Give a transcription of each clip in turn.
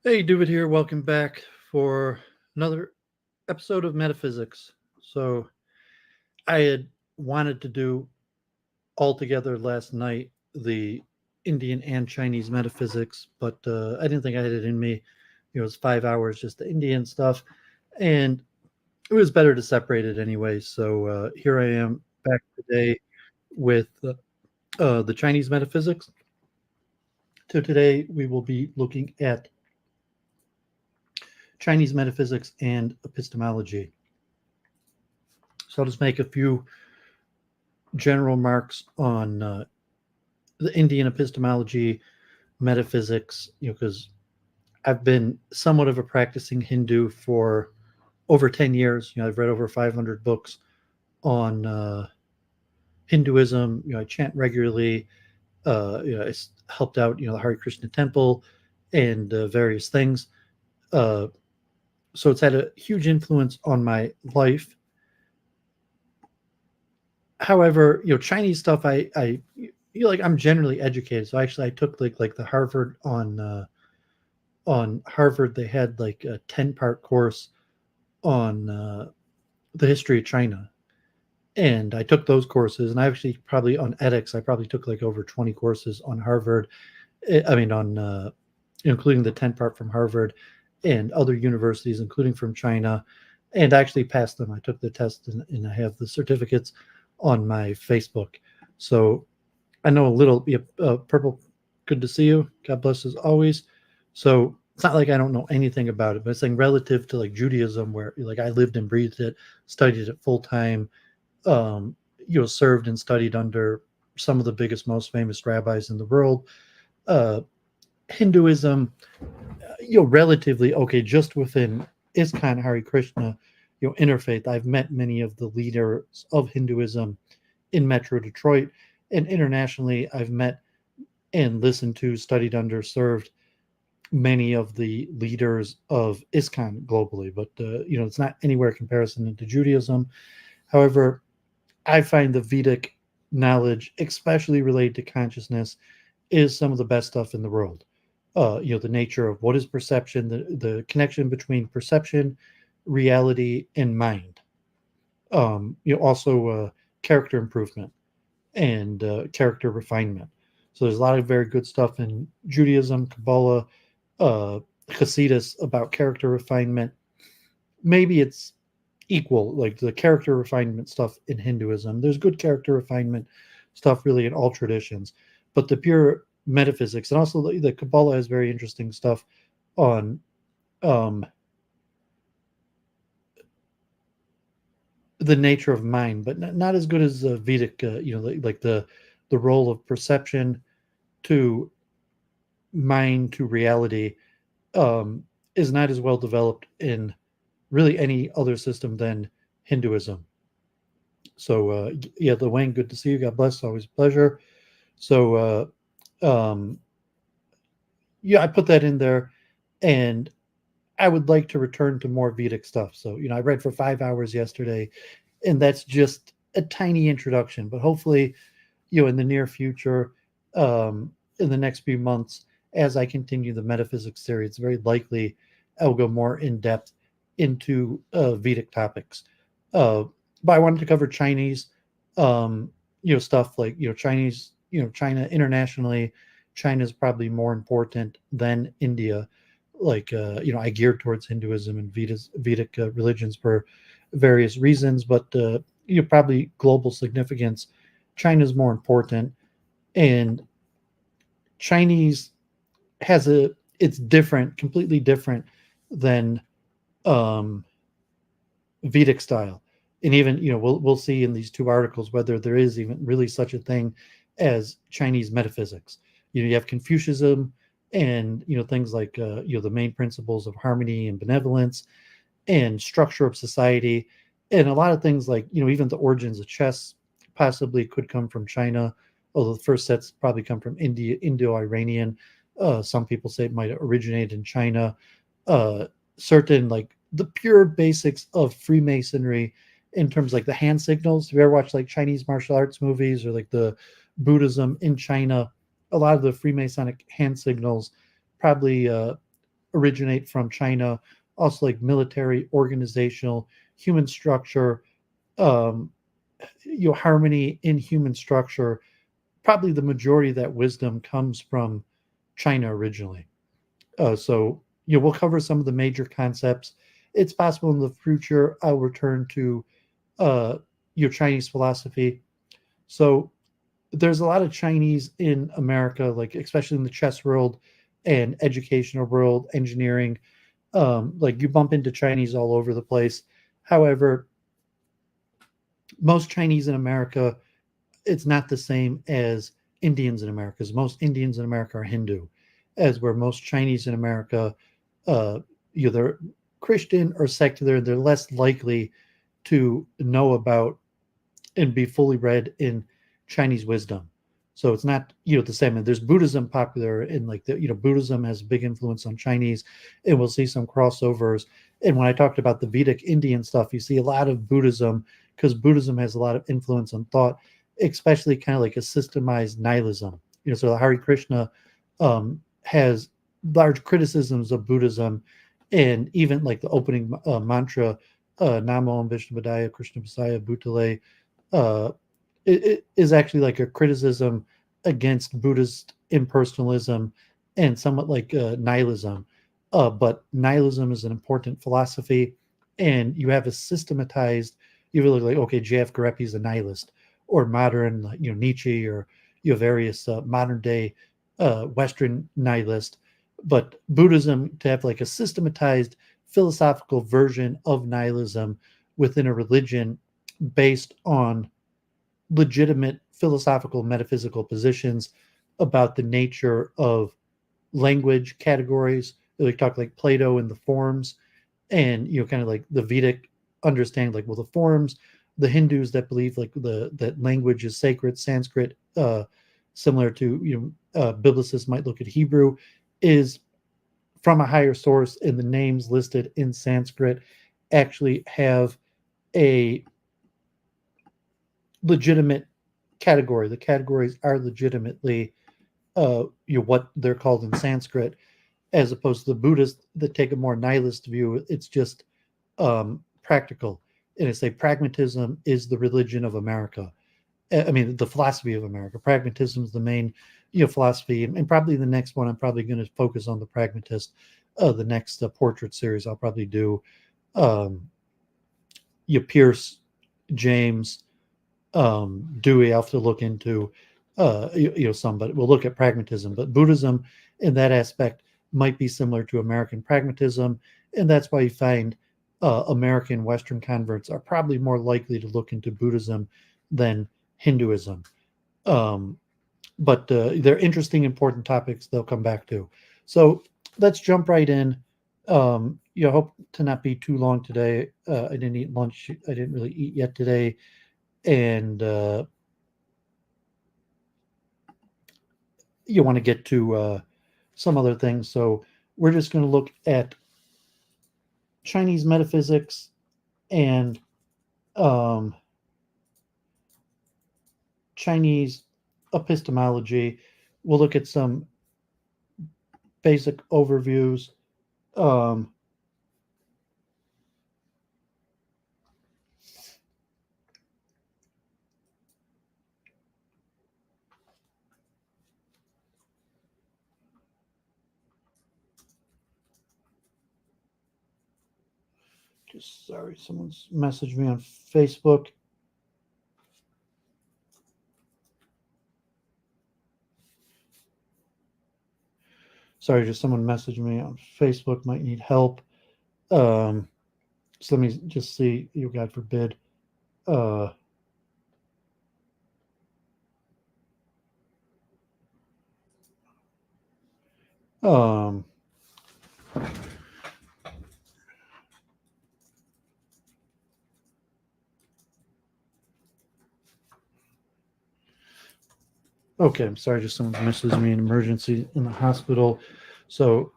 Hey, David here. Welcome back for another episode of Metaphysics. So, I had wanted to do all together last night the Indian and Chinese metaphysics, but I didn't think I had it in me. It was 5 hours just the Indian stuff, and it was better to separate it anyway. So, here I am back today with the Chinese metaphysics. So, today we will be looking at Chinese metaphysics and epistemology. So I'll just make a few general marks on the Indian epistemology, metaphysics, because I've been somewhat of a practicing Hindu for over 10 years. I've read over 500 books on Hinduism. I chant regularly. I helped out, the Hare Krishna temple and various things. Uh, so it's had a huge influence on my life. However, Chinese stuff, I like I'm generally educated. So actually, I took like the Harvard on Harvard. They had like a 10-part course on the history of China, and I took those courses. And I actually probably on edX, I probably took like over 20 courses on Harvard. I mean, on including the 10-part from Harvard and other universities, including from China, and I actually passed them. I took the test and I have the certificates on my Facebook. So I know a little. Yep, Purple, good to see you. God bless as always. So it's not like I don't know anything about it, but it's like relative to like Judaism, where like I lived and breathed it, studied it full time, um, served and studied under some of the biggest, most famous rabbis in the world. Uh, Hinduism, relatively okay, just within ISKCON, Hare Krishna, interfaith. I've met many of the leaders of Hinduism in Metro Detroit, and internationally, I've met and listened to, studied under, served many of the leaders of ISKCON globally. But it's not anywhere comparison to Judaism. However, I find the Vedic knowledge, especially related to consciousness, is some of the best stuff in the world. The nature of what is perception, the connection between perception, reality, and mind. Also character improvement and character refinement. So there's a lot of very good stuff in Judaism, Kabbalah, Hasidus about character refinement. Maybe it's equal, like the character refinement stuff in Hinduism. There's good character refinement stuff really in all traditions, but the pure metaphysics and also the Kabbalah has very interesting stuff on um, the nature of mind, but not as good as Vedic. Like the role of perception to mind to reality is not as well developed in really any other system than Hinduism. So yeah, Wayne, good to see you. God bless. Always a pleasure. So yeah, I put that in there, and I would like to return to more Vedic stuff. So I read for 5 hours yesterday, and that's just a tiny introduction. But hopefully, in the near future, in the next few months, as I continue the metaphysics series, it's very likely I'll go more in depth into Vedic topics. Uh, but I wanted to cover Chinese, stuff like Chinese, China internationally. China is probably more important than India. Like I geared towards Hinduism and Vedic religions for various reasons, but probably global significance. China is more important, and Chinese has it's different, completely different than um, Vedic style. And even we'll see in these two articles whether there is even really such a thing as Chinese metaphysics. You have Confucianism and things like the main principles of harmony and benevolence and structure of society, and a lot of things like even the origins of chess possibly could come from China, although the first sets probably come from India, Indo-Iranian. Some people say it might originate in China. Certain like the pure basics of Freemasonry in terms of, like the hand signals. Have you ever watched like Chinese martial arts movies or like the Buddhism in China? A lot of the Freemasonic hand signals probably originate from China. Also, like military, organizational, human structure, um, harmony in human structure. Probably the majority of that wisdom comes from China originally. So we'll cover some of the major concepts. It's possible in the future I'll return to your Chinese philosophy. So there's a lot of Chinese in America, like especially in the chess world and educational world, engineering. Like you bump into Chinese all over the place. However, most Chinese in America, it's not the same as Indians in America, because most Indians in America are Hindu, as where most Chinese in America, uh, either Christian or secular, they're less likely to know about and be fully read in Chinese wisdom. So it's not the same. And there's Buddhism popular in like the Buddhism has a big influence on Chinese, and we'll see some crossovers. And when I talked about the Vedic Indian stuff, you see a lot of Buddhism because Buddhism has a lot of influence on thought, especially kind of like a systemized nihilism. So Hare Krishna has large criticisms of Buddhism, and even like the opening mantra, Namo Vishnu Padaya Krishna Pasaya Bhutale, uh, it is actually like a criticism against Buddhist impersonalism and somewhat like nihilism. But nihilism is an important philosophy, and you have a systematized. You really like J.F. Garepi is a nihilist, or modern Nietzsche, or various modern day Western nihilist. But Buddhism to have like a systematized philosophical version of nihilism within a religion based on legitimate philosophical metaphysical positions about the nature of language categories. We talk like Plato and the forms, and kind of like the Vedic understanding, like the forms, the Hindus that believe like that language is sacred, Sanskrit, similar to biblicists might look at Hebrew, is from a higher source, and the names listed in Sanskrit actually have a legitimate category. The categories are legitimately what they're called in Sanskrit, as opposed to the Buddhists that take a more nihilist view. It's just practical. And it's say pragmatism is the religion of America. I mean, the philosophy of America. Pragmatism is the main philosophy. And probably the next one, I'm probably going to focus on the pragmatist. The next portrait series, I'll probably do Pierce, James, Dewey. I'll have to look into some, but we'll look at pragmatism. But Buddhism in that aspect might be similar to American pragmatism, and that's why you find American Western converts are probably more likely to look into Buddhism than Hinduism. But they're interesting, important topics they'll come back to. So let's jump right in. Hope to not be too long today. I didn't eat lunch. I didn't really eat yet today. And you want to get to some other things. So we're just going to look at Chinese metaphysics and Chinese epistemology. We'll look at some basic overviews. Just sorry, someone's messaged me on Facebook. Sorry, just someone messaged me on Facebook, might need help. So let me just see, God forbid. Okay, I'm sorry, just someone messaged me an emergency in the hospital. So,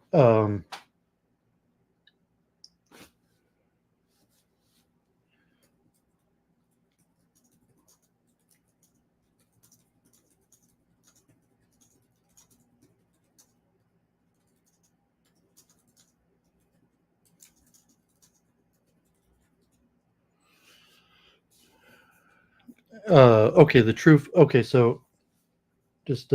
Okay, the truth. Okay, so just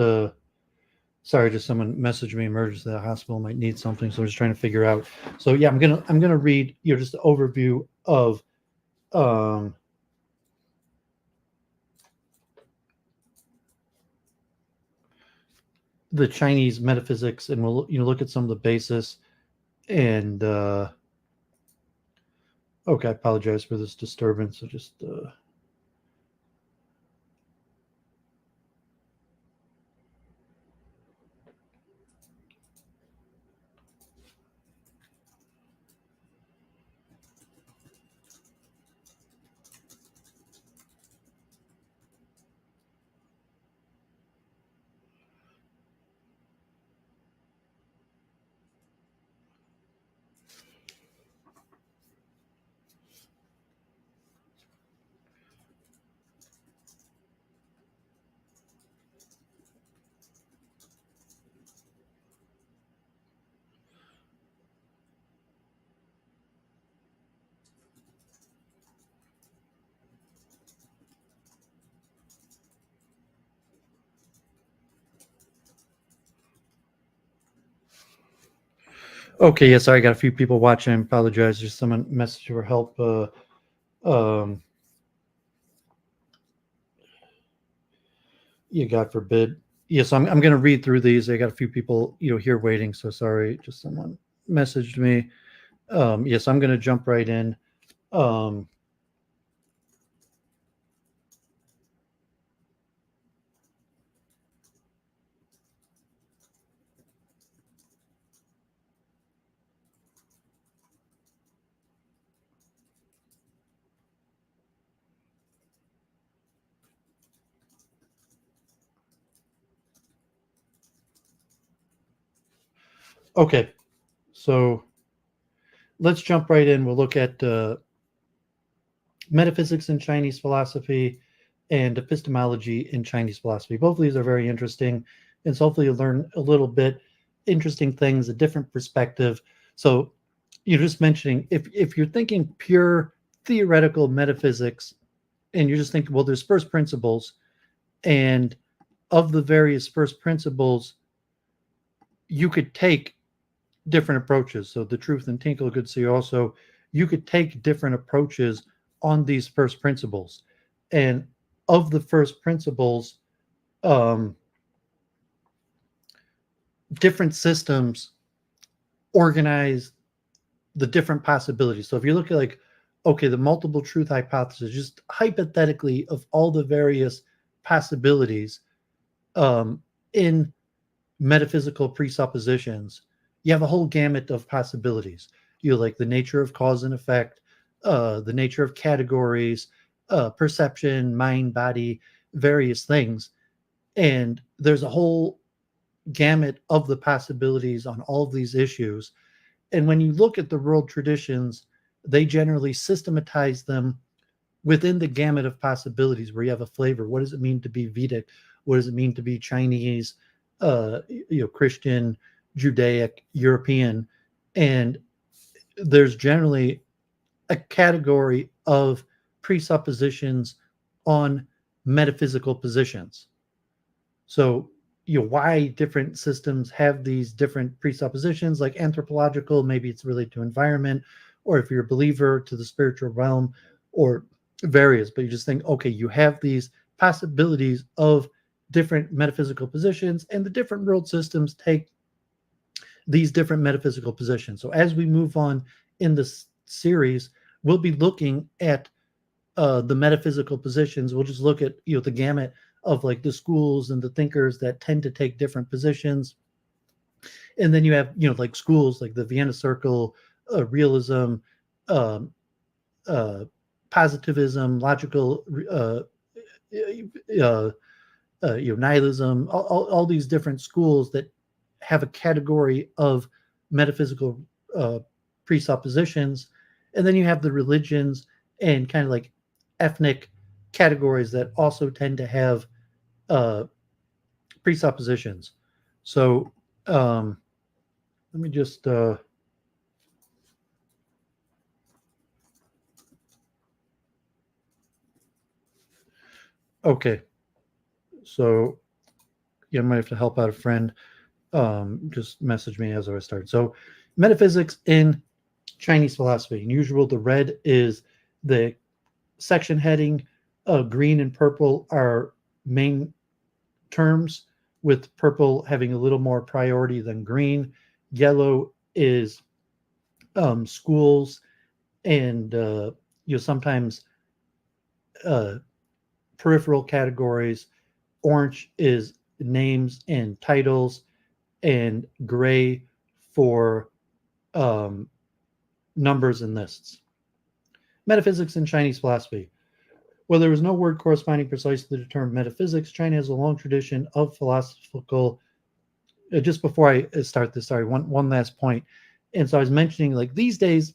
sorry, just someone messaged me emergency the hospital might need something, so I'm just trying to figure out. So yeah, I'm gonna read just an overview of um the Chinese metaphysics, and we'll look at some of the basis. And okay, I apologize for this disturbance. So just okay. Yeah, sorry, I got a few people watching. I apologize. Just someone messaged for help. Um, yeah, God forbid. Yes, I'm going to read through these. I got a few people here waiting. So sorry. Just someone messaged me. Yes, I'm going to jump right in. Um, okay, so let's jump right in. We'll look at metaphysics in Chinese philosophy and epistemology in Chinese philosophy. Both of these are very interesting, and so hopefully you'll learn a little bit interesting things, a different perspective. So you're just mentioning if you're thinking pure theoretical metaphysics, and you're just thinking, well, there's first principles, and of the various first principles, you could take different approaches. So the truth and Tinkle could see also you could take different approaches on these first principles. And of the first principles, um, different systems organize the different possibilities. So if you look at like, okay, the multiple truth hypothesis, just hypothetically of all the various possibilities in metaphysical presuppositions, you have a whole gamut of possibilities. You know, like the nature of cause and effect, the nature of categories, perception, mind, body, various things. And there's a whole gamut of the possibilities on all of these issues. And when you look at the world traditions, they generally systematize them within the gamut of possibilities where you have a flavor. What does it mean to be Vedic? What does it mean to be Chinese, Christian, Judaic, European? And there's generally a category of presuppositions on metaphysical positions. So, why different systems have these different presuppositions, like anthropological, maybe it's related to environment, or if you're a believer, to the spiritual realm, or various. But you just think, okay, you have these possibilities of different metaphysical positions, and the different world systems take these different metaphysical positions. So, as we move on in this series, we'll be looking at the metaphysical positions. We'll just look at the gamut of like the schools and the thinkers that tend to take different positions. And then you have like schools like the Vienna Circle, realism, um, uh, positivism, logical, uh, nihilism, all these different schools that have a category of metaphysical presuppositions. And then you have the religions and kind of like ethnic categories that also tend to have uh, presuppositions. So let me just Okay, so you might have to help out a friend. Just message me as I start. So, metaphysics in Chinese philosophy. In usual, the red is the section heading. Green and purple are main terms, with purple having a little more priority than green. Yellow is schools and sometimes uh, peripheral categories. Orange is names and titles, and gray for um, numbers and lists. Metaphysics in Chinese philosophy. While there is no word corresponding precisely to the term metaphysics, China has a long tradition of philosophical. Just before I start this, sorry, one last point. And so I was mentioning, like, these days,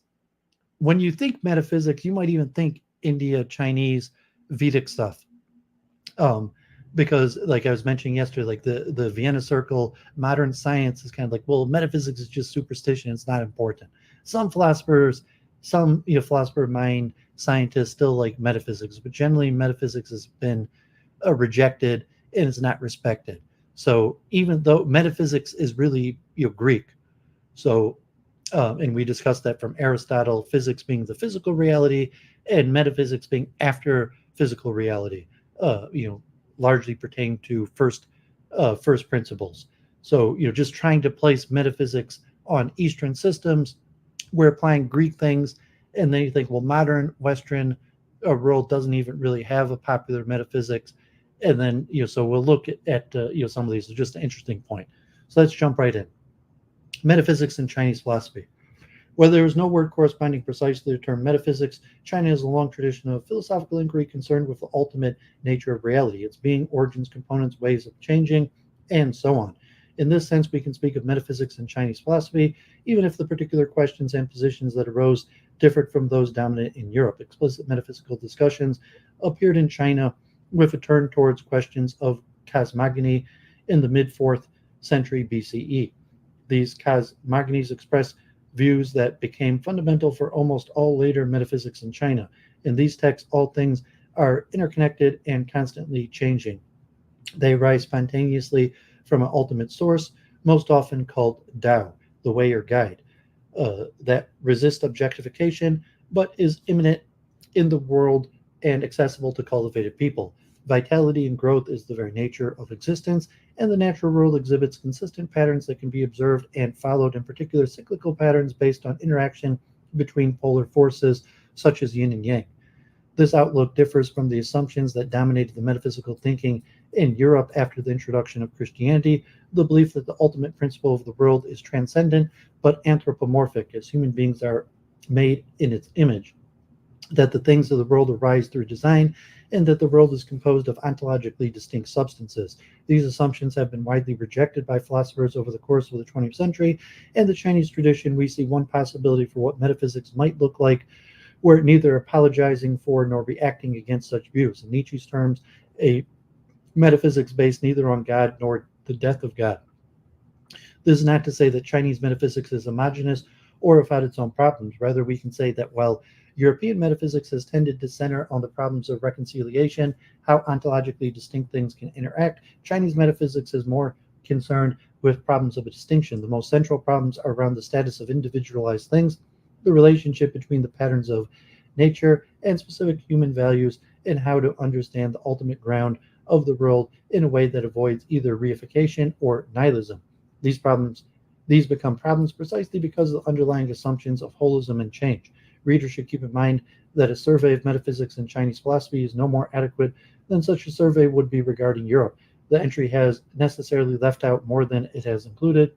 when you think metaphysics, you might even think India, Chinese, Vedic stuff. Because, like I was mentioning yesterday, like the Vienna Circle, modern science is kind of like, well, metaphysics is just superstition. It's not important. Some philosophers, some philosopher mind scientists still like metaphysics, but generally metaphysics has been rejected and is not respected. So even though metaphysics is really Greek, so and we discussed that from Aristotle, physics being the physical reality, and metaphysics being after physical reality. Largely pertain to first principles. So just trying to place metaphysics on Eastern systems, we're applying Greek things, and then you think, well, modern Western world doesn't even really have a popular metaphysics, and then so we'll look at some of these. It's just an interesting point. So let's jump right in. Metaphysics in Chinese philosophy. Whether there is no word corresponding precisely to the term metaphysics, China has a long tradition of philosophical inquiry concerned with the ultimate nature of reality, its being, origins, components, ways of changing, and so on. In this sense, we can speak of metaphysics in Chinese philosophy, even if the particular questions and positions that arose differed from those dominant in Europe. Explicit metaphysical discussions appeared in China with a turn towards questions of cosmogony in the mid-4th century BCE. These cosmogonies express views that became fundamental for almost all later metaphysics in China. In these texts, all things are interconnected and constantly changing. They arise spontaneously from an ultimate source, most often called Tao, the way or guide, that resists objectification but is immanent in the world and accessible to cultivated people. Vitality and growth is the very nature of existence, and the natural world exhibits consistent patterns that can be observed and followed, in particular cyclical patterns based on interaction between polar forces such as yin and yang. This outlook differs from the assumptions that dominated the metaphysical thinking in Europe after the introduction of Christianity, the belief that the ultimate principle of the world is transcendent but anthropomorphic, as human beings are made in its image, that the things of the world arise through design, and that the world is composed of ontologically distinct substances. These assumptions have been widely rejected by philosophers over the course of the 20th century. In the Chinese tradition, we see one possibility for what metaphysics might look like, were it neither apologizing for nor reacting against such views. In Nietzsche's terms, a metaphysics based neither on God nor the death of God. This is not to say that Chinese metaphysics is homogeneous or without its own problems. Rather, we can say that while European metaphysics has tended to center on the problems of reconciliation, how ontologically distinct things can interact, Chinese metaphysics is more concerned with problems of a distinction. The most central problems are around the status of individualized things, the relationship between the patterns of nature and specific human values, and how to understand the ultimate ground of the world in a way that avoids either reification or nihilism. These become problems precisely because of the underlying assumptions of holism and change. Readers should keep in mind that a survey of metaphysics in Chinese philosophy is no more adequate than such a survey would be regarding Europe. The entry has necessarily left out more than it has included.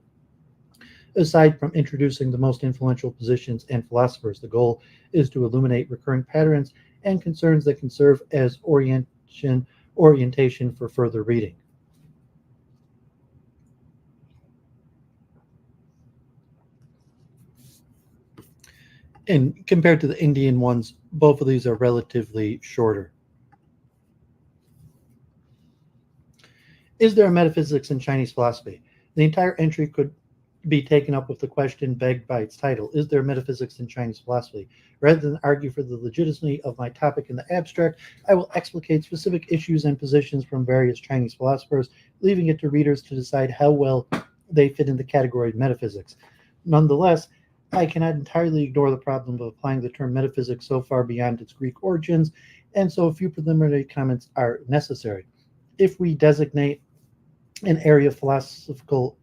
Aside from introducing the most influential positions and philosophers, the goal is to illuminate recurring patterns and concerns that can serve as orientation for further reading. And compared to the Indian ones, both of these are relatively shorter. Is there a metaphysics in Chinese philosophy? The entire entry could be taken up with the question begged by its title, is there metaphysics in Chinese philosophy? Rather than argue for the legitimacy of my topic in the abstract, I will explicate specific issues and positions from various Chinese philosophers, leaving it to readers to decide how well they fit in the category of metaphysics. Nonetheless, I cannot entirely ignore the problem of applying the term metaphysics so far beyond its Greek origins, and so a few preliminary comments are necessary. If we designate an area of philosophical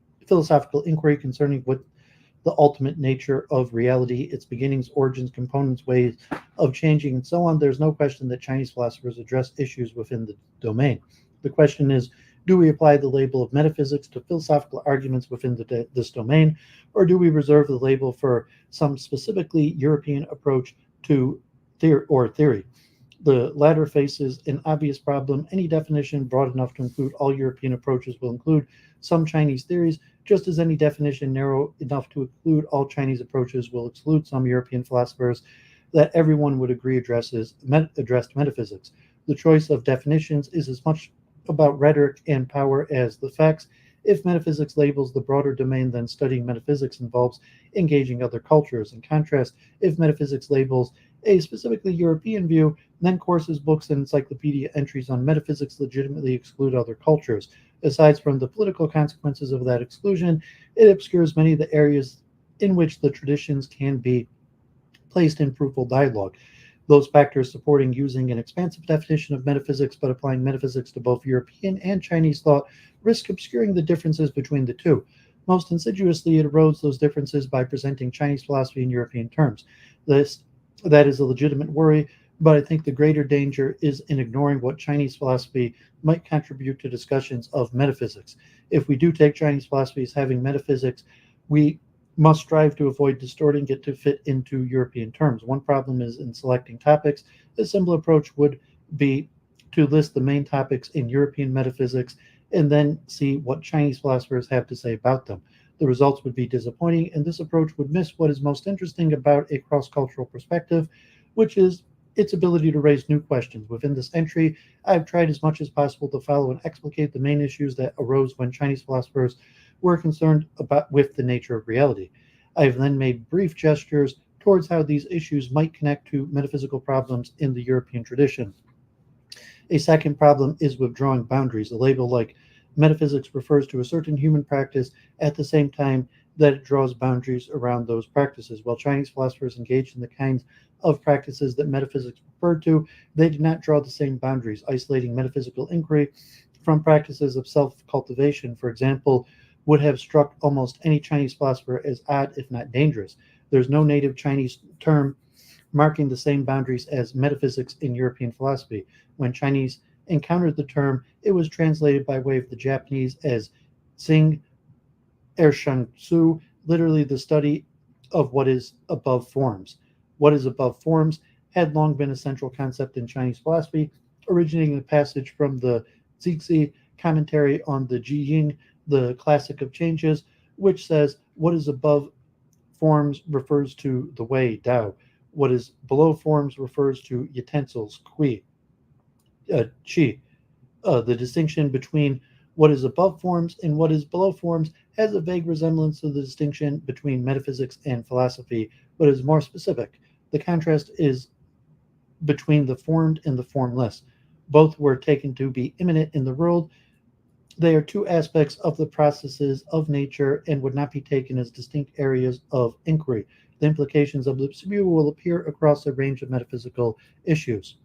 inquiry concerning what the ultimate nature of reality, its beginnings, origins, components, ways of changing, and so on, there's no question that Chinese philosophers address issues within the domain. The question is, do we apply the label of metaphysics to philosophical arguments within this domain, or do we reserve the label for some specifically European approach to theory? The latter faces an obvious problem. Any definition broad enough to include all European approaches will include some Chinese theories, just as any definition narrow enough to include all Chinese approaches will exclude some European philosophers that everyone would agree addressed metaphysics. The choice of definitions is as much about rhetoric and power as the facts. If metaphysics labels the broader domain, then studying metaphysics involves engaging other cultures. In contrast, if metaphysics labels a specifically European view, then courses, books, and encyclopedia entries on metaphysics legitimately exclude other cultures. Aside from the political consequences of that exclusion, it obscures many of the areas in which the traditions can be placed in fruitful dialogue. Those factors supporting using an expansive definition of metaphysics but applying metaphysics to both European and Chinese thought risk obscuring the differences between the two. Most insidiously, it erodes those differences by presenting Chinese philosophy in European terms. That is a legitimate worry, but I think the greater danger is in ignoring what Chinese philosophy might contribute to discussions of metaphysics. If we do take Chinese philosophy as having metaphysics, we must strive to avoid distorting it to fit into European terms. One problem is in selecting topics. A simple approach would be to list the main topics in European metaphysics and then see what Chinese philosophers have to say about them. The results would be disappointing, and this approach would miss what is most interesting about a cross-cultural perspective, which is its ability to raise new questions. Within this entry, I've tried as much as possible to follow and explicate the main issues that arose when Chinese philosophers were concerned with the nature of reality. I have then made brief gestures towards how these issues might connect to metaphysical problems in the European tradition. A second problem is withdrawing boundaries. A label like metaphysics refers to a certain human practice at the same time that it draws boundaries around those practices. While Chinese philosophers engaged in the kinds of practices that metaphysics referred to, they did not draw the same boundaries. Isolating metaphysical inquiry from practices of self-cultivation, for example, would have struck almost any Chinese philosopher as odd, if not dangerous. There's no native Chinese term marking the same boundaries as metaphysics in European philosophy. When Chinese encountered the term, it was translated by way of the Japanese as Xing Ershansu, literally the study of what is above forms. What is above forms had long been a central concept in Chinese philosophy, originating in a passage from the Zixi commentary on the Jiying, the classic of changes, which says what is above forms refers to the way, Dao. What is below forms refers to utensils, Qi. The distinction between what is above forms and what is below forms has a vague resemblance to the distinction between metaphysics and philosophy, but is more specific. The contrast is between the formed and the formless. Both were taken to be immanent in the world. They are two aspects of the processes of nature and would not be taken as distinct areas of inquiry. The implications of this view will appear across a range of metaphysical issues.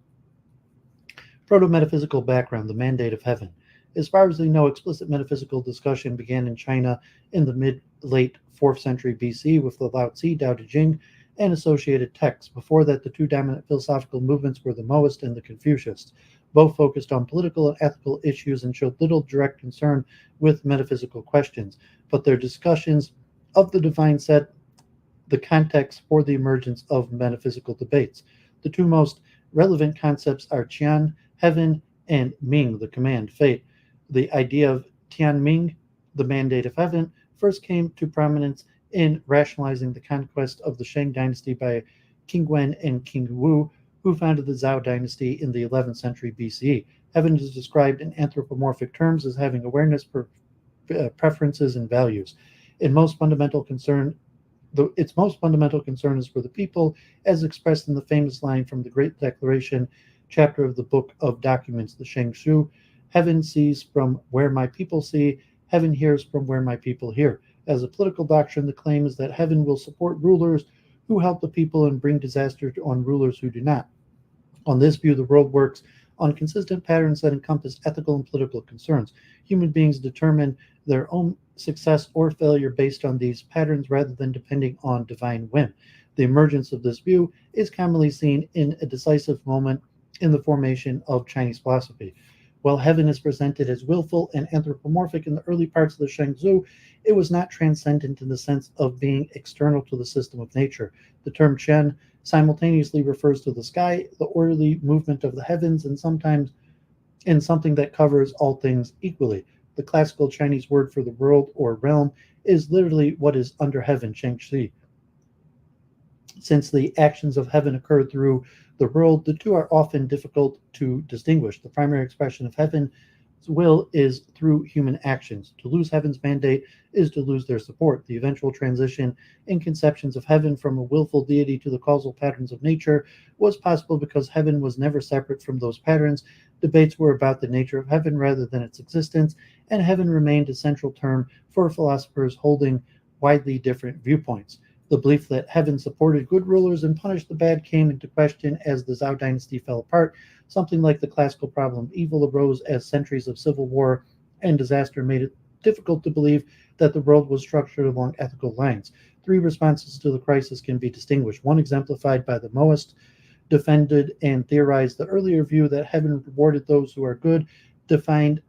Proto-metaphysical background, the mandate of heaven. As far as we know, explicit metaphysical discussion began in China in the mid-late 4th century BC with the Lao Tzu, Tao Te Ching, and associated texts. Before that, the two dominant philosophical movements were the Maoist and the Confucianists. Both focused on political and ethical issues and showed little direct concern with metaphysical questions, but their discussions of the divine set the context for the emergence of metaphysical debates. The two most relevant concepts are Tian, heaven, and Ming, the command, fate. The idea of Tianming, the mandate of heaven, first came to prominence in rationalizing the conquest of the Shang dynasty by King Wen and King Wu, who founded the Zhou dynasty in the 11th century BCE. Heaven is described in anthropomorphic terms as having awareness, preferences, and values. Its most fundamental concern is for the people, as expressed in the famous line from the Great Declaration, chapter of the Book of Documents, the Sheng Shu: Heaven sees from where my people see, heaven hears from where my people hear. As a political doctrine, the claim is that heaven will support rulers who help the people and bring disaster on rulers who do not. On this view, the world works on consistent patterns that encompass ethical and political concerns. Human beings determine their own success or failure based on these patterns rather than depending on divine whim. The emergence of this view is commonly seen in a decisive moment in the formation of Chinese philosophy. While heaven is presented as willful and anthropomorphic in the early parts of the Shenzhou, it was not transcendent in the sense of being external to the system of nature. The term Chen simultaneously refers to the sky, the orderly movement of the heavens, and sometimes in something that covers all things equally. The classical Chinese word for the world or realm is literally what is under heaven, Shengxi. Since the actions of heaven occur through the world, the two are often difficult to distinguish. The primary expression of heaven's will is through human actions. To lose heaven's mandate is to lose their support. The eventual transition in conceptions of heaven from a willful deity to the causal patterns of nature was possible because heaven was never separate from those patterns. Debates were about the nature of heaven rather than its existence, and heaven remained a central term for philosophers holding widely different viewpoints. The belief that heaven supported good rulers and punished the bad came into question as the Zhou dynasty fell apart. Something like the classical problem of evil arose as centuries of civil war and disaster made it difficult to believe that the world was structured along ethical lines. Three responses to the crisis can be distinguished. One, exemplified by the Moist, defended and theorized the earlier view that heaven rewarded those who are good, defined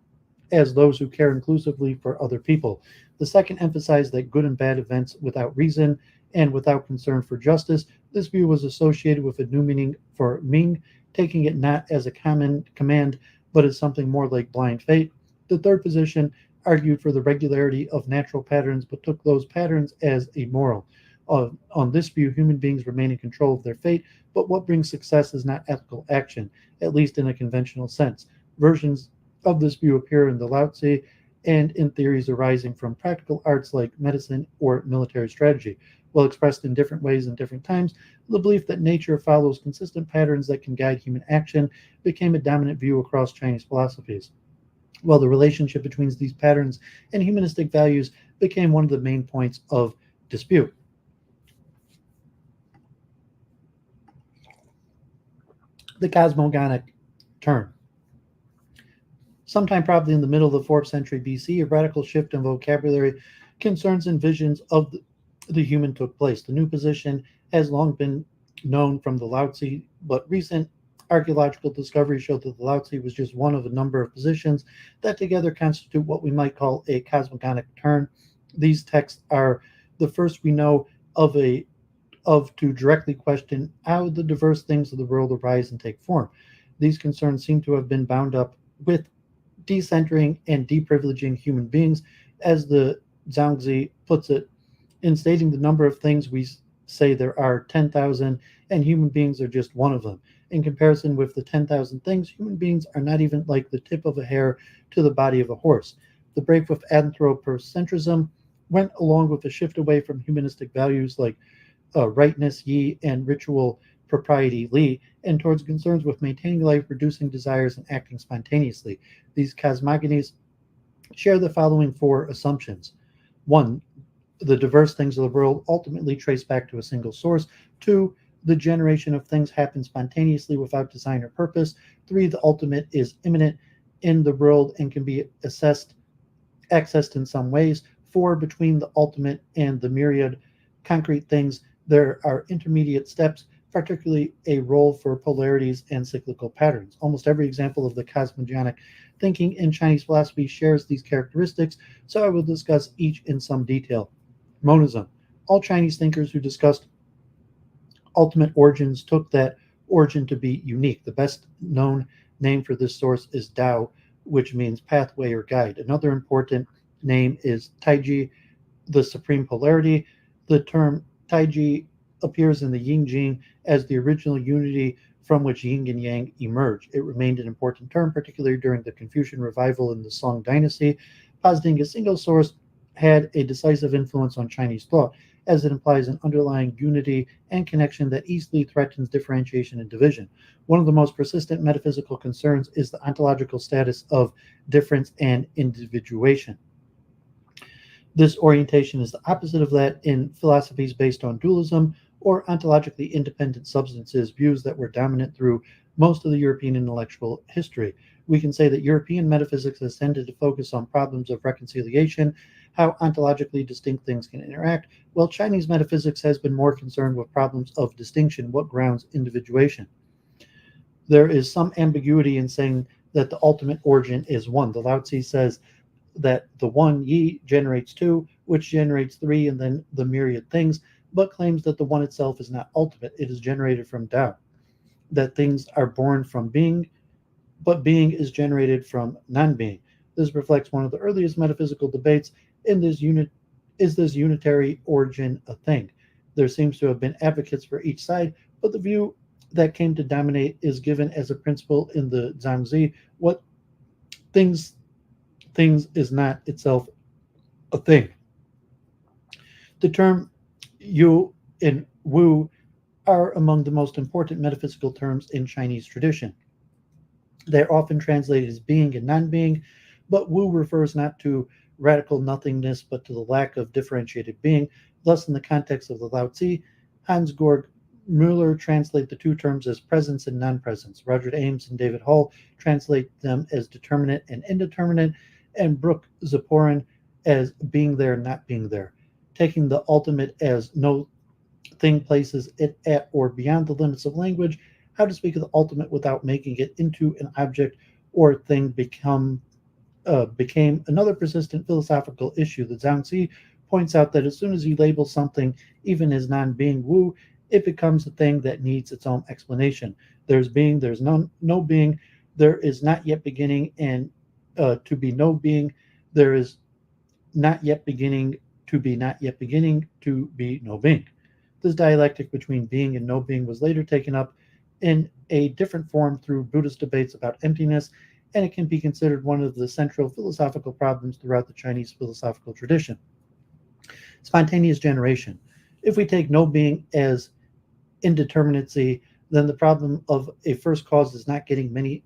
as those who care inclusively for other people. The second emphasized that good and bad events without reason and without concern for justice. This view was associated with a new meaning for Ming, taking it not as a common command, but as something more like blind fate. The third position argued for the regularity of natural patterns, but took those patterns as amoral. On this view, human beings remain in control of their fate, but what brings success is not ethical action, at least in a conventional sense. Versions of this view appear in the Lao Tzu and in theories arising from practical arts like medicine or military strategy. While expressed in different ways in different times, the belief that nature follows consistent patterns that can guide human action became a dominant view across Chinese philosophies. While the relationship between these patterns and humanistic values became one of the main points of dispute. The cosmogonic turn. Sometime probably in the middle of the 4th century BC, a radical shift in vocabulary, concerns, and visions of the human took place. The new position has long been known from the Lao Tzu, but recent archaeological discoveries show that the Lao Tzu was just one of a number of positions that together constitute what we might call a cosmogonic turn. These texts are the first we know of to directly question how the diverse things of the world arise and take form. These concerns seem to have been bound up with decentering and deprivileging human beings, as the Zhuangzi puts it. In stating the number of things, we say there are 10,000, and human beings are just one of them. In comparison with the 10,000 things, human beings are not even like the tip of a hair to the body of a horse. The break with anthropocentrism went along with a shift away from humanistic values like rightness, yi, and ritual propriety, li, and towards concerns with maintaining life, reducing desires, and acting spontaneously. These cosmogonies share the following 4 assumptions. 1. The diverse things of the world ultimately trace back to a single source. 2. The generation of things happens spontaneously without design or purpose. 3. The ultimate is immanent in the world and can be accessed in some ways. 4. Between the ultimate and the myriad concrete things, there are intermediate steps, particularly a role for polarities and cyclical patterns. Almost every example of the cosmogonic thinking in Chinese philosophy shares these characteristics, so I will discuss each in some detail. Monism. All Chinese thinkers who discussed ultimate origins took that origin to be unique. The best known name for this source is Tao, which means pathway or guide. Another important name is Taiji, the supreme polarity. The term Taiji appears in the Yin Jing as the original unity from which yin and yang emerged. It remained an important term, particularly during the Confucian revival in the Song dynasty, positing a single source had a decisive influence on Chinese thought, as it implies an underlying unity and connection that easily threatens differentiation and division. One of the most persistent metaphysical concerns is the ontological status of difference and individuation. This orientation is the opposite of that in philosophies based on dualism or ontologically independent substances, views that were dominant through most of the European intellectual history. We can say that European metaphysics has tended to focus on problems of reconciliation, how ontologically distinct things can interact, while Chinese metaphysics has been more concerned with problems of distinction, what grounds individuation. There is some ambiguity in saying that the ultimate origin is one. The Lao Tzu says that the one yi generates two, which generates three, and then the myriad things, but claims that the one itself is not ultimate. It is generated from Tao, that things are born from being, but being is generated from non-being. This reflects one of the earliest metaphysical debates in this is this unitary origin a thing? There seems to have been advocates for each side, but the view that came to dominate is given as a principle in the Zhangzi, what things is not itself a thing. The term yu and wu are among the most important metaphysical terms in Chinese tradition. They're often translated as being and non-being, but wu refers not to radical nothingness, but to the lack of differentiated being. Thus, in the context of the Lao Tzu, Hans Georg Müller translate the two terms as presence and non-presence. Roger Ames and David Hall translate them as determinate and indeterminate, and Brooke Zaporin as being there, not being there. Taking the ultimate as no thing places it at or beyond the limits of language, how to speak of the ultimate without making it into an object or thing became another persistent philosophical issue. The Zhangzi points out that as soon as you label something, even as non-being wu, it becomes a thing that needs its own explanation. There's being, there's no being, there is not yet beginning, and to be no being, there is not yet beginning, to be not yet beginning, to be no being. This dialectic between being and no being was later taken up in a different form through Buddhist debates about emptiness, and it can be considered one of the central philosophical problems throughout the Chinese philosophical tradition. Spontaneous generation. If we take no being as indeterminacy, then the problem of a first cause is not getting many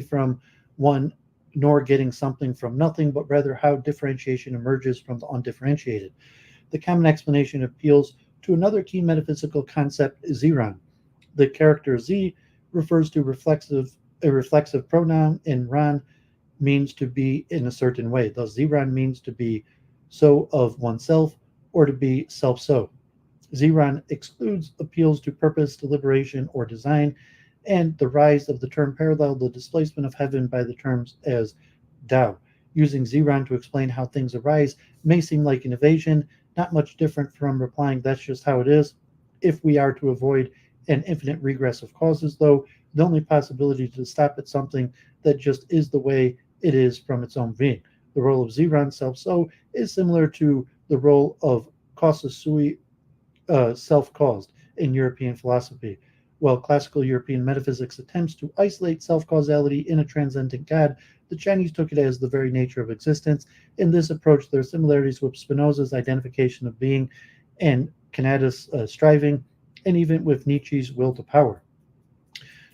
from one, nor getting something from nothing, but rather how differentiation emerges from the undifferentiated. The common explanation appeals to another key metaphysical concept, ziran. The character z refers to a reflexive pronoun, and ran means to be in a certain way. Thus, ziran means to be so of oneself or to be self-so. Ziran excludes appeals to purpose, deliberation, or design, and the rise of the term paralleled the displacement of heaven by the terms as Tao. Using Ziran to explain how things arise may seem like an evasion, not much different from replying that's just how it is. If we are to avoid an infinite regress of causes, though, the only possibility to stop at something that just is the way it is from its own being. The role of Ziran self-so is similar to the role of causa sui, self-caused, in European philosophy. While classical European metaphysics attempts to isolate self-causality in a transcendent God, the Chinese took it as the very nature of existence. In this approach, there are similarities with Spinoza's identification of being and Kanada's striving, and even with Nietzsche's will to power.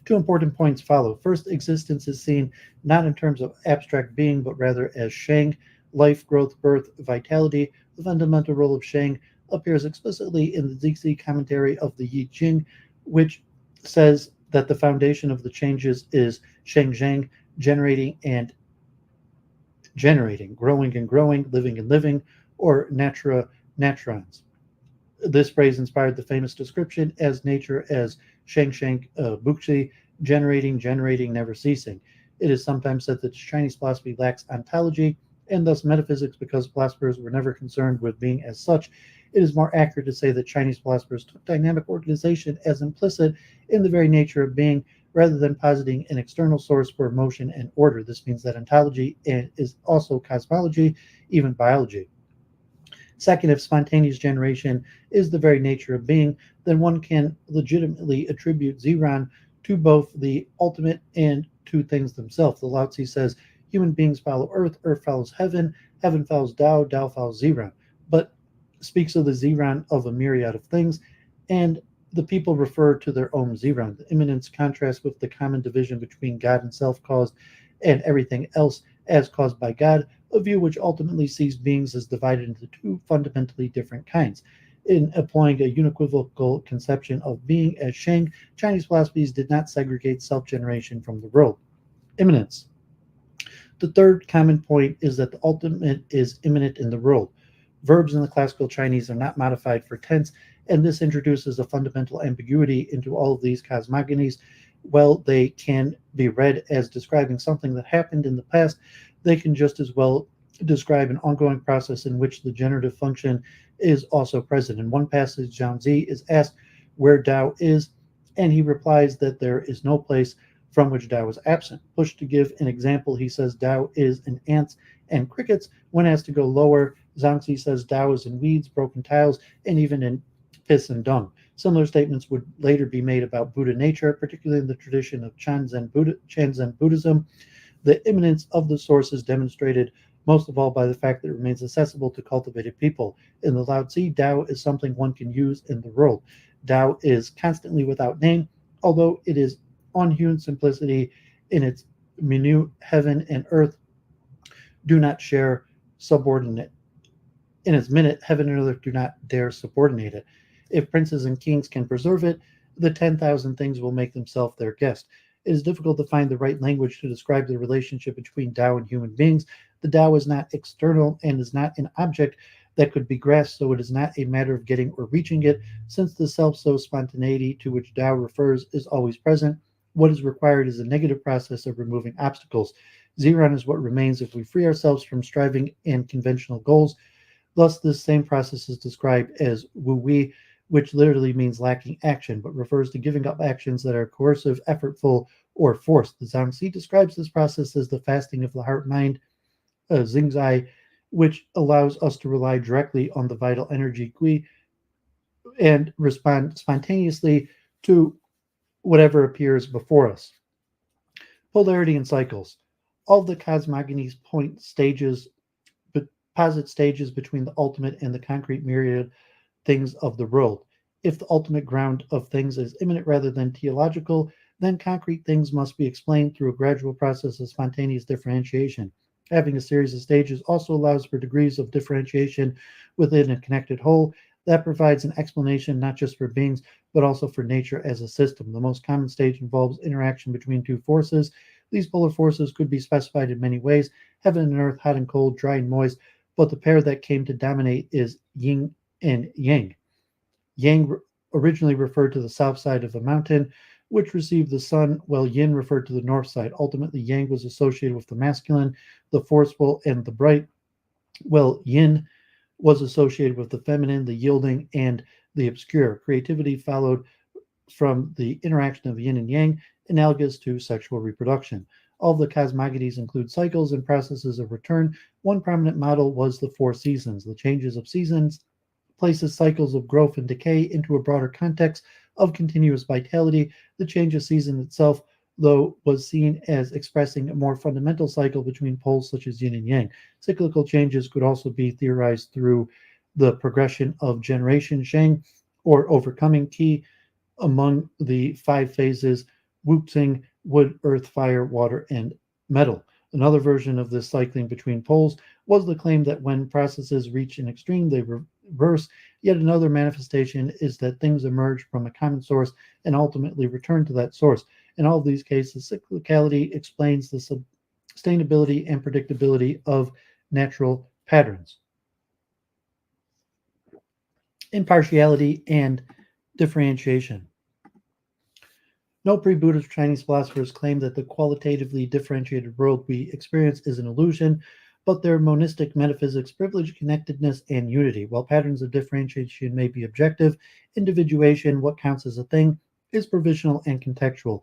Two important points follow. First, existence is seen not in terms of abstract being, but rather as Shang, life, growth, birth, vitality. The fundamental role of Shang appears explicitly in the Zixi commentary of the Yi Jing, which says that the foundation of the changes is Sheng Zheng, generating and generating, growing and growing, living and living, or natura naturans. This phrase inspired the famous description as nature as Sheng Sheng Buxi, generating, never ceasing. It is sometimes said that Chinese philosophy lacks ontology, and thus metaphysics, because philosophers were never concerned with being as such. It is more accurate to say that Chinese philosophers took dynamic organization as implicit in the very nature of being, rather than positing an external source for motion and order. This means that ontology is also cosmology, even biology. Second, if spontaneous generation is the very nature of being, then one can legitimately attribute Ziran to both the ultimate and to things themselves. The Lao Tzu says, human beings follow earth, earth follows heaven, Heaven follows Tao, Tao follows Ziran, but speaks of the Ziran of a myriad of things, and the people refer to their own Ziran. The immanence contrasts with the common division between God and self-caused and everything else as caused by God, a view which ultimately sees beings as divided into two fundamentally different kinds. In employing a unequivocal conception of being as Sheng, Chinese philosophies did not segregate self-generation from the world. Immanence. The third common point is that the ultimate is immanent in the world. Verbs in the classical Chinese are not modified for tense, and this introduces a fundamental ambiguity into all of these cosmogonies. While they can be read as describing something that happened in the past, they can just as well describe an ongoing process in which the generative function is also present. In one passage, Zhangzi is asked where Tao is, and he replies that there is no place from which Tao is absent. Pushed to give an example, he says Tao is in ants and crickets. When asked to go lower, Zhangzi says Tao is in weeds, broken tiles, and even in piss and dung. Similar statements would later be made about Buddha nature, particularly in the tradition of Chan-Zen Buddhism. The immanence of the source is demonstrated most of all by the fact that it remains accessible to cultivated people. In the Lao Tzu, Tao is something one can use in the world. Tao is constantly without name, although it is unhewn simplicity in its minute. Heaven and earth do not share subordinate. In its minute, heaven and earth do not dare subordinate it. If princes and kings can preserve it, the 10,000 things will make themselves their guest. It is difficult to find the right language to describe the relationship between Tao and human beings. The Tao is not external and is not an object that could be grasped, so it is not a matter of getting or reaching it. Since the self-so spontaneity to which Tao refers is always present, what is required is a negative process of removing obstacles. Ziran is what remains if we free ourselves from striving and conventional goals. Thus, this same process is described as wu wei, which literally means lacking action, but refers to giving up actions that are coercive, effortful, or forced. The Zhangzi describes this process as the fasting of the heart-mind, Xingzai, which allows us to rely directly on the vital energy Gui and respond spontaneously to whatever appears before us. Polarity and cycles. All of the cosmogonies posit stages between the ultimate and the concrete myriad things of the world. If the ultimate ground of things is immanent rather than teleological, then concrete things must be explained through a gradual process of spontaneous differentiation. Having a series of stages also allows for degrees of differentiation within a connected whole that provides an explanation not just for beings, but also for nature as a system. The most common stage involves interaction between two forces. These polar forces could be specified in many ways: heaven and earth, hot and cold, dry and moist, but the pair that came to dominate is yin and yang. Yang originally referred to the south side of a mountain, which received the sun, while yin referred to the north side. Ultimately, yang was associated with the masculine, the forceful, and the bright, while yin was associated with the feminine, the yielding, and the obscure. Creativity followed from the interaction of yin and yang, analogous to sexual reproduction. All of the cosmogonies include cycles and processes of return. One prominent model was the four seasons. The changes of seasons places cycles of growth and decay into a broader context of continuous vitality. The change of season itself, though, was seen as expressing a more fundamental cycle between poles such as yin and yang. Cyclical changes could also be theorized through the progression of generation Sheng or overcoming Qi among the five phases: Wuxing, wood, earth, fire, water, and metal. Another version of this cycling between poles was the claim that when processes reach an extreme, they reverse. Yet another manifestation is that things emerge from a common source and ultimately return to that source. In all of these cases, cyclicality explains the sustainability and predictability of natural patterns. Impartiality and differentiation. No pre-Buddhist Chinese philosophers claim that the qualitatively differentiated world we experience is an illusion, but their monistic metaphysics privilege connectedness and unity. While patterns of differentiation may be objective, individuation, what counts as a thing, is provisional and contextual.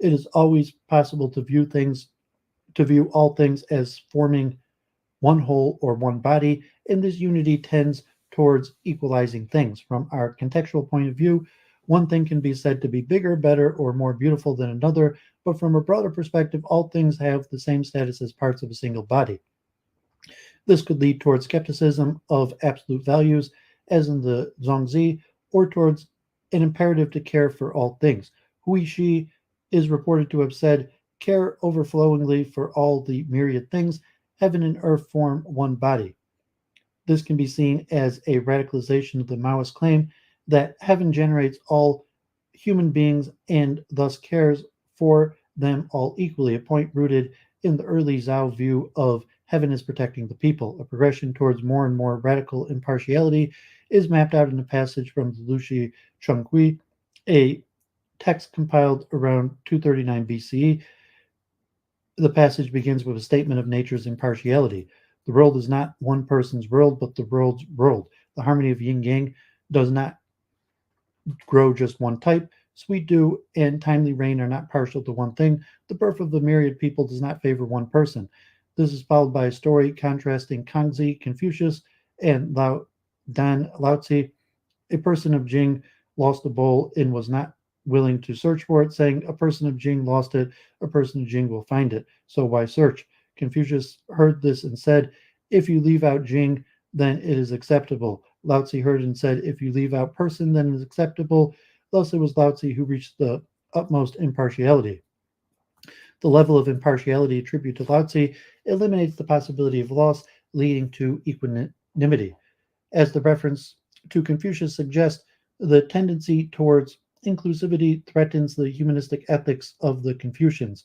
It is always possible to view all things as forming one whole or one body, and this unity tends towards equalizing things. From our contextual point of view, one thing can be said to be bigger, better, or more beautiful than another, but from a broader perspective, all things have the same status as parts of a single body. This could lead towards skepticism of absolute values, as in the Zhuangzi, or towards an imperative to care for all things. Hui Shi is reported to have said, care overflowingly for all the myriad things, heaven and earth form one body. This can be seen as a radicalization of the Maoist claim that heaven generates all human beings and thus cares for them all equally, a point rooted in the early Zhao view of heaven as protecting the people. A progression towards more and more radical impartiality is mapped out in a passage from the Lushi Chenghui, a text compiled around 239 BCE. The passage begins with a statement of nature's impartiality. The world is not one person's world, but the world's world. The harmony of yin yang does not grow just one type. Sweet dew and timely rain are not partial to one thing. The birth of the myriad people does not favor one person. This is followed by a story contrasting Kangzi, Confucius, and Lao Tzu. A person of Jing lost a bowl and was not willing to search for it, saying, a person of Jing lost it, a person of Jing will find it, so why search? Confucius heard this and said, if you leave out Jing, then it is acceptable. Lao Tzu heard and said, if you leave out person, then it is acceptable. Thus it was Lao Tzu who reached the utmost impartiality. The level of impartiality attributed to Lao Tzu eliminates the possibility of loss, leading to equanimity. As the reference to Confucius suggests, the tendency towards inclusivity threatens the humanistic ethics of the Confucians.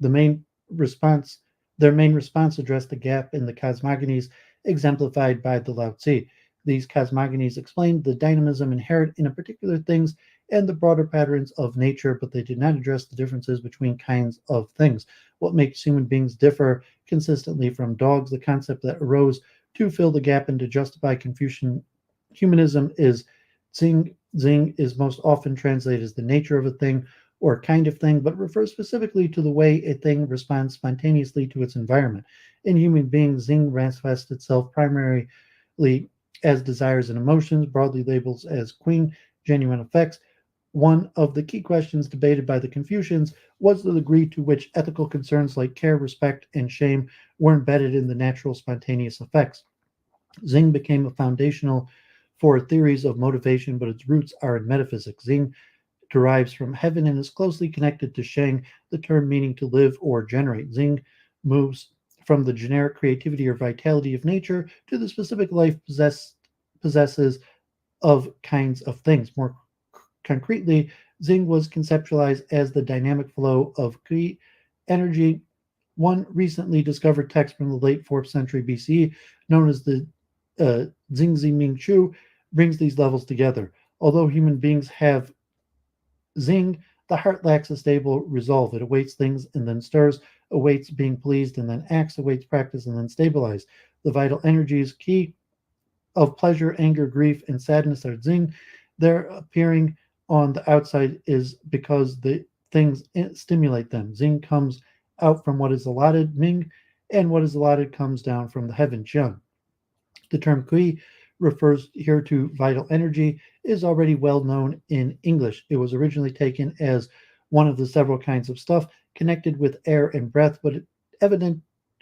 The main response, their main response addressed the gap in the cosmogonies exemplified by the Lao Tzu. These cosmogonies explained the dynamism inherent in a particular things and the broader patterns of nature, but they did not address the differences between kinds of things. What makes human beings differ consistently from dogs, the concept that arose to fill the gap and to justify Confucian humanism is Xing. Xing is most often translated as the nature of a thing or kind of thing, but refers specifically to the way a thing responds spontaneously to its environment. In human beings, Xing manifests itself primarily as desires and emotions, broadly labeled as Qing, genuine effects. One of the key questions debated by the Confucians was the degree to which ethical concerns like care, respect, and shame were embedded in the natural spontaneous effects. Xing became a foundational for theories of motivation, but its roots are in metaphysics. Xing derives from heaven and is closely connected to Sheng, the term meaning to live or generate. Xing moves from the generic creativity or vitality of nature to the specific life possesses of kinds of things. More concretely, Xing was conceptualized as the dynamic flow of Qi energy. One recently discovered text from the late 4th century BCE, known as the Xingzi Ming Chu, brings these levels together. Although human beings have Xing, the heart lacks a stable resolve. It awaits things and then stirs, awaits being pleased and then acts, awaits practice and then stabilizes. The vital energies, Qi, of pleasure, anger, grief, and sadness are Xing. Their appearing on the outside is because the things stimulate them. Xing comes out from what is allotted, Ming, and what is allotted comes down from the heaven, Qian. The term Qi refers here to vital energy, is already well known in English. It was originally taken as one of the several kinds of stuff connected with air and breath, but it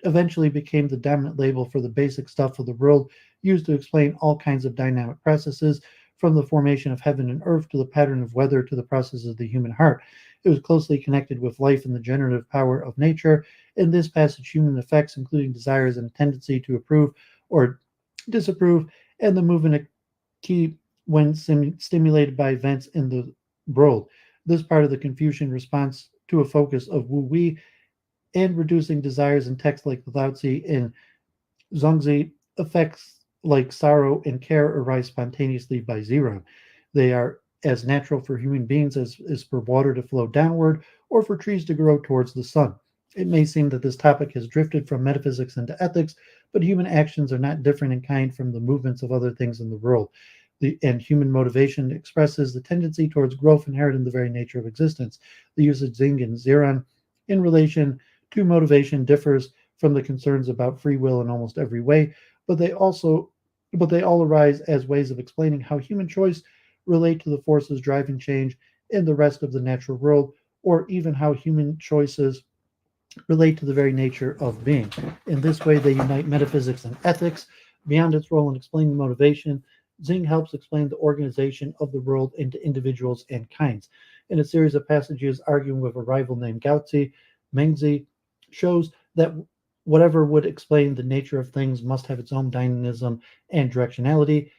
eventually became the dominant label for the basic stuff of the world, used to explain all kinds of dynamic processes, from the formation of heaven and earth to the pattern of weather to the processes of the human heart. It was closely connected with life and the generative power of nature. In this passage, human effects, including desires and a tendency to approve or disapprove, and the movement of Qi when stimulated by events in the world. This part of the Confucian response to a focus of Wu Wei and reducing desires in texts like the Lao Tzu and Zhuangzi. Effects like sorrow and care arise spontaneously by Ziran. They are as natural for human beings as is for water to flow downward or for trees to grow towards the sun. It may seem that this topic has drifted from metaphysics into ethics, but human actions are not different in kind from the movements of other things in the world. And human motivation expresses the tendency towards growth inherent in the very nature of existence. The use of Xing and Ziran in relation to motivation differs from the concerns about free will in almost every way, but they all arise as ways of explaining how human choice relate to the forces driving change in the rest of the natural world, or even how human choices relate to the very nature of being. In this way, they unite metaphysics and ethics. Beyond its role in explaining motivation, Xing helps explain the organization of the world into individuals and kinds. In a series of passages arguing with a rival named Gaozi, Mengzi shows that whatever would explain the nature of things must have its own dynamism and directionality,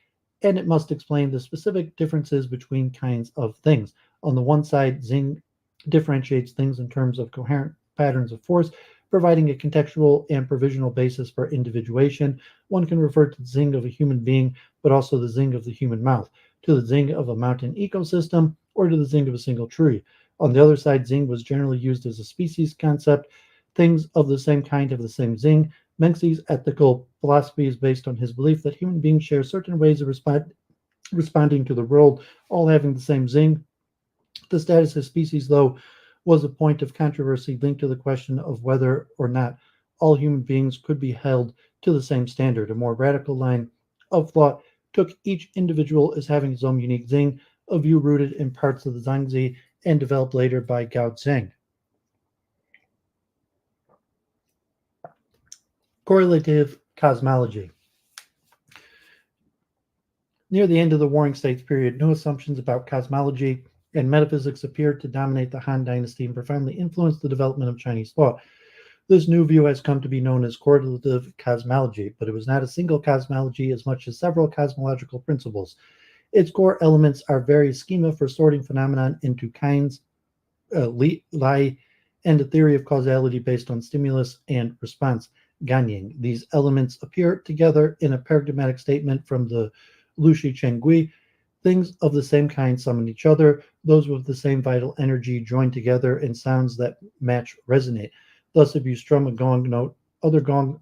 and it must explain the specific differences between kinds of things. On the one side, Xing differentiates things in terms of coherent patterns of force, providing a contextual and provisional basis for individuation. One can refer to the Xing of a human being, but also the Xing of the human mouth, to the Xing of a mountain ecosystem, or to the Xing of a single tree. On the other side, Xing was generally used as a species concept. Things of the same kind have the same Xing. Menci's ethical philosophy is based on his belief that human beings share certain ways of responding to the world, all having the same Xing. The status as species, though, was a point of controversy linked to the question of whether or not all human beings could be held to the same standard. A more radical line of thought took each individual as having his own unique Xing, a view rooted in parts of the Zhangzi and developed later by Gao Zheng. Correlative cosmology. Near the end of the Warring States period, new assumptions about cosmology and metaphysics appeared to dominate the Han Dynasty and profoundly influence the development of Chinese thought. This new view has come to be known as correlative cosmology, but it was not a single cosmology as much as several cosmological principles. Its core elements are various schema for sorting phenomenon into kinds, lie, and a theory of causality based on stimulus and response, Ganying. These elements appear together in a paradigmatic statement from the Lushi Chengui. Things of the same kind summon each other. Those with the same vital energy join together, and sounds that match resonate. Thus, if you strum a gong note, other gong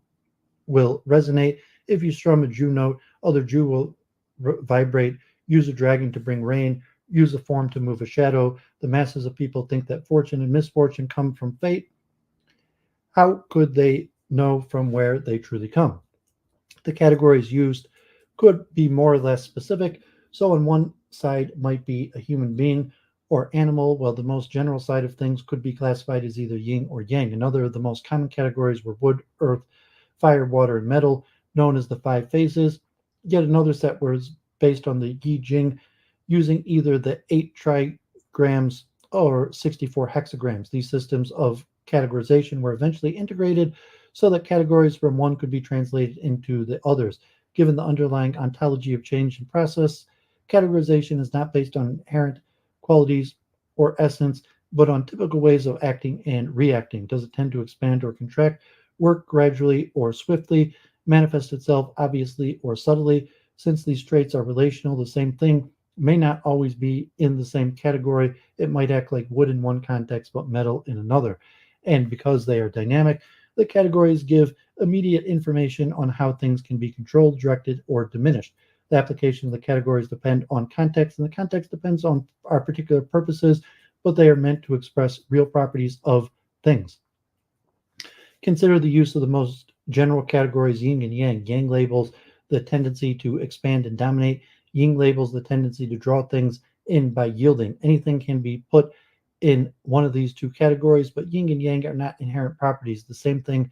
will resonate. If you strum a Jew note, other Jew will vibrate. Use a dragon to bring rain. Use a form to move a shadow. The masses of people think that fortune and misfortune come from fate. How could they know from where they truly come? The categories used could be more or less specific. So on one side might be a human being or animal, while the most general side of things could be classified as either yin or yang. Another of the most common categories were wood, earth, fire, water, and metal, known as the five phases. Yet another set was based on the Yi Jing, using either the 8 trigrams or 64 hexagrams. These systems of categorization were eventually integrated so that categories from one could be translated into the others. Given the underlying ontology of change and process, categorization is not based on inherent qualities or essence, but on typical ways of acting and reacting. Does it tend to expand or contract, work gradually or swiftly, manifest itself obviously or subtly? Since these traits are relational, the same thing may not always be in the same category. It might act like wood in one context, but metal in another. And because they are dynamic, the categories give immediate information on how things can be controlled, directed, or diminished. The application of the categories depend on context, and the context depends on our particular purposes, but they are meant to express real properties of things. Consider the use of the most general categories yin and yang. Yang labels the tendency to expand and dominate. Yin labels the tendency to draw things in by yielding. Anything can be put in one of these two categories, but yin and yang are not inherent properties. The same thing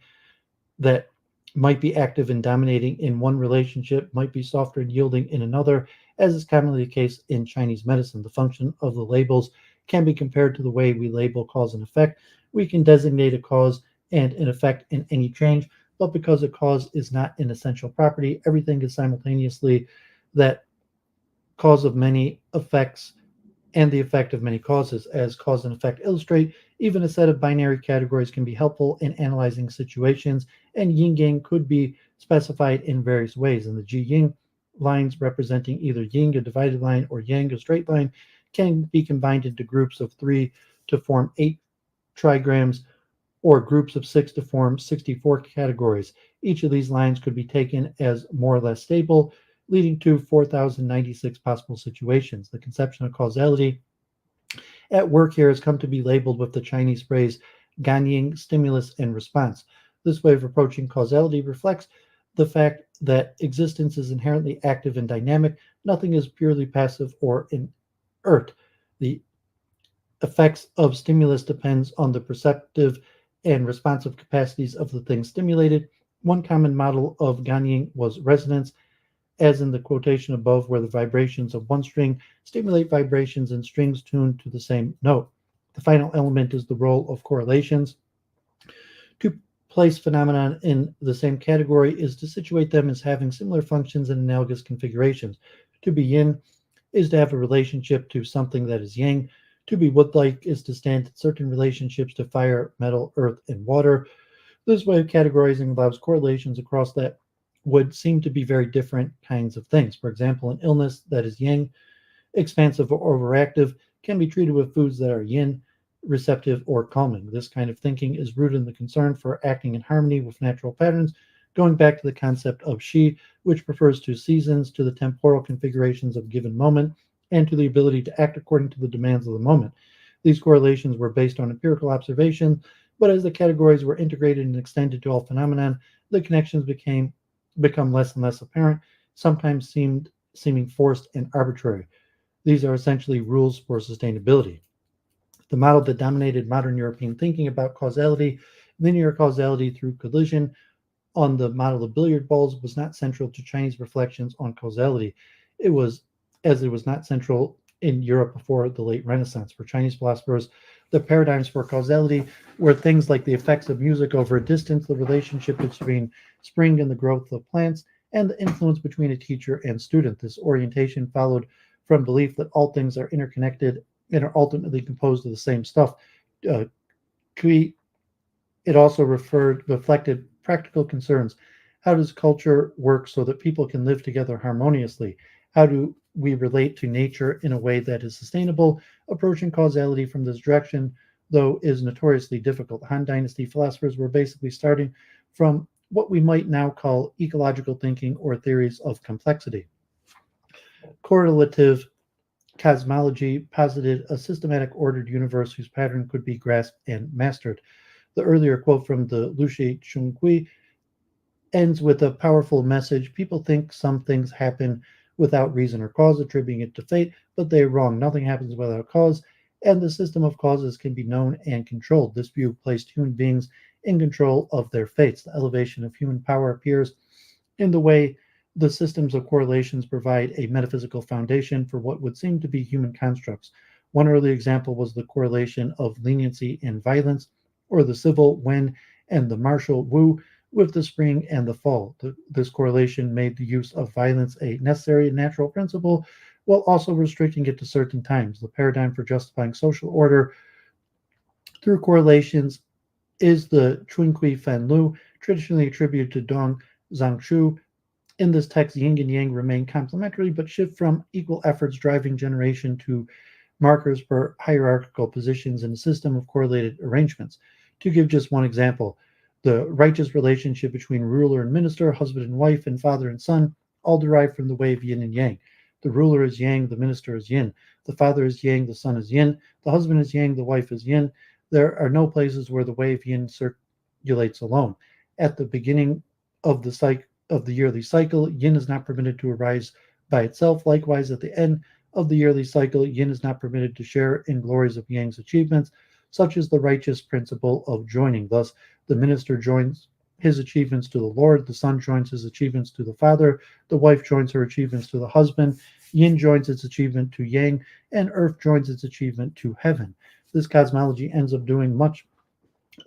that might be active and dominating in one relationship might be softer and yielding in another, as is commonly the case in Chinese medicine. The function of the labels can be compared to the way we label cause and effect. We can designate a cause and an effect in any change, but because a cause is not an essential property, everything is simultaneously that cause of many effects and the effect of many causes. As cause and effect illustrate, even a set of binary categories can be helpful in analyzing situations, and yin-yang could be specified in various ways. In the Ji-Yin, lines representing either yin, a divided line, or yang, a straight line, can be combined into groups of 3 to form 8 trigrams, or groups of 6 to form 64 categories. Each of these lines could be taken as more or less stable, leading to 4,096 possible situations. The conception of causality at work here has come to be labeled with the Chinese phrase Ganying, stimulus, and response. This way of approaching causality reflects the fact that existence is inherently active and dynamic. Nothing is purely passive or inert. The effects of stimulus depends on the perceptive and responsive capacities of the thing stimulated. One common model of Ganying was resonance, as in the quotation above, where the vibrations of one string stimulate vibrations in strings tuned to the same note. The final element is the role of correlations. To place phenomenon in the same category is to situate them as having similar functions and analogous configurations. To be yin is to have a relationship to something that is yang. To be wood-like is to stand in certain relationships to fire, metal, earth, and water. This way of categorizing allows correlations across that would seem to be very different kinds of things. For example, an illness that is yang, expansive or overactive, can be treated with foods that are yin, receptive or calming. This kind of thinking is rooted in the concern for acting in harmony with natural patterns, going back to the concept of shi, which refers to seasons, to the temporal configurations of a given moment, and to the ability to act according to the demands of the moment. These correlations were based on empirical observation, but as the categories were integrated and extended to all phenomenon, the connections become less and less apparent, sometimes seeming forced and arbitrary. These are essentially rules for sustainability. The model that dominated modern European thinking about causality, linear causality through collision on the model of billiard balls, was not central to Chinese reflections on causality. It was, as it was not central in Europe before the late Renaissance. For Chinese philosophers, the paradigms for causality were things like the effects of music over a distance, the relationship between spring and the growth of plants, and the influence between a teacher and student. This orientation followed from belief that all things are interconnected and are ultimately composed of the same stuff. Uh, it also reflected practical concerns. How does culture work so that people can live together harmoniously? How do we relate to nature in a way that is sustainable? Approaching causality from this direction, though, is notoriously difficult. Han Dynasty philosophers were basically starting from what we might now call ecological thinking or theories of complexity. Correlative cosmology posited a systematic ordered universe whose pattern could be grasped and mastered. The earlier quote from the Lushi Chungqi ends with a powerful message. People think some things happen without reason or cause, attributing it to fate, but they're wrong. Nothing happens without cause, and the system of causes can be known and controlled. This view placed human beings in control of their fates. The elevation of human power appears in the way the systems of correlations provide a metaphysical foundation for what would seem to be human constructs. One early example was the correlation of leniency and violence, or the civil when and the martial wu with the spring and the fall. This correlation made the use of violence a necessary and natural principle, while also restricting it to certain times. The paradigm for justifying social order through correlations is the Chunqui Fan Lu, traditionally attributed to Dong Zhangshu. In this text, yin and yang remain complementary but shift from equal efforts driving generation to markers for hierarchical positions in a system of correlated arrangements. To give just one example, the righteous relationship between ruler and minister, husband and wife, and father and son all derive from the way of yin and yang. The ruler is yang, the minister is yin. The father is yang, the son is yin. The husband is yang, the wife is yin. There are no places where the way of yin circulates alone. At the beginning of the yearly cycle, yin is not permitted to arise by itself. Likewise, at the end of the yearly cycle, yin is not permitted to share in glories of yang's achievements, such as the righteous principle of joining. Thus, the minister joins his achievements to the Lord, the son joins his achievements to the father, the wife joins her achievements to the husband, yin joins its achievement to yang, and earth joins its achievement to heaven. This cosmology ends up doing much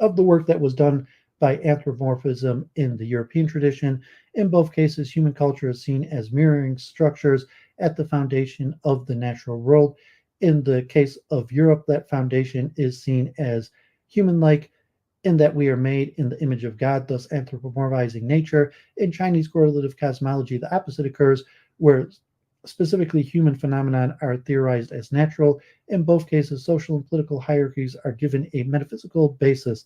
of the work that was done by anthropomorphism in the European tradition. In both cases, human culture is seen as mirroring structures at the foundation of the natural world. In the case of Europe, that foundation is seen as human-like, in that we are made in the image of God, thus anthropomorphizing nature. In Chinese correlative cosmology, the opposite occurs, where specifically human phenomena are theorized as natural. In both cases, social and political hierarchies are given a metaphysical basis.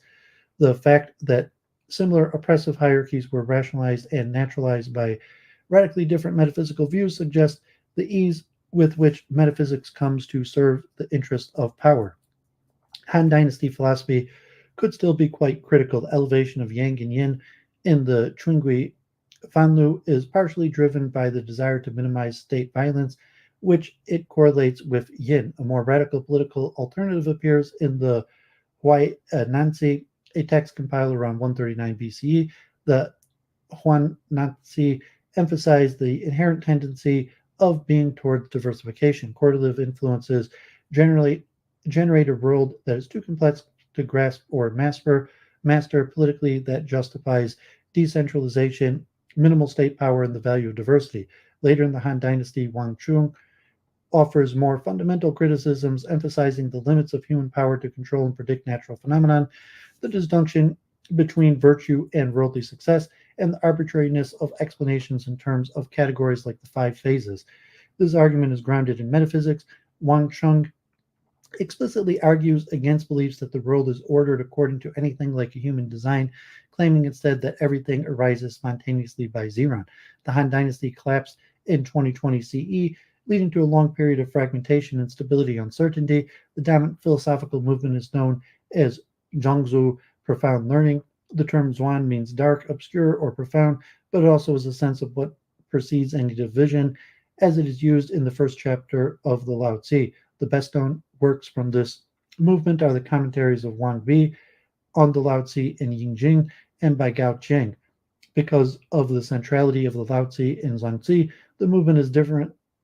The fact that similar oppressive hierarchies were rationalized and naturalized by radically different metaphysical views suggests the ease with which metaphysics comes to serve the interest of power. Han Dynasty philosophy could still be quite critical. The elevation of yang and yin in the Chungui Fanlu is partially driven by the desire to minimize state violence, which it correlates with yin. A more radical political alternative appears in the Nanzi a text compiled around 139 BCE. The Huangzi emphasized the inherent tendency of being towards diversification. Correlative influences generally generate a world that is too complex to grasp or master politically that justifies decentralization, minimal state power, and the value of diversity. Later in the Han Dynasty, Wang Chung offers more fundamental criticisms emphasizing the limits of human power to control and predict natural phenomena, the disjunction between virtue and worldly success, and the arbitrariness of explanations in terms of categories like the five phases. This argument is grounded in metaphysics. Wang Chung explicitly argues against beliefs that the world is ordered according to anything like a human design, claiming instead that everything arises spontaneously by Xeron. The Han Dynasty collapsed in 2020 CE, leading to a long period of fragmentation, instability, uncertainty. The dominant philosophical movement is known as Zhongzhu, profound learning. The term Zhuan means dark, obscure, or profound, but it also has a sense of what precedes any division, as it is used in the first chapter of the Lao Tzu. The best known works from this movement are the commentaries of Wang Bi on the Lao Tzu and Ying Jing, and by Gao Cheng. Because of the centrality of the Lao Tzu and Zhuangzi, the movement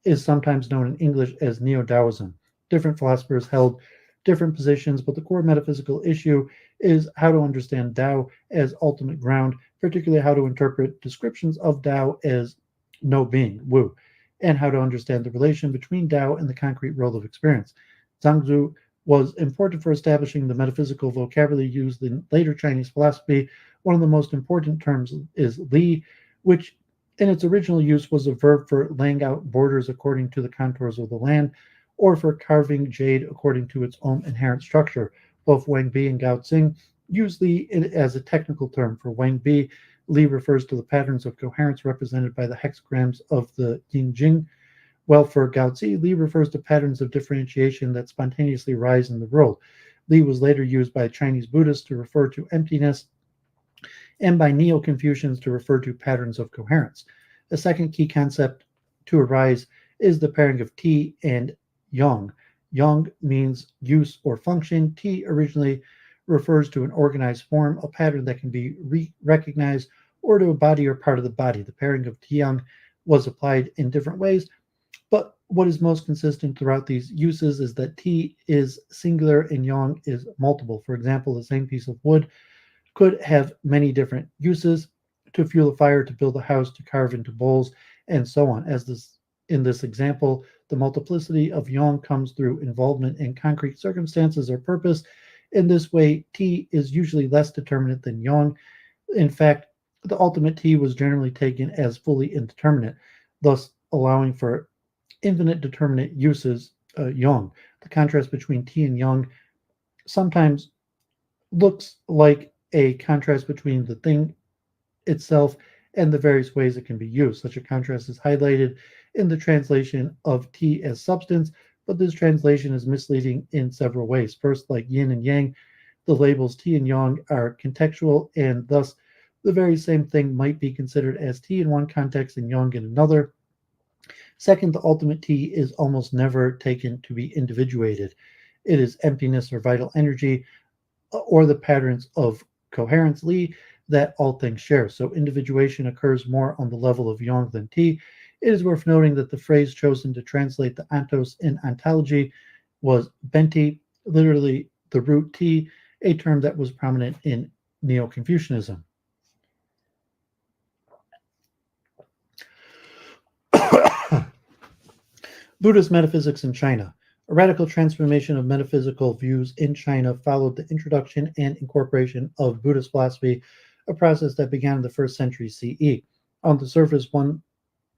is sometimes known in English as Neo-Taoism. Different philosophers held different positions, but the core metaphysical issue is how to understand Tao as ultimate ground, particularly how to interpret descriptions of Tao as no being, Wu, and how to understand the relation between Tao and the concrete world of experience. Zhangzhu was important for establishing the metaphysical vocabulary used in later Chinese philosophy. One of the most important terms is Li, which in its original use was a verb for laying out borders according to the contours of the land, or for carving jade according to its own inherent structure. Both Wang Bi and Gao Xing use Li as a technical term. For Wang Bi, Li refers to the patterns of coherence represented by the hexagrams of the Yin Jing, while for Gao Zi, Li refers to patterns of differentiation that spontaneously rise in the world. Li was later used by Chinese Buddhists to refer to emptiness, and by Neo-Confucians to refer to patterns of coherence. A second key concept to arise is the pairing of Ti and Yang. Yang means use or function. Ti originally refers to an organized form, a pattern that can be recognized, or to a body or part of the body. The pairing of Ti-Yang was applied in different ways, but what is most consistent throughout these uses is that Ti is singular and Yang is multiple. For example, the same piece of wood could have many different uses: to fuel a fire, to build a house, to carve into bowls, and so on. In this example, the multiplicity of Yang comes through involvement in concrete circumstances or purpose. In this way, Ti is usually less determinate than Yang. In fact, the ultimate Ti was generally taken as fully indeterminate, thus allowing for infinite determinate uses, Yang. The contrast between Ti and Yang sometimes looks like a contrast between the thing itself and the various ways it can be used. Such a contrast is highlighted in the translation of Ti as substance, but this translation is misleading in several ways. First, like yin and yang, the labels Ti and yang are contextual, and thus the very same thing might be considered as Ti in one context and yang in another. Second, the ultimate Ti is almost never taken to be individuated. It is emptiness or vital energy, or the patterns of coherence, Li, that all things share. So individuation occurs more on the level of Yang than Ti. It is worth noting that the phrase chosen to translate the ontos in ontology was benti, literally the root Ti, a term that was prominent in Neo-Confucianism. Buddhist metaphysics in China. A radical transformation of metaphysical views in China followed the introduction and incorporation of Buddhist philosophy, a process that began in the 1st century CE. On the surface, one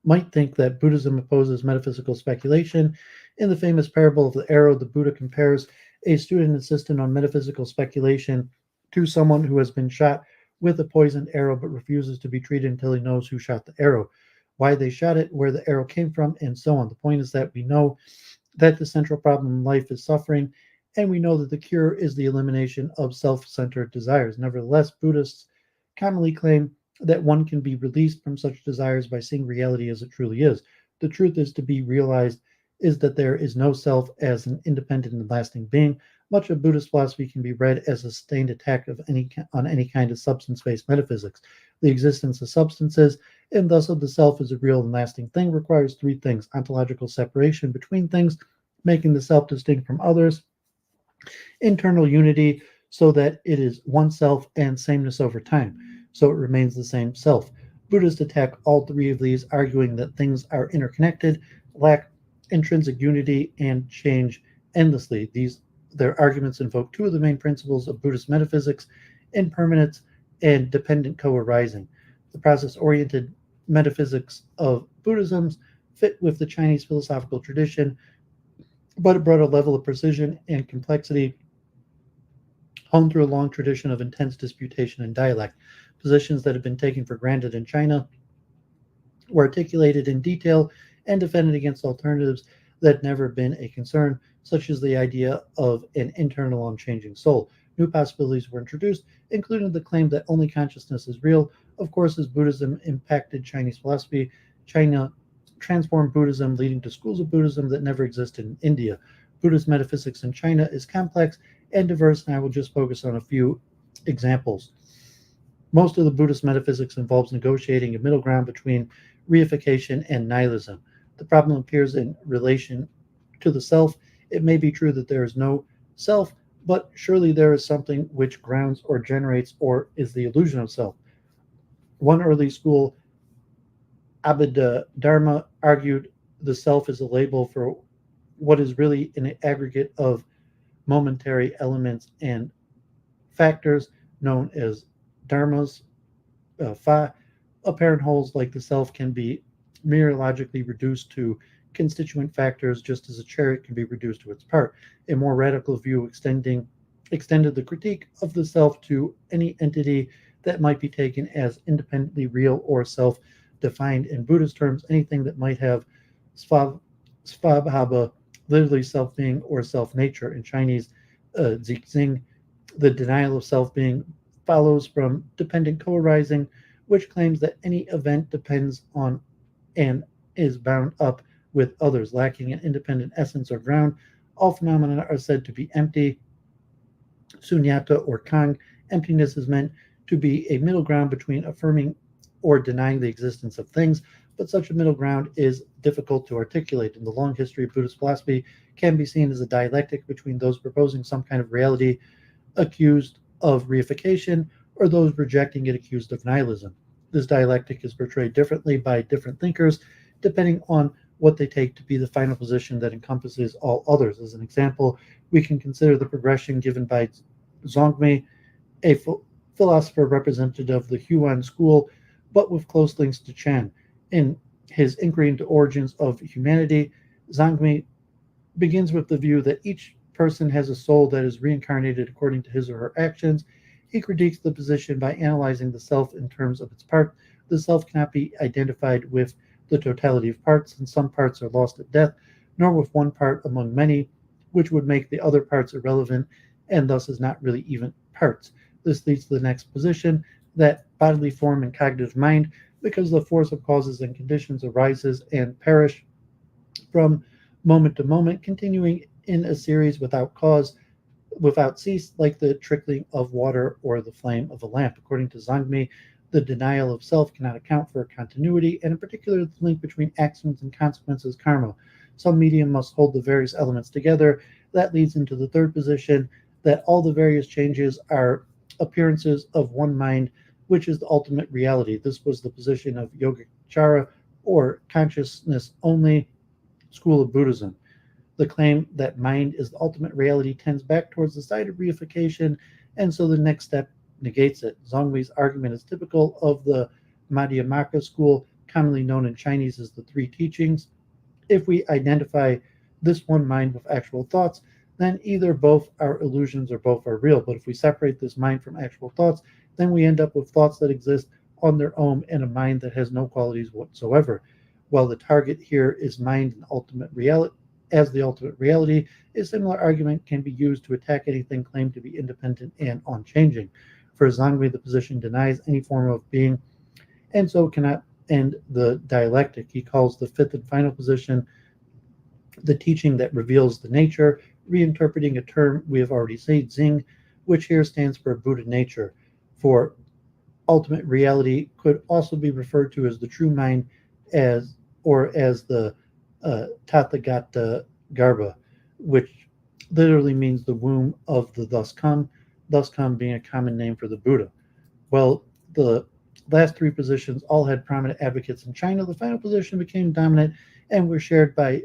might think that Buddhism opposes metaphysical speculation. In the famous parable of the arrow, the Buddha compares a student insistent on metaphysical speculation to someone who has been shot with a poisoned arrow but refuses to be treated until he knows who shot the arrow, why they shot it, where the arrow came from, and so on. The point is that we know that the central problem in life is suffering, and we know that the cure is the elimination of self-centered desires. Nevertheless, Buddhists commonly claim that one can be released from such desires by seeing reality as it truly is. The truth is to be realized is that there is no self as an independent and lasting being. Much of Buddhist philosophy can be read as a sustained attack on any kind of substance-based metaphysics. The existence of substances, and thus of the self as a real and lasting thing, requires three things: ontological separation between things, making the self distinct from others; internal unity, so that it is one self; and sameness over time, so it remains the same self. Buddhists attack all three of these, arguing that things are interconnected, lack intrinsic unity, and change endlessly. Their arguments invoke two of the main principles of Buddhist metaphysics: impermanence and dependent co-arising. The process-oriented metaphysics of Buddhism fit with the Chinese philosophical tradition, but it brought a level of precision and complexity honed through a long tradition of intense disputation and dialect. Positions that had been taken for granted in China were articulated in detail and defended against alternatives that had never been a concern, such as the idea of an internal unchanging soul. New possibilities were introduced, including the claim that only consciousness is real. Of course, as Buddhism impacted Chinese philosophy, China transformed Buddhism, leading to schools of Buddhism that never existed in India. Buddhist metaphysics in China is complex and diverse, and I will just focus on a few examples. Most of the Buddhist metaphysics involves negotiating a middle ground between reification and nihilism. The problem appears in relation to the self. It may be true that there is no self, but surely there is something which grounds or generates or is the illusion of self. One early school, Abhidharma, argued the self is a label for what is really an aggregate of momentary elements and factors known as dharmas. Apparent wholes like the self can be mereologically reduced to constituent factors, just as a chariot can be reduced to its part. A more radical view extended the critique of the self to any entity that might be taken as independently real or self-defined. In Buddhist terms, anything that might have svabhava, literally self-being or self-nature. In Chinese, zixing, the denial of self-being follows from dependent co-arising, which claims that any event depends on and is bound up with others, lacking an independent essence or ground. All phenomena are said to be empty. Sunyata or Kang, emptiness is meant to be a middle ground between affirming or denying the existence of things, but such a middle ground is difficult to articulate. In the long history of Buddhist philosophy, can be seen as a dialectic between those proposing some kind of reality accused of reification, or those rejecting it accused of nihilism. This dialectic is portrayed differently by different thinkers, depending on what they take to be the final position that encompasses all others. As an example, we can consider the progression given by Zongmi, a philosopher representative of the Huan school, but with close links to Chan. In his inquiry into origins of humanity, Zongmi begins with the view that each person has a soul that is reincarnated according to his or her actions. He critiques the position by analyzing the self in terms of its part. The self cannot be identified with the totality of parts, and some parts are lost at death, nor with one part among many, which would make the other parts irrelevant, and thus is not really even parts. This leads to the next position, that bodily form and cognitive mind, because the force of causes and conditions arises and perish from moment to moment, continuing in a series without cause, without cease, like the trickling of water or the flame of a lamp. According to Zongmi, the denial of self cannot account for continuity, and in particular the link between actions and consequences, karma. Some medium must hold the various elements together. That leads into the third position, that all the various changes are appearances of one mind, which is the ultimate reality. This was the position of Yogacara, or consciousness only school of Buddhism. The claim that mind is the ultimate reality tends back towards the side of reification, and so the next step negates it. Zongmi's argument is typical of the Madhyamaka school, commonly known in Chinese as the Three Teachings. If we identify this one mind with actual thoughts, then either both are illusions or both are real. But if we separate this mind from actual thoughts, then we end up with thoughts that exist on their own and a mind that has no qualities whatsoever. While the target here is mind and ultimate reality, as the ultimate reality, a similar argument can be used to attack anything claimed to be independent and unchanging. For Zongmi, the position denies any form of being, and so cannot end the dialectic. He calls the fifth and final position the teaching that reveals the nature, reinterpreting a term we have already said, Xing, which here stands for Buddha nature. For ultimate reality could also be referred to as the true mind, as the Tathagata Garbha, which literally means the womb of the thus come being a common name for the Buddha. Well, the last three positions all had prominent advocates in China. The final position became dominant and were shared by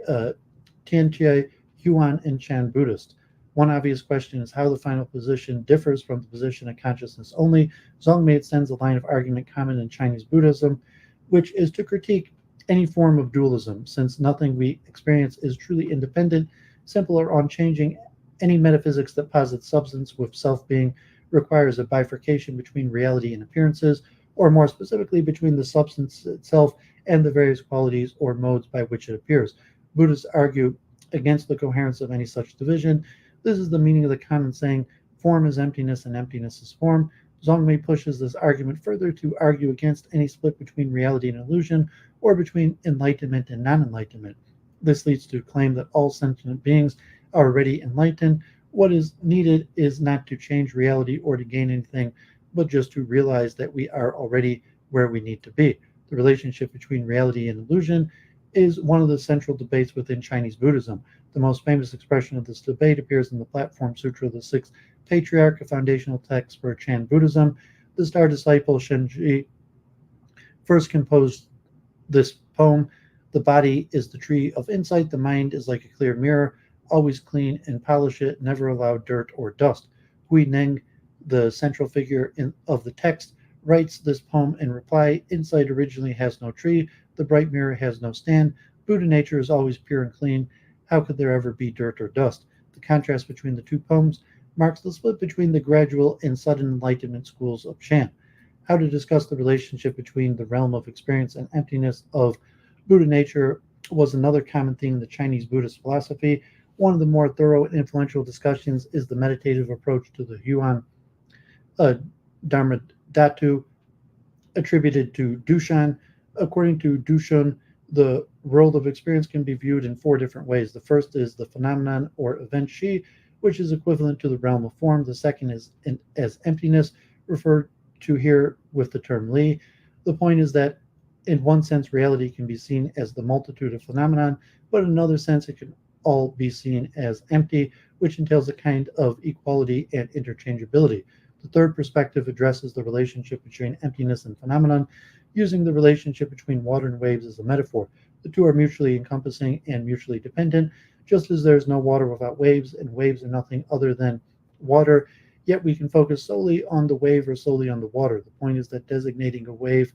Tiantai, Huan, and Chan Buddhists. One obvious question is how the final position differs from the position of consciousness only. Zongmei extends a line of argument common in Chinese Buddhism, which is to critique any form of dualism, since nothing we experience is truly independent, simple, or unchanging. Any metaphysics that posits substance with self-being requires a bifurcation between reality and appearances, or more specifically, between the substance itself and the various qualities or modes by which it appears. Buddhists argue against the coherence of any such division. This is the meaning of the common saying, form is emptiness and emptiness is form. Zongmei pushes this argument further to argue against any split between reality and illusion, or between enlightenment and non-enlightenment. This leads to claim that all sentient beings are already enlightened. What is needed is not to change reality or to gain anything, but just to realize that we are already where we need to be. The relationship between reality and illusion is one of the central debates within Chinese Buddhism. The most famous expression of this debate appears in the Platform Sutra of the Sixth Patriarch, a foundational text for Chan Buddhism. The star disciple Shenji first composed this poem. The body is the tree of insight. The mind is like a clear mirror. Always clean and polish it. Never allow dirt or dust. Hui Neng, the central figure of the text, writes this poem in reply. Insight originally has no tree. The bright mirror has no stand. Buddha nature is always pure and clean. How could there ever be dirt or dust? The contrast between the two poems marks the split between the gradual and sudden enlightenment schools of Chan. How to discuss the relationship between the realm of experience and emptiness of Buddha nature was another common theme in the Chinese Buddhist philosophy. One of the more thorough and influential discussions is the meditative approach to the Huan Dharma Dhatu, attributed to Dushan. According to Dushan, the world of experience can be viewed in four different ways. The first is the phenomenon or event Shi, which is equivalent to the realm of form. The second is as emptiness, referred to here with the term Li. The point is that in one sense, reality can be seen as the multitude of phenomenon, but in another sense, it can all be seen as empty, which entails a kind of equality and interchangeability. The third perspective addresses the relationship between emptiness and phenomenon, using the relationship between water and waves as a metaphor. The two are mutually encompassing and mutually dependent, just as there is no water without waves, and waves are nothing other than water, yet we can focus solely on the wave or solely on the water. The point is that designating a wave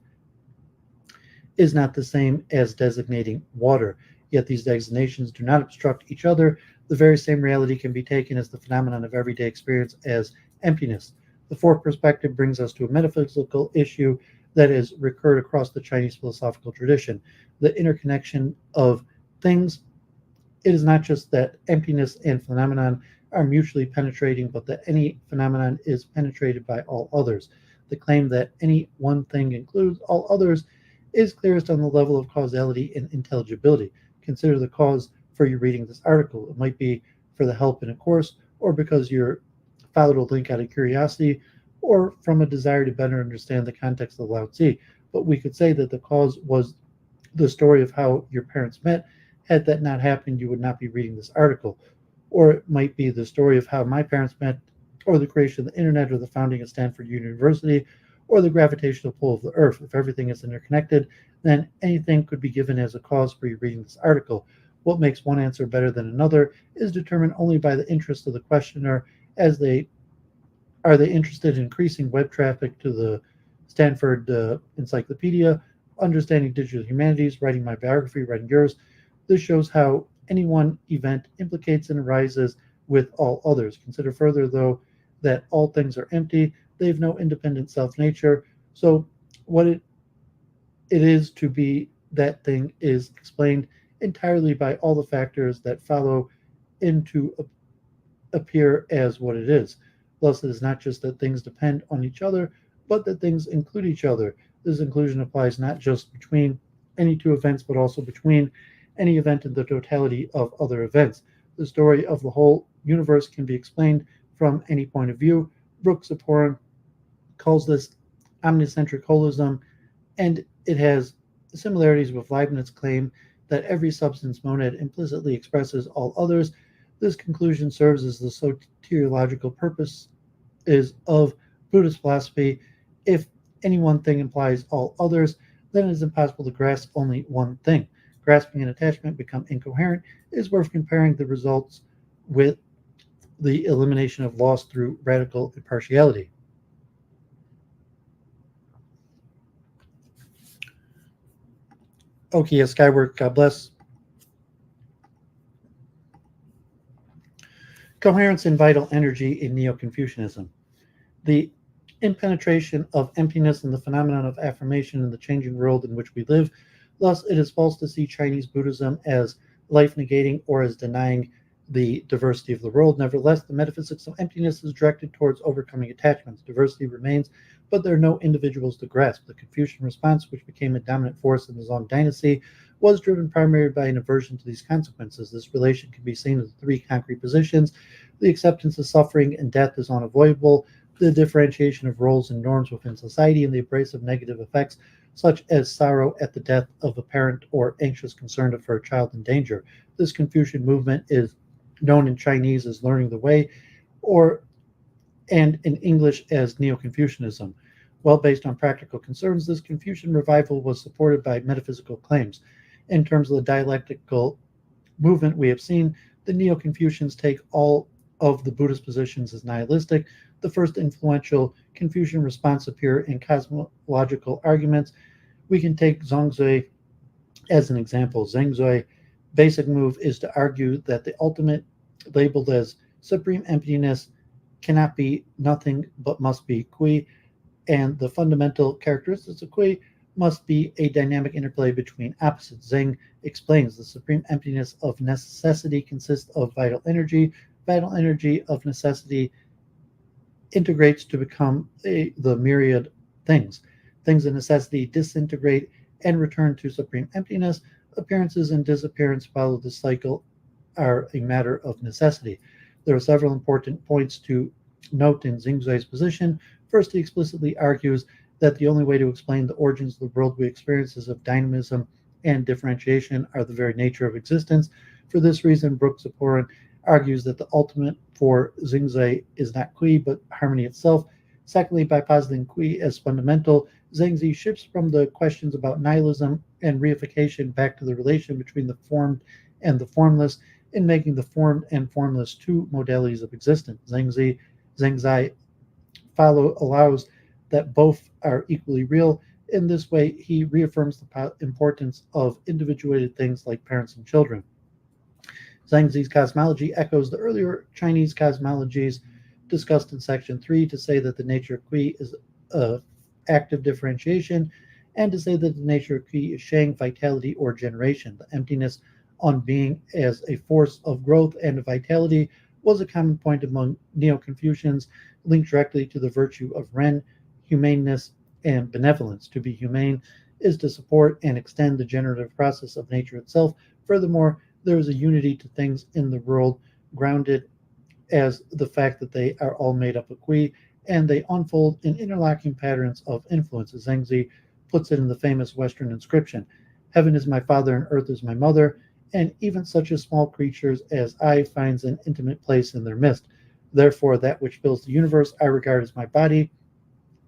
is not the same as designating water, yet these designations do not obstruct each other. The very same reality can be taken as the phenomenon of everyday experience as emptiness. The fourth perspective brings us to a metaphysical issue that has recurred across the Chinese philosophical tradition, the interconnection of things. It is not just that emptiness and phenomenon are mutually penetrating, but that any phenomenon is penetrated by all others. The claim that any one thing includes all others is clearest on the level of causality and intelligibility. Consider the cause for you reading this article. It might be for the help in a course, or because you're followed a link out of curiosity, or from a desire to better understand the context of Lao Tzu. But we could say that the cause was the story of how your parents met. Had that not happened, you would not be reading this article. Or it might be the story of how my parents met, or the creation of the internet, or the founding of Stanford University, or the gravitational pull of the earth. If everything is interconnected, then anything could be given as a cause for you reading this article. What makes one answer better than another is determined only by the interest of the questioner, as they are they interested in increasing web traffic to the Stanford Encyclopedia, understanding digital humanities, writing my biography, writing yours. This shows how any one event implicates and arises with all others. Consider further, though, that all things are empty. They have no independent self-nature. So what it is to be that thing is explained entirely by all the factors that follow into appear as what it is. Thus, it is not just that things depend on each other, but that things include each other. This inclusion applies not just between any two events, but also between any event and the totality of other events. The story of the whole universe can be explained from any point of view. Brooks-Zipporah calls this omnicentric holism, and it has similarities with Leibniz's claim that every substance monad implicitly expresses all others. This conclusion serves as the soteriological purpose is of Buddhist philosophy. If any one thing implies all others, then it is impossible to grasp only one thing. Grasping and attachment become incoherent. It is worth comparing the results with the elimination of loss through radical impartiality. Okia Skywork, God bless. Coherence and vital energy in Neo-Confucianism. The impenetration of emptiness and the phenomenon of affirmation in the changing world in which we live. Thus, it is false to see Chinese Buddhism as life-negating or as denying the diversity of the world. Nevertheless, the metaphysics of emptiness is directed towards overcoming attachments. Diversity remains, but there are no individuals to grasp. The Confucian response, which became a dominant force in the Song dynasty, was driven primarily by an aversion to these consequences. This relation can be seen as three concrete positions. The acceptance of suffering and death is unavoidable, the differentiation of roles and norms within society, and the embrace of negative effects, such as sorrow at the death of a parent or anxious concern for a child in danger. This Confucian movement is known in Chinese as learning the way, and in English as Neo-Confucianism. Well based on practical concerns, this Confucian revival was supported by metaphysical claims. In terms of the dialectical movement we have seen, the Neo-Confucians take all of the Buddhist positions as nihilistic. The first influential Confucian response appear in cosmological arguments. We can take Zhongzui as an example. Zhongzui's basic move is to argue that the ultimate, labeled as supreme emptiness, cannot be nothing but must be Kui, and the fundamental characteristics of Kui must be a dynamic interplay between opposites. Zheng explains the supreme emptiness of necessity consists of vital energy. Vital energy of necessity integrates to become the myriad things. Things of necessity disintegrate and return to supreme emptiness. Appearances and disappearance follow this cycle are a matter of necessity. There are several important points to note in Zhongzui's position. First, he explicitly argues that the only way to explain the origins of the world we experience is of dynamism and differentiation are the very nature of existence. For this reason, Brooks-Zipporah argues that the ultimate for Zhongzui is not Kui, but harmony itself. Secondly, by positing Kui as fundamental, Zhongzui shifts from the questions about nihilism and reification back to the relation between the formed and the formless, in making the formed and formless two modalities of existence. Zhongzui allows that both are equally real. In this way, he reaffirms the importance of individuated things like parents and children. Zhongzui's cosmology echoes the earlier Chinese cosmologies discussed in Section 3 to say that the nature of Kui is active differentiation, and to say that the nature of Kui is Shang, vitality, or generation. The emptiness on being as a force of growth and vitality was a common point among Neo-Confucians, linked directly to the virtue of Ren, humaneness, and benevolence. To be humane is to support and extend the generative process of nature itself. Furthermore, there is a unity to things in the world, grounded as the fact that they are all made up of Kui, and they unfold in interlocking patterns of influences. Zhongzui puts it in the famous Western inscription, "Heaven is my father and earth is my mother, and even such as small creatures as I finds an intimate place in their midst. Therefore, that which fills the universe I regard as my body,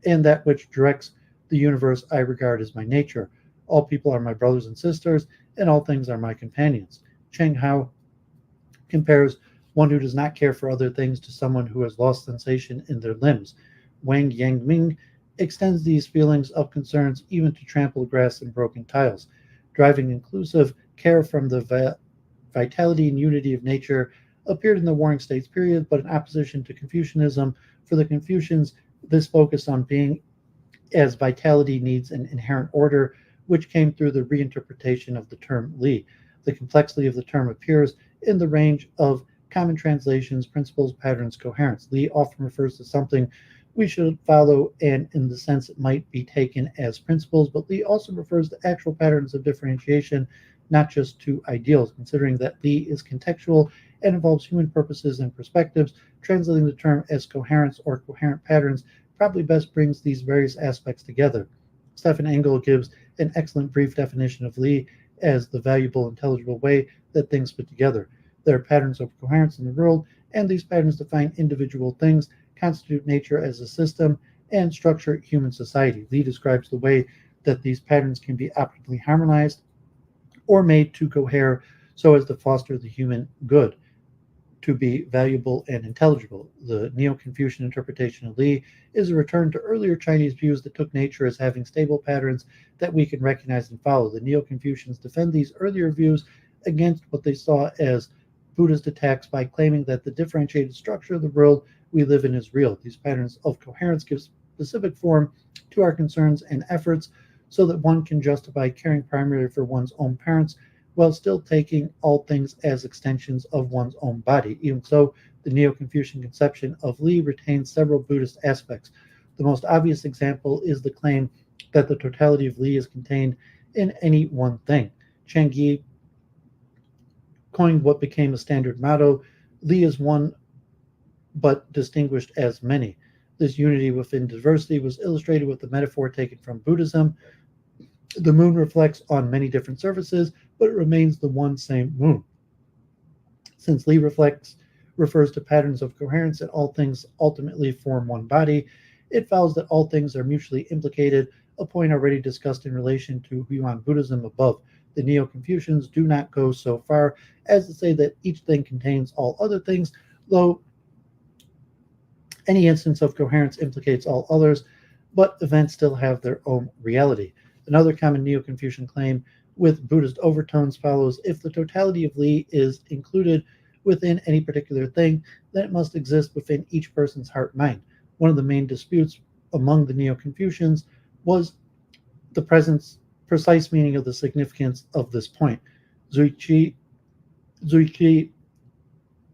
and that which directs the universe I regard as my nature. All people are my brothers and sisters, and all things are my companions." Cheng Hao compares one who does not care for other things to someone who has lost sensation in their limbs. Wang Yangming extends these feelings of concerns even to trampled grass and broken tiles. Driving inclusive care from the vitality and unity of nature appeared in the Warring States period, but in opposition to Confucianism. For the Confucians, this focus on being as vitality needs an inherent order, which came through the reinterpretation of the term Li. The complexity of the term appears in the range of common translations, principles, patterns, coherence. Li often refers to something we should follow, and in the sense it might be taken as principles, but Li also refers to actual patterns of differentiation not just to ideals. Considering that Li is contextual and involves human purposes and perspectives, translating the term as coherence or coherent patterns probably best brings these various aspects together. Stefan Engel gives an excellent brief definition of Li as the valuable, intelligible way that things fit together. There are patterns of coherence in the world, and these patterns define individual things, constitute nature as a system, and structure human society. Li describes the way that these patterns can be optimally harmonized or made to cohere so as to foster the human good, to be valuable and intelligible. The Neo-Confucian interpretation of Li is a return to earlier Chinese views that took nature as having stable patterns that we can recognize and follow. The Neo-Confucians defend these earlier views against what they saw as Buddhist attacks by claiming that the differentiated structure of the world we live in is real. These patterns of coherence give specific form to our concerns and efforts so that one can justify caring primarily for one's own parents while still taking all things as extensions of one's own body. Even so, the Neo-Confucian conception of Li retains several Buddhist aspects. The most obvious example is the claim that the totality of Li is contained in any one thing. Cheng Yi coined what became a standard motto, Li is one but distinguished as many. This unity within diversity was illustrated with the metaphor taken from Buddhism. The moon reflects on many different surfaces, but it remains the one same moon. Since Li refers to patterns of coherence and all things ultimately form one body, it follows that all things are mutually implicated, a point already discussed in relation to Huan Buddhism above. The Neo-Confucians do not go so far as to say that each thing contains all other things, though any instance of coherence implicates all others, but events still have their own reality. Another common Neo-Confucian claim with Buddhist overtones follows: if the totality of Li is included within any particular thing, then it must exist within each person's heart mind. One of the main disputes among the Neo-Confucians was the precise meaning of the significance of this point. Zhuqi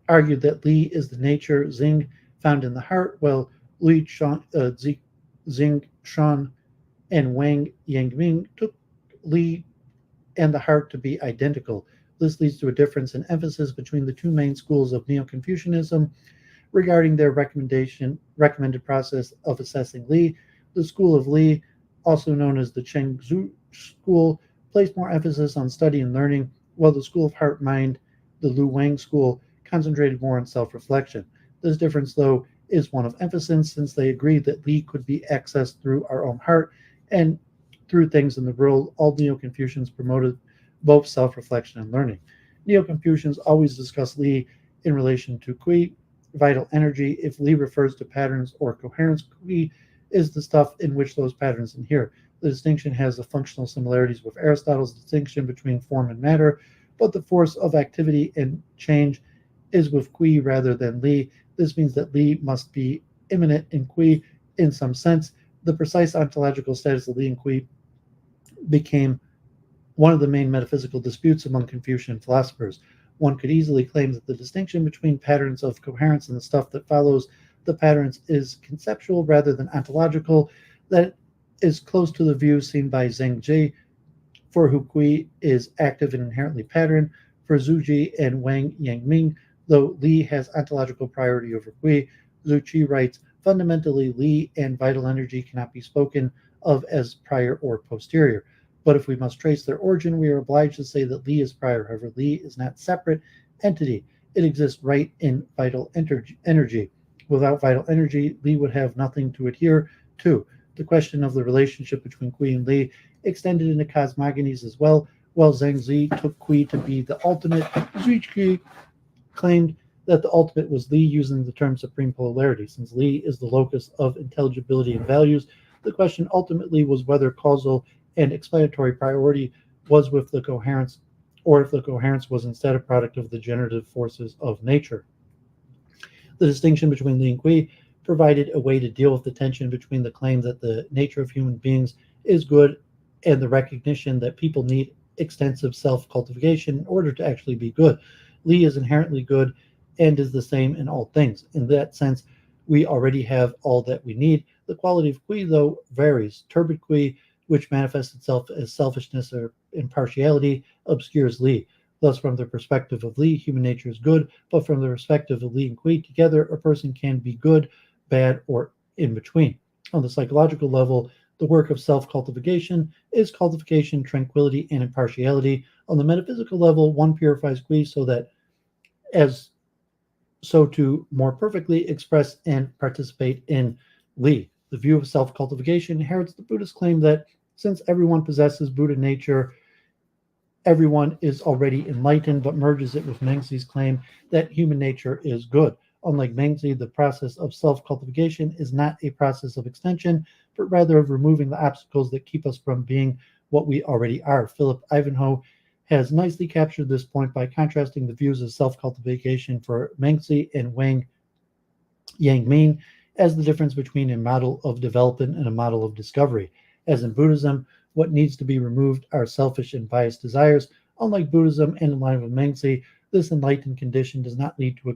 argued that Li is the nature, Xing, found in the heart, while Xing Shan and Wang Yangming took Li and the heart to be identical. This leads to a difference in emphasis between the two main schools of Neo-Confucianism regarding their recommended process of assessing Li. The school of Li, also known as the Chengzu school, placed more emphasis on study and learning, while the school of heart-mind, the Lu Wang school, concentrated more on self-reflection. This difference, though, is one of emphasis, since they agreed that Li could be accessed through our own heart and through things in the world. All Neo-Confucians promoted both self-reflection and learning. Neo-Confucians always discuss Li in relation to Qi, vital energy. If Li refers to patterns or coherence, Qi is the stuff in which those patterns inhere. The distinction has the functional similarities with Aristotle's distinction between form and matter, but the force of activity and change is with Qi rather than Li. This means that Li must be immanent in Qi in some sense. The precise ontological status of Li and Qi became one of the main metaphysical disputes among Confucian philosophers. One could easily claim that the distinction between patterns of coherence and the stuff that follows the patterns is conceptual rather than ontological. That is close to the view seen by Zheng Ji, for who Qi is active and inherently pattern. For Zhu Ji and Wang Yangming, though Li has ontological priority over Qi, Zhu Qi writes, fundamentally, Li and vital energy cannot be spoken of as prior or posterior. But if we must trace their origin, we are obliged to say that Li is prior. However, Li is not separate entity. It exists right in vital energy. Without vital energy, Li would have nothing to adhere to. The question of the relationship between Qi and Li extended into cosmogonies as well. While Zhengzi took Qi to be the ultimate, Zhuqi claimed that the ultimate was Li, using the term supreme polarity. Since Li is the locus of intelligibility and values, the question ultimately was whether causal and explanatory priority was with the coherence, or if the coherence was instead a product of the generative forces of nature. The distinction between Li and Qi provided a way to deal with the tension between the claim that the nature of human beings is good and the recognition that people need extensive self-cultivation in order to actually be good. Li is inherently good and is the same in all things. In that sense, we already have all that we need. The quality of Qi, though, varies. Turbid Qi, which manifests itself as selfishness or impartiality obscures Li. Thus, from the perspective of Li, human nature is good, but from the perspective of Li and Kui, together a person can be good, bad, or in between. On the psychological level, the work of self-cultivation is cultivation, tranquility, and impartiality. On the metaphysical level, one purifies Kui so that as so to more perfectly express and participate in Li. The view of self-cultivation inherits the Buddhist claim that since everyone possesses Buddha nature, everyone is already enlightened, but merges it with Mengzi's claim that human nature is good. Unlike Mengzi, the process of self-cultivation is not a process of extension, but rather of removing the obstacles that keep us from being what we already are. Philip Ivanhoe has nicely captured this point by contrasting the views of self-cultivation for Mengzi and Wang Yangming as the difference between a model of development and a model of discovery. As in Buddhism, what needs to be removed are selfish and biased desires. Unlike Buddhism and in line with Mengzi, this enlightened condition does not lead to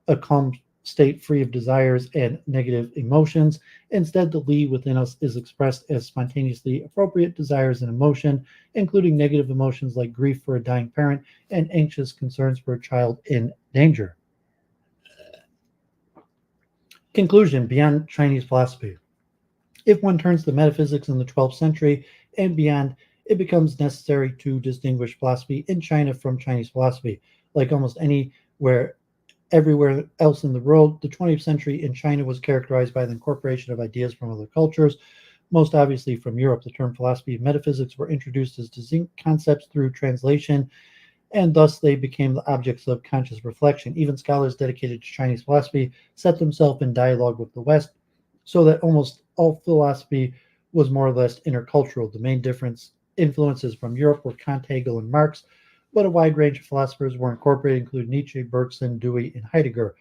a calm state free of desires and negative emotions. Instead, the Li within us is expressed as spontaneously appropriate desires and emotion, including negative emotions like grief for a dying parent and anxious concerns for a child in danger. Conclusion beyond Chinese philosophy. If one turns to metaphysics in the 12th century and beyond, it becomes necessary to distinguish philosophy in China from Chinese philosophy. Like almost everywhere else in the world, the 20th century in China was characterized by the incorporation of ideas from other cultures, most obviously from Europe. The term philosophy and metaphysics were introduced as distinct concepts through translation, and thus they became the objects of conscious reflection. Even scholars dedicated to Chinese philosophy set themselves in dialogue with the West, so that almost all philosophy was more or less intercultural. The main influences from Europe were Kant, Hegel, and Marx, but a wide range of philosophers were incorporated, including Nietzsche, Bergson, Dewey, and Heidegger.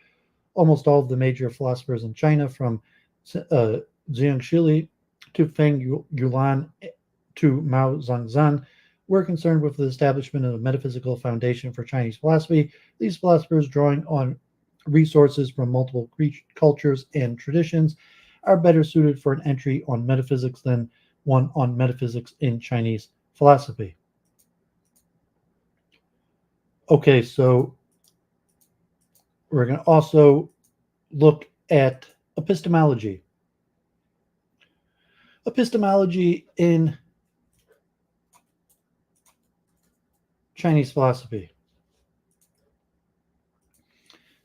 Almost all of the major philosophers in China, from Zhang Shili to Feng Yulan to Mao Zedong, were concerned with the establishment of a metaphysical foundation for Chinese philosophy. These philosophers, drawing on resources from multiple cultures and traditions, are better suited for an entry on metaphysics than one on metaphysics in Chinese philosophy. Okay, so we're going to also look at epistemology. Epistemology in Chinese philosophy.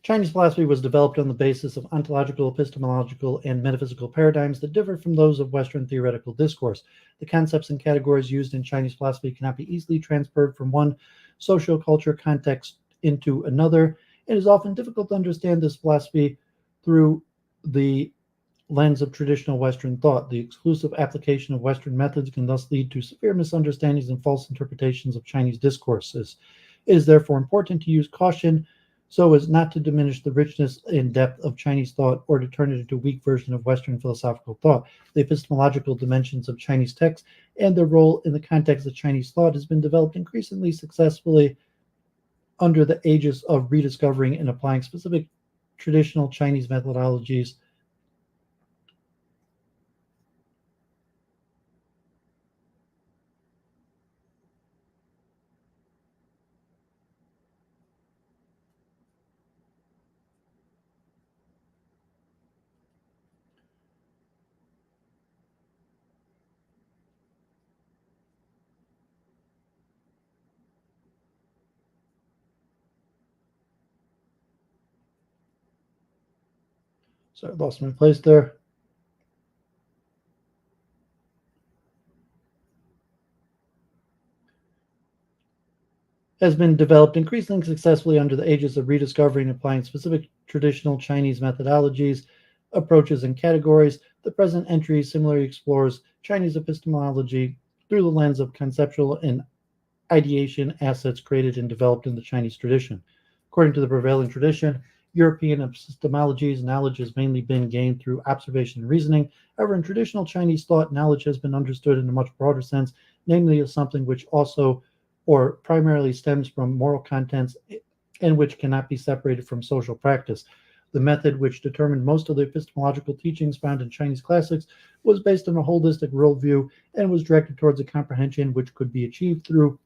Chinese philosophy was developed on the basis of ontological, epistemological, and metaphysical paradigms that differ from those of Western theoretical discourse. The concepts and categories used in Chinese philosophy cannot be easily transferred from one socio-culture context into another. It is often difficult to understand this philosophy through the lens of traditional Western thought. The exclusive application of Western methods can thus lead to severe misunderstandings and false interpretations of Chinese discourses. It is therefore important to use caution so as not to diminish the richness and depth of Chinese thought or to turn it into a weak version of Western philosophical thought. The epistemological dimensions of Chinese texts and their role in the context of Chinese thought has been developed increasingly successfully under the aegis of rediscovering and applying specific traditional Chinese methodologies Sorry, I lost my place there. Has been developed increasingly successfully under the aegis of rediscovering and applying specific traditional Chinese methodologies, approaches, and categories. The present entry similarly explores Chinese epistemology through the lens of conceptual and ideation assets created and developed in the Chinese tradition. According to the prevailing tradition, European epistemology's knowledge has mainly been gained through observation and reasoning. However, in traditional Chinese thought, knowledge has been understood in a much broader sense, namely as something which also or primarily stems from moral contents and which cannot be separated from social practice. The method, which determined most of the epistemological teachings found in Chinese classics, was based on a holistic worldview and was directed towards a comprehension which could be achieved through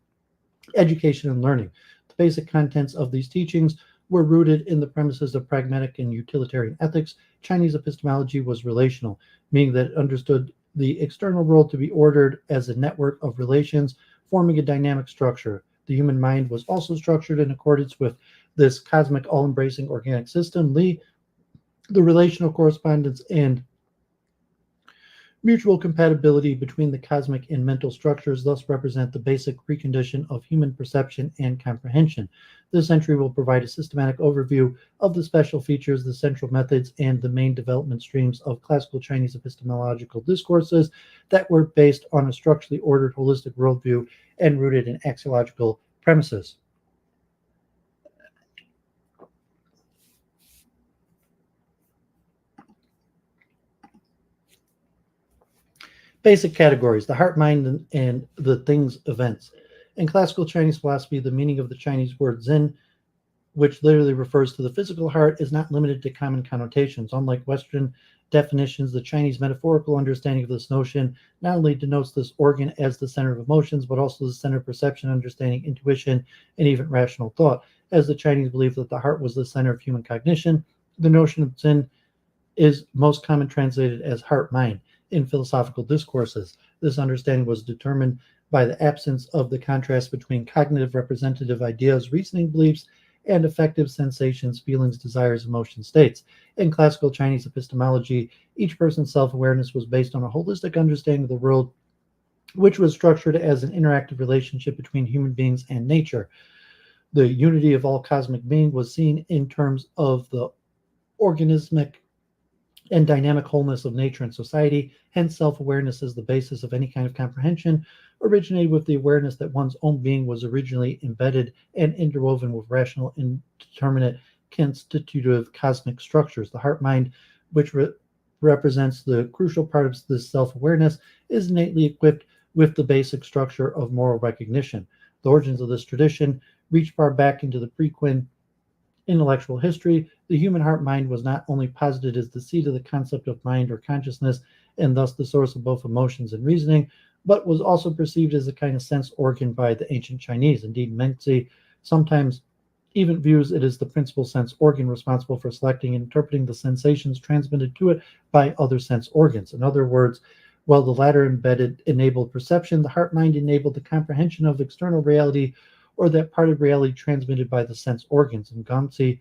education and learning. The basic contents of these teachings were rooted in the premises of pragmatic and utilitarian ethics. Chinese epistemology was relational, meaning that it understood the external world to be ordered as a network of relations forming a dynamic structure. The human mind was also structured in accordance with this cosmic, all-embracing organic system. The relational correspondence and mutual compatibility between the cosmic and mental structures thus represent the basic precondition of human perception and comprehension. This entry will provide a systematic overview of the special features, the central methods, and the main development streams of classical Chinese epistemological discourses that were based on a structurally ordered holistic worldview and rooted in axiological premises. Basic categories: the heart, mind, and the things, events. In classical Chinese philosophy, the meaning of the Chinese word Zhen, which literally refers to the physical heart, is not limited to common connotations. Unlike Western definitions, the Chinese metaphorical understanding of this notion not only denotes this organ as the center of emotions, but also the center of perception, understanding, intuition, and even rational thought. As the Chinese believed that the heart was the center of human cognition, the notion of Zhen is most common translated as heart-mind in philosophical discourses. This understanding was determined by the absence of the contrast between cognitive representative ideas, reasoning beliefs, and affective sensations, feelings, desires, emotion states. In classical Chinese epistemology, each person's self-awareness was based on a holistic understanding of the world, which was structured as an interactive relationship between human beings and nature. The unity of all cosmic being was seen in terms of the organismic and dynamic wholeness of nature and society. Hence, self-awareness is the basis of any kind of comprehension, originated with the awareness that one's own being was originally embedded and interwoven with rational, indeterminate, constitutive cosmic structures. The heart-mind, which represents the crucial part of this self-awareness, is innately equipped with the basic structure of moral recognition. The origins of this tradition reach far back into the pre-Qin intellectual history. The human heart-mind was not only posited as the seat of the concept of mind or consciousness, and thus the source of both emotions and reasoning, but was also perceived as a kind of sense organ by the ancient Chinese. Indeed, Menzi sometimes even views it as the principal sense organ responsible for selecting and interpreting the sensations transmitted to it by other sense organs. In other words, while the latter enabled perception, the heart-mind enabled the comprehension of external reality, or that part of reality transmitted by the sense organs. In Gongzi,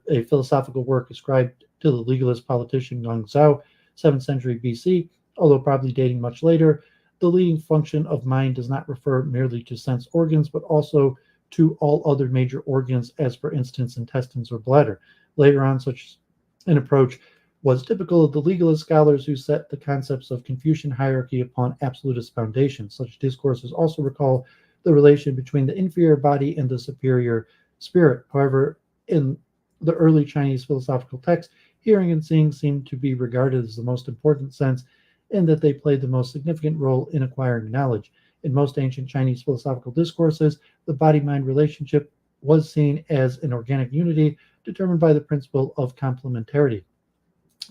a philosophical work ascribed to the legalist politician Yang Zhao, 7th century BC, although probably dating much later, the leading function of mind does not refer merely to sense organs, but also to all other major organs, as for instance intestines or bladder. Later on, such an approach was typical of the legalist scholars who set the concepts of Confucian hierarchy upon absolutist foundations. Such discourses also recall the relation between the inferior body and the superior spirit. However, in the early Chinese philosophical texts, hearing and seeing seem to be regarded as the most important sense, in that they played the most significant role in acquiring knowledge. In most ancient Chinese philosophical discourses, the body-mind relationship was seen as an organic unity determined by the principle of complementarity.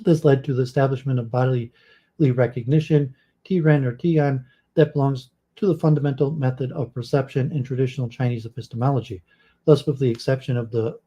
This led to the establishment of bodily recognition, Tiren or Tian, that belongs to the fundamental method of perception in traditional Chinese epistemology. Thus, with the exception of the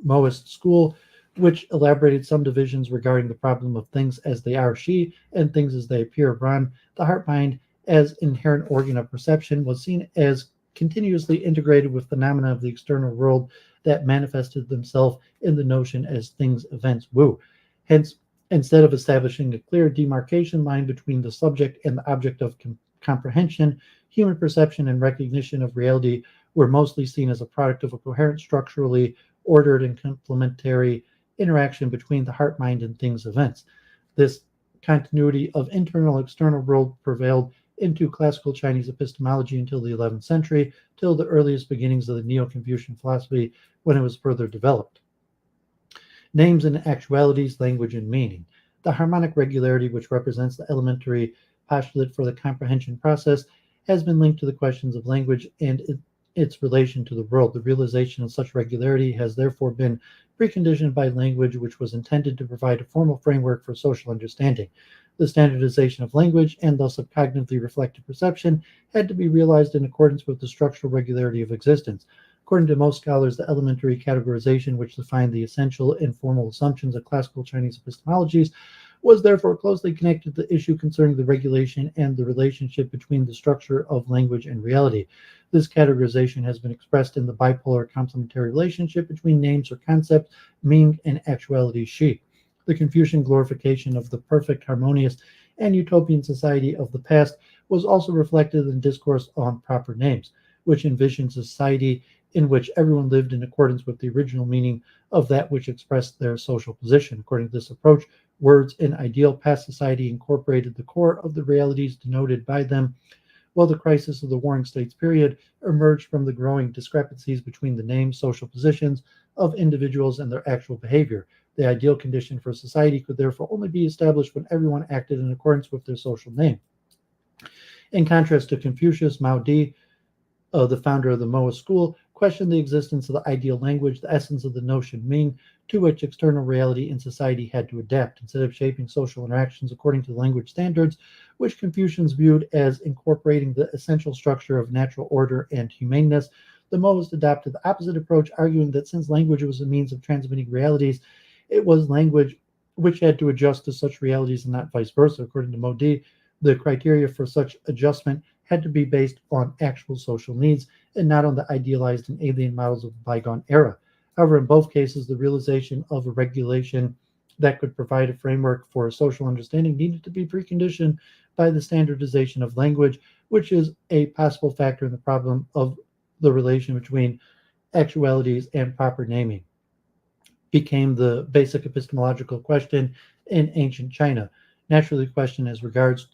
Maoist school, which elaborated some divisions regarding the problem of things as they are Shi and things as they appear Ran, the heart-mind as inherent organ of perception was seen as continuously integrated with phenomena of the external world that manifested themselves in the notion as things, events, Wu. Hence, instead of establishing a clear demarcation line between the subject and the object of comprehension, human perception and recognition of reality were mostly seen as a product of a coherent, structurally ordered and complementary interaction between the heart, mind, and things, events. This continuity of internal-external world prevailed into classical Chinese epistemology until the 11th century, till the earliest beginnings of the Neo-Confucian philosophy, when it was further developed. Names and actualities, language and meaning. The harmonic regularity, which represents the elementary postulate for the comprehension process, has been linked to the questions of language and its relation to the world. The realization of such regularity has therefore been preconditioned by language which was intended to provide a formal framework for social understanding. The standardization of language, and thus of cognitively reflective perception, had to be realized in accordance with the structural regularity of existence. According to most scholars, the elementary categorization which defined the essential and formal assumptions of classical Chinese epistemologies was therefore closely connected to the issue concerning the regulation and the relationship between the structure of language and reality. This categorization has been expressed in the bipolar complementary relationship between names or concepts, Ming, and actuality, Shi. The Confucian glorification of the perfect, harmonious, and utopian society of the past was also reflected in discourse on proper names, which envisioned a society in which everyone lived in accordance with the original meaning of that which expressed their social position. According to this approach, words in ideal past society incorporated the core of the realities denoted by them, while the crisis of the Warring States period emerged from the growing discrepancies between the names, social positions of individuals, and their actual behavior. The ideal condition for society could therefore only be established when everyone acted in accordance with their social name. In contrast to Confucius, Mao Di, the founder of the Moa school, questioned the existence of the ideal language, the essence of the notion Ming, to which external reality in society had to adapt. Instead of shaping social interactions according to language standards, which Confucians viewed as incorporating the essential structure of natural order and humaneness, the Moas adopted the opposite approach, arguing that since language was a means of transmitting realities, it was language which had to adjust to such realities and not vice versa. According to Modi, the criteria for such adjustment had to be based on actual social needs and not on the idealized and alien models of the bygone era. However, in both cases, the realization of a regulation that could provide a framework for a social understanding needed to be preconditioned by the standardization of language, which is a possible factor in the problem of the relation between actualities and proper naming. Became the basic epistemological question in ancient China. Naturally, the question as regards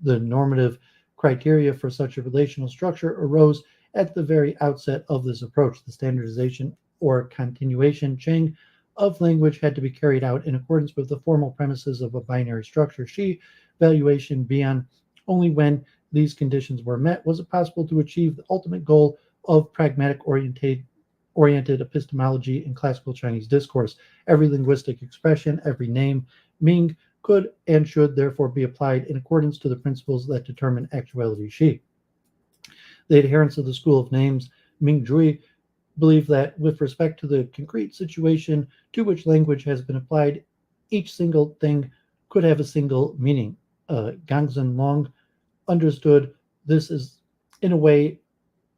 the normative criteria for such a relational structure arose at the very outset of this approach. The standardization or continuation Cheng of language had to be carried out in accordance with the formal premises of a binary structure. Shi, valuation, Bian. Only when these conditions were met was it possible to achieve the ultimate goal of pragmatic oriented epistemology in classical Chinese discourse. Every linguistic expression, every name, Ming, could and should therefore be applied in accordance to the principles that determine actuality Shi. The adherents of the school of names, Ming Jui, believe that with respect to the concrete situation to which language has been applied, each single thing could have a single meaning. Gangzhen Long understood this is in a way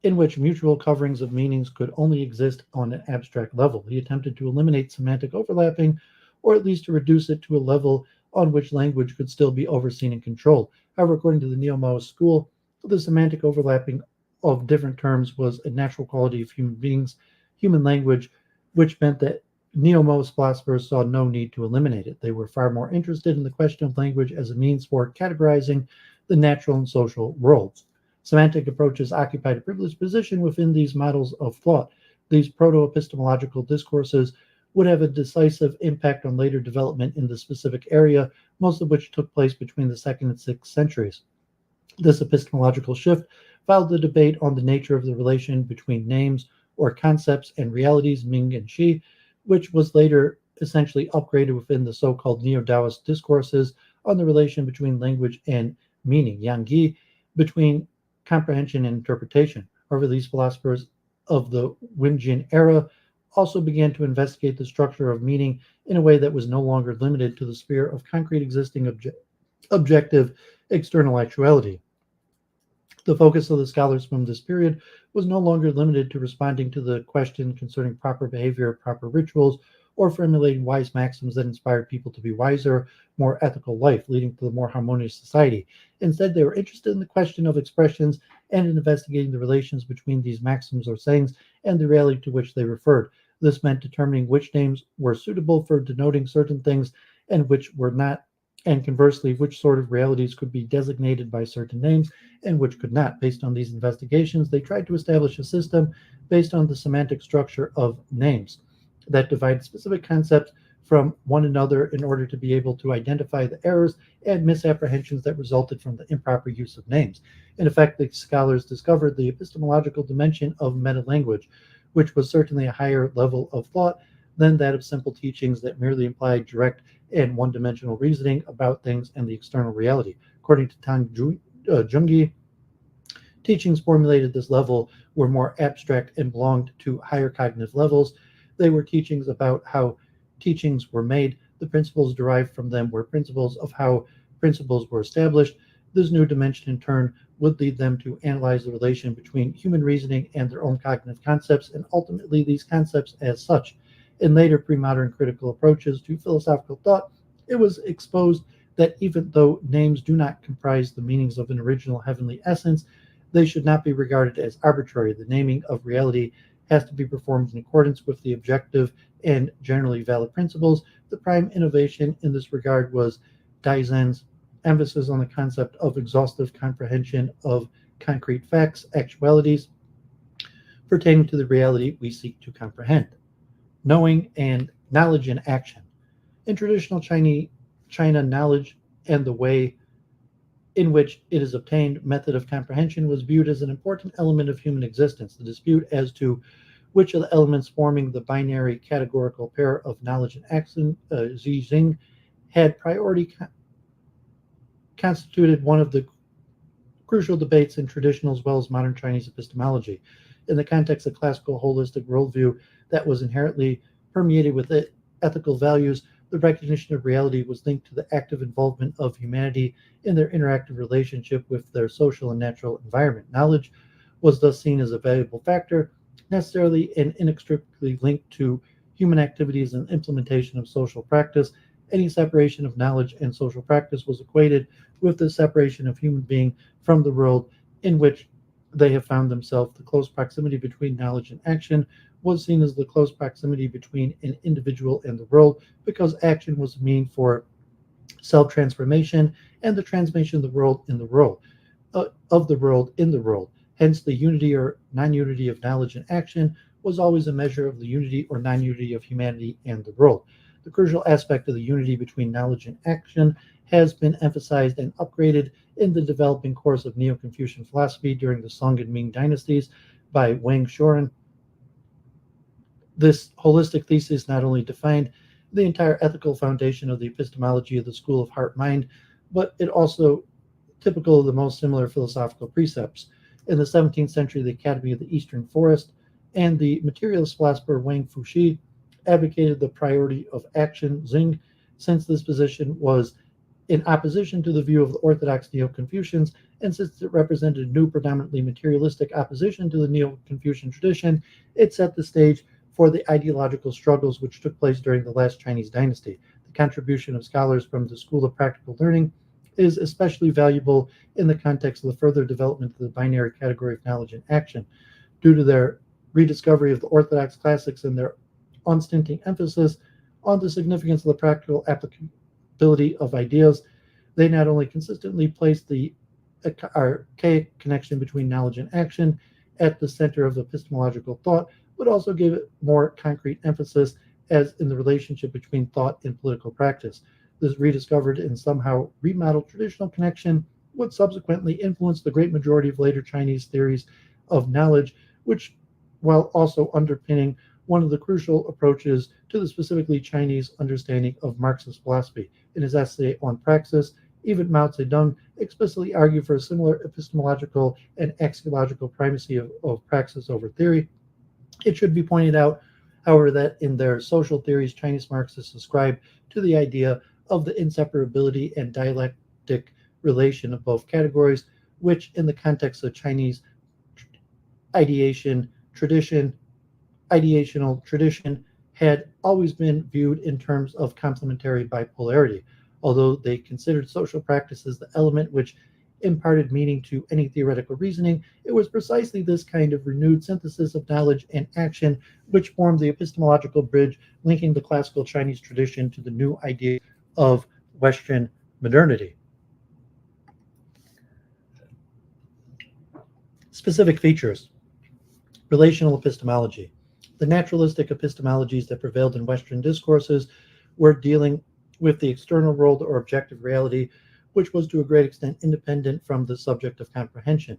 in which mutual coverings of meanings could only exist on an abstract level. He attempted to eliminate semantic overlapping, or at least to reduce it to a level on which language could still be overseen and controlled. However, according to the Neo-Maoist school, the semantic overlapping of different terms was a natural quality of human language, which meant that Neo-Maoist philosophers saw no need to eliminate it. They were far more interested in the question of language as a means for categorizing the natural and social worlds. Semantic approaches occupied a privileged position within these models of thought. These proto-epistemological discourses would have a decisive impact on later development in the specific area, most of which took place between the 2nd and 6th centuries. This epistemological shift followed the debate on the nature of the relation between names or concepts and realities, Ming and Shi, which was later essentially upgraded within the so-called Neo-Taoist discourses on the relation between language and meaning, Yang, between comprehension and interpretation. However, these philosophers of the Winjian era also began to investigate the structure of meaning in a way that was no longer limited to the sphere of concrete existing objective external actuality. The focus of the scholars from this period was no longer limited to responding to the question concerning proper behavior, proper rituals, or formulating wise maxims that inspired people to be wiser, more ethical life, leading to a more harmonious society. Instead, they were interested in the question of expressions and in investigating the relations between these maxims or sayings and the reality to which they referred. This meant determining which names were suitable for denoting certain things and which were not, and conversely, which sort of realities could be designated by certain names and which could not. Based on these investigations, they tried to establish a system based on the semantic structure of names that divided specific concepts from one another in order to be able to identify the errors and misapprehensions that resulted from the improper use of names. In effect, the scholars discovered the epistemological dimension of meta-language, which was certainly a higher level of thought, than that of simple teachings that merely implied direct and one-dimensional reasoning about things and the external reality. According to Jungi, teachings formulated at this level were more abstract and belonged to higher cognitive levels. They were teachings about how teachings were made. The principles derived from them were principles of how principles were established. This new dimension, in turn, would lead them to analyze the relation between human reasoning and their own cognitive concepts, and ultimately these concepts as such. In later pre-modern critical approaches to philosophical thought, it was exposed that even though names do not comprise the meanings of an original heavenly essence, they should not be regarded as arbitrary. The naming of reality has to be performed in accordance with the objective and generally valid principles. The prime innovation in this regard was Daizen's emphasis on the concept of exhaustive comprehension of concrete facts, actualities pertaining to the reality we seek to comprehend. Knowing and knowledge in action. In traditional China, knowledge and the way in which it is obtained method of comprehension was viewed as an important element of human existence. The dispute as to which of the elements forming the binary categorical pair of knowledge and action, Xing, had priority constituted one of the crucial debates in traditional as well as modern Chinese epistemology. In the context of classical holistic worldview that was inherently permeated with ethical values, the recognition of reality was linked to the active involvement of humanity in their interactive relationship with their social and natural environment. Knowledge was thus seen as a valuable factor, necessarily and inextricably linked to human activities and implementation of social practice. Any separation of knowledge and social practice was equated with the separation of human being from the world in which they have found themselves. The close proximity between knowledge and action was seen as the close proximity between an individual and the world, because action was a mean for self-transformation and the transformation of the world in the world, of the world in the world. Hence, the unity or non-unity of knowledge and action was always a measure of the unity or non-unity of humanity and the world. The crucial aspect of the unity between knowledge and action has been emphasized and upgraded in the developing course of Neo-Confucian philosophy during the Song and Ming dynasties by Wang Shoren. This holistic thesis not only defined the entire ethical foundation of the epistemology of the school of heart-mind, but it also typical of the most similar philosophical precepts. In the 17th century, the Academy of the Eastern Forest and the materialist philosopher Wang Fuxi advocated the priority of action, Xing, since this position was in opposition to the view of the orthodox Neo-Confucians, and since it represented a new predominantly materialistic opposition to the Neo-Confucian tradition, it set the stage for the ideological struggles which took place during the last Chinese dynasty. The contribution of scholars from the School of Practical Learning is especially valuable in the context of the further development of the binary category of knowledge and action. Due to their rediscovery of the orthodox classics and their unstinting emphasis on the significance of the practical applicability of ideas, they not only consistently place the archaic connection between knowledge and action at the center of epistemological thought, but also gave it more concrete emphasis as in the relationship between thought and political practice. This rediscovered and somehow remodeled traditional connection would subsequently influence the great majority of later Chinese theories of knowledge, which, while also underpinning one of the crucial approaches to the specifically Chinese understanding of Marxist philosophy. In his essay on praxis, even Mao Zedong explicitly argued for a similar epistemological and axiological primacy of praxis over theory. It should be pointed out, however, that in their social theories, Chinese Marxists ascribe to the idea of the inseparability and dialectic relation of both categories, which in the context of Chinese ideational tradition had always been viewed in terms of complementary bipolarity. Although they considered social practices the element which imparted meaning to any theoretical reasoning, it was precisely this kind of renewed synthesis of knowledge and action which formed the epistemological bridge linking the classical Chinese tradition to the new idea of Western modernity. Specific features. Relational epistemology. The naturalistic epistemologies that prevailed in Western discourses were dealing with the external world or objective reality, which was to a great extent independent from the subject of comprehension.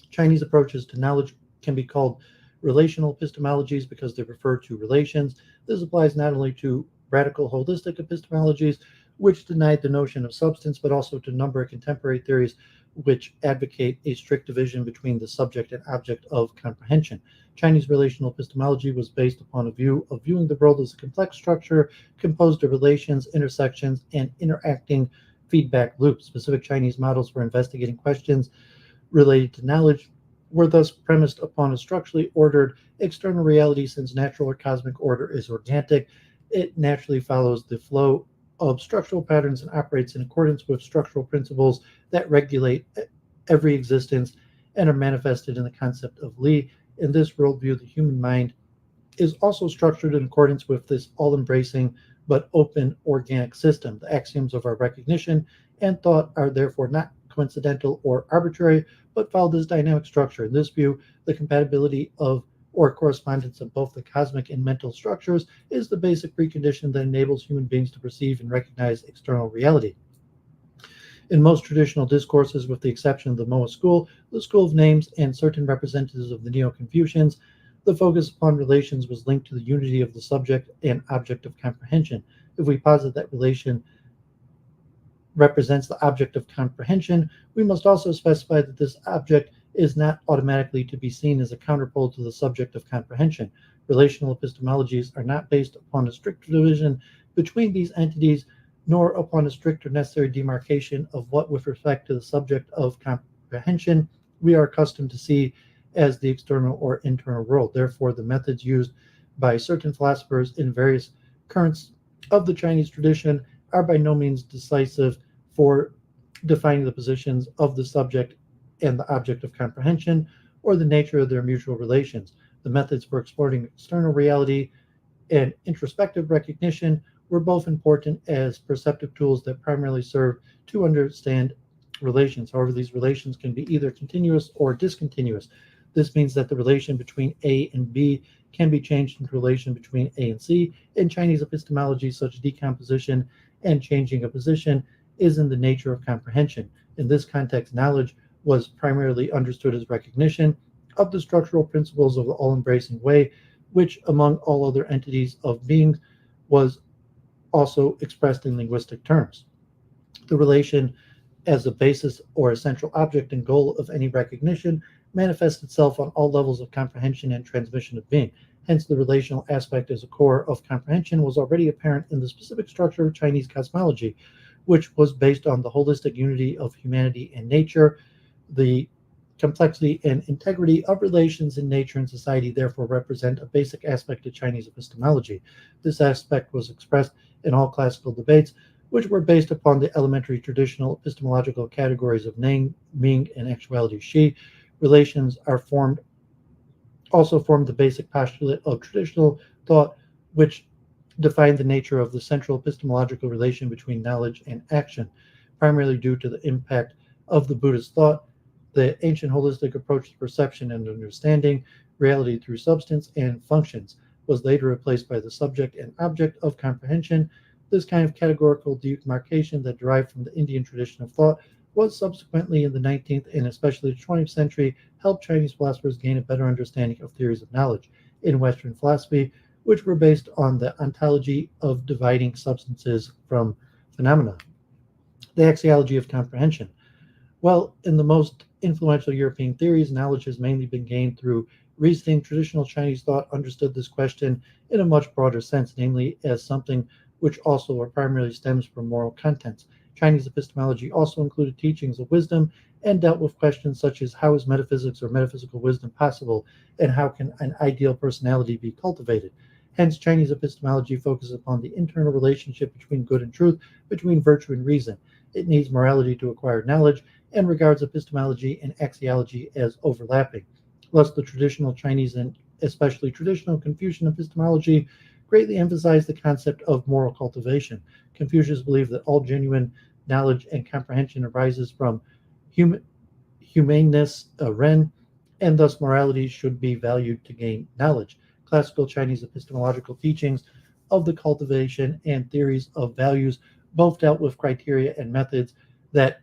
Chinese approaches to knowledge can be called relational epistemologies because they refer to relations. This applies not only to radical holistic epistemologies, which denied the notion of substance, but also to a number of contemporary theories which advocate a strict division between the subject and object of comprehension. Chinese relational epistemology was based upon a view of viewing the world as a complex structure composed of relations, intersections, and interacting feedback loops. Specific Chinese models for investigating questions related to knowledge were thus premised upon a structurally ordered external reality. Since natural or cosmic order is organic, it naturally follows the flow of structural patterns and operates in accordance with structural principles that regulate every existence and are manifested in the concept of Li. In this worldview, the human mind is also structured in accordance with this all-embracing but open organic system. The axioms of our recognition and thought are therefore not coincidental or arbitrary, but follow this dynamic structure. In this view, the compatibility of or correspondence of both the cosmic and mental structures is the basic precondition that enables human beings to perceive and recognize external reality. In most traditional discourses, with the exception of the Moa school, the school of names, and certain representatives of the Neo-Confucians, the focus upon relations was linked to the unity of the subject and object of comprehension. If we posit that relation represents the object of comprehension, we must also specify that this object is not automatically to be seen as a counterpole to the subject of comprehension. Relational epistemologies are not based upon a strict division between these entities, nor upon a strict or necessary demarcation of what, with respect to the subject of comprehension, we are accustomed to see as the external or internal world. Therefore, the methods used by certain philosophers in various currents of the Chinese tradition are by no means decisive for defining the positions of the subject and the object of comprehension or the nature of their mutual relations. The methods for exploring external reality and introspective recognition were both important as perceptive tools that primarily serve to understand relations. However, these relations can be either continuous or discontinuous. This means that the relation between A and B can be changed into relation between A and C. In Chinese epistemology, such decomposition and changing of position is in the nature of comprehension. In this context, knowledge was primarily understood as recognition of the structural principles of the all-embracing way, which, among all other entities of being, was also expressed in linguistic terms. The relation as a basis or essential object and goal of any recognition manifests itself on all levels of comprehension and transmission of being. Hence, the relational aspect as a core of comprehension was already apparent in the specific structure of Chinese cosmology, which was based on the holistic unity of humanity and nature. The complexity and integrity of relations in nature and society therefore represent a basic aspect of Chinese epistemology. This aspect was expressed in all classical debates, which were based upon the elementary traditional epistemological categories of Ning, Ming, and actuality Shi. Relations are also formed the basic postulate of traditional thought, which defined the nature of the central epistemological relation between knowledge and action, primarily due to the impact of the Buddhist thought. The ancient holistic approach to perception and understanding reality through substance and functions was later replaced by the subject and object of comprehension. This kind of categorical demarcation that derived from the Indian tradition of thought was subsequently in the 19th and especially the 20th century helped Chinese philosophers gain a better understanding of theories of knowledge in Western philosophy, which were based on the ontology of dividing substances from phenomena. The axiology of comprehension. Well, in the most influential European theories, knowledge has mainly been gained through reasoning. Traditional Chinese thought understood this question in a much broader sense, namely as something which also or primarily stems from moral contents. Chinese epistemology also included teachings of wisdom and dealt with questions such as how is metaphysics or metaphysical wisdom possible, and how can an ideal personality be cultivated. Hence, Chinese epistemology focuses upon the internal relationship between good and truth, between virtue and reason. It needs morality to acquire knowledge and regards epistemology and axiology as overlapping. Thus, the traditional Chinese and especially traditional Confucian epistemology greatly emphasized the concept of moral cultivation. Confucius believed that all genuine knowledge and comprehension arises from humaneness, Ren, and thus morality should be valued to gain knowledge. Classical Chinese epistemological teachings of the cultivation and theories of values both dealt with criteria and methods that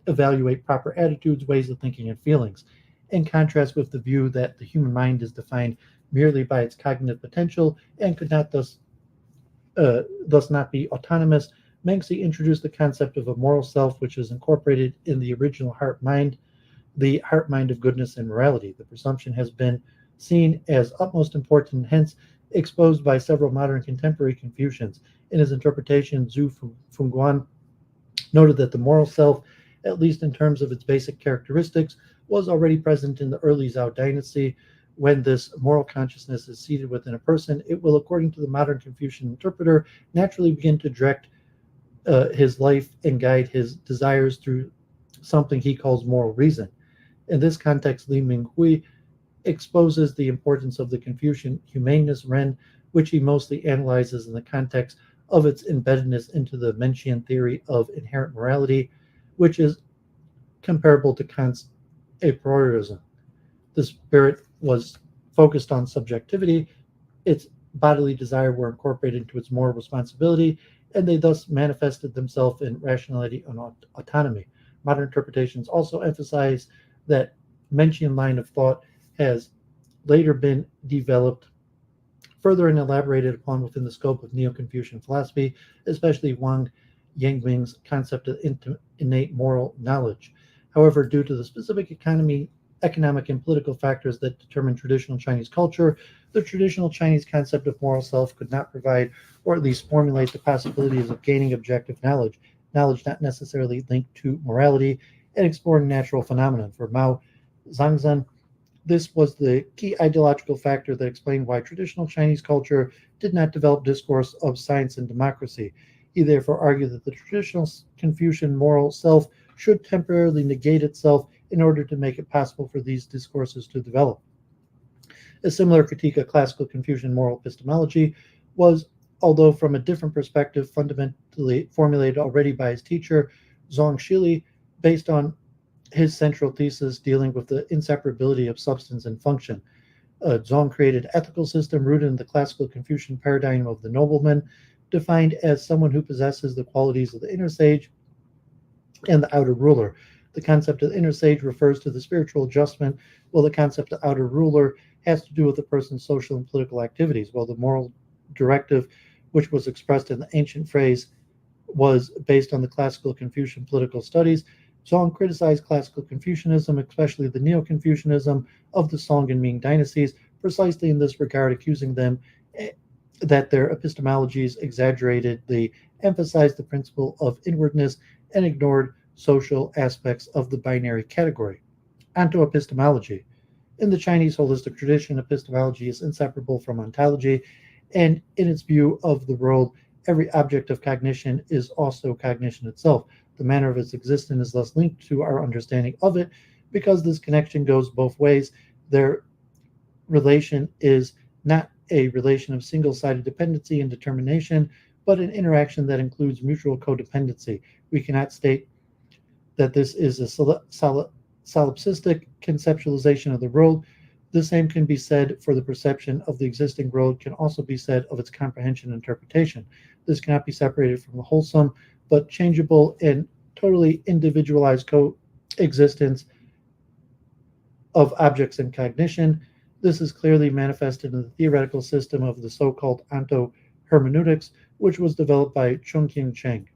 evaluate proper attitudes, ways of thinking, and feelings, in contrast with the view that the human mind is defined merely by its cognitive potential and could not thus not be autonomous. Mengsy introduced the concept of a moral self, which is incorporated in the original heart-mind, the heart-mind of goodness and morality. The presumption has been seen as utmost important, hence exposed by several modern contemporary Confucians. In his interpretation, Zhu Fengguan noted that the moral self, at least in terms of its basic characteristics, was already present in the early Zhao dynasty. When this moral consciousness is seated within a person, it will, according to the modern Confucian interpreter, naturally begin to direct his life and guide his desires through something he calls moral reason. In this context, Li Minghui exposes the importance of the Confucian humaneness Ren, which he mostly analyzes in the context of its embeddedness into the Mencian theory of inherent morality, which is comparable to Kant's a priorism. The spirit was focused on subjectivity, its bodily desire were incorporated into its moral responsibility, and they thus manifested themselves in rationality and autonomy. Modern interpretations also emphasize that Mencian line of thought has later been developed further and elaborated upon within the scope of Neo-Confucian philosophy, especially Wang Yangming's concept of innate moral knowledge. However, due to the specific economic and political factors that determine traditional Chinese culture, the traditional Chinese concept of moral self could not provide, or at least formulate, the possibilities of gaining objective knowledge not necessarily linked to morality, and exploring natural phenomena. For Mao Zedong, this was the key ideological factor that explained why traditional Chinese culture did not develop discourse of science and democracy. He therefore argued that the traditional Confucian moral self should temporarily negate itself in order to make it possible for these discourses to develop. A similar critique of classical Confucian moral epistemology was, although from a different perspective, fundamentally formulated already by his teacher, Zhang Shili, based on his central thesis dealing with the inseparability of substance and function. Zhang created an ethical system rooted in the classical Confucian paradigm of the nobleman, defined as someone who possesses the qualities of the inner sage and the outer ruler. The concept of the inner sage refers to the spiritual adjustment, while the concept of outer ruler has to do with the person's social and political activities, while the moral directive, which was expressed in the ancient phrase, was based on the classical Confucian political studies. Zhang criticized classical Confucianism, especially the Neo-Confucianism of the Song and Ming dynasties, precisely in this regard, accusing them that their epistemologies exaggeratedly emphasized the principle of inwardness and ignored social aspects of the binary category. Onto epistemology. In the Chinese holistic tradition, epistemology is inseparable from ontology, and in its view of the world, every object of cognition is also cognition itself. The manner of its existence is thus linked to our understanding of it. Because this connection goes both ways, their relation is not a relation of single-sided dependency and determination, but an interaction that includes mutual codependency. We cannot state that this is a solipsistic conceptualization of the world. The same can be said for the perception of the existing world, can also be said of its comprehension and interpretation. This cannot be separated from the wholesome, but changeable and totally individualized coexistence of objects and cognition. This is clearly manifested in the theoretical system of the so-called onto-hermeneutics, which was developed by Chongqing Cheng.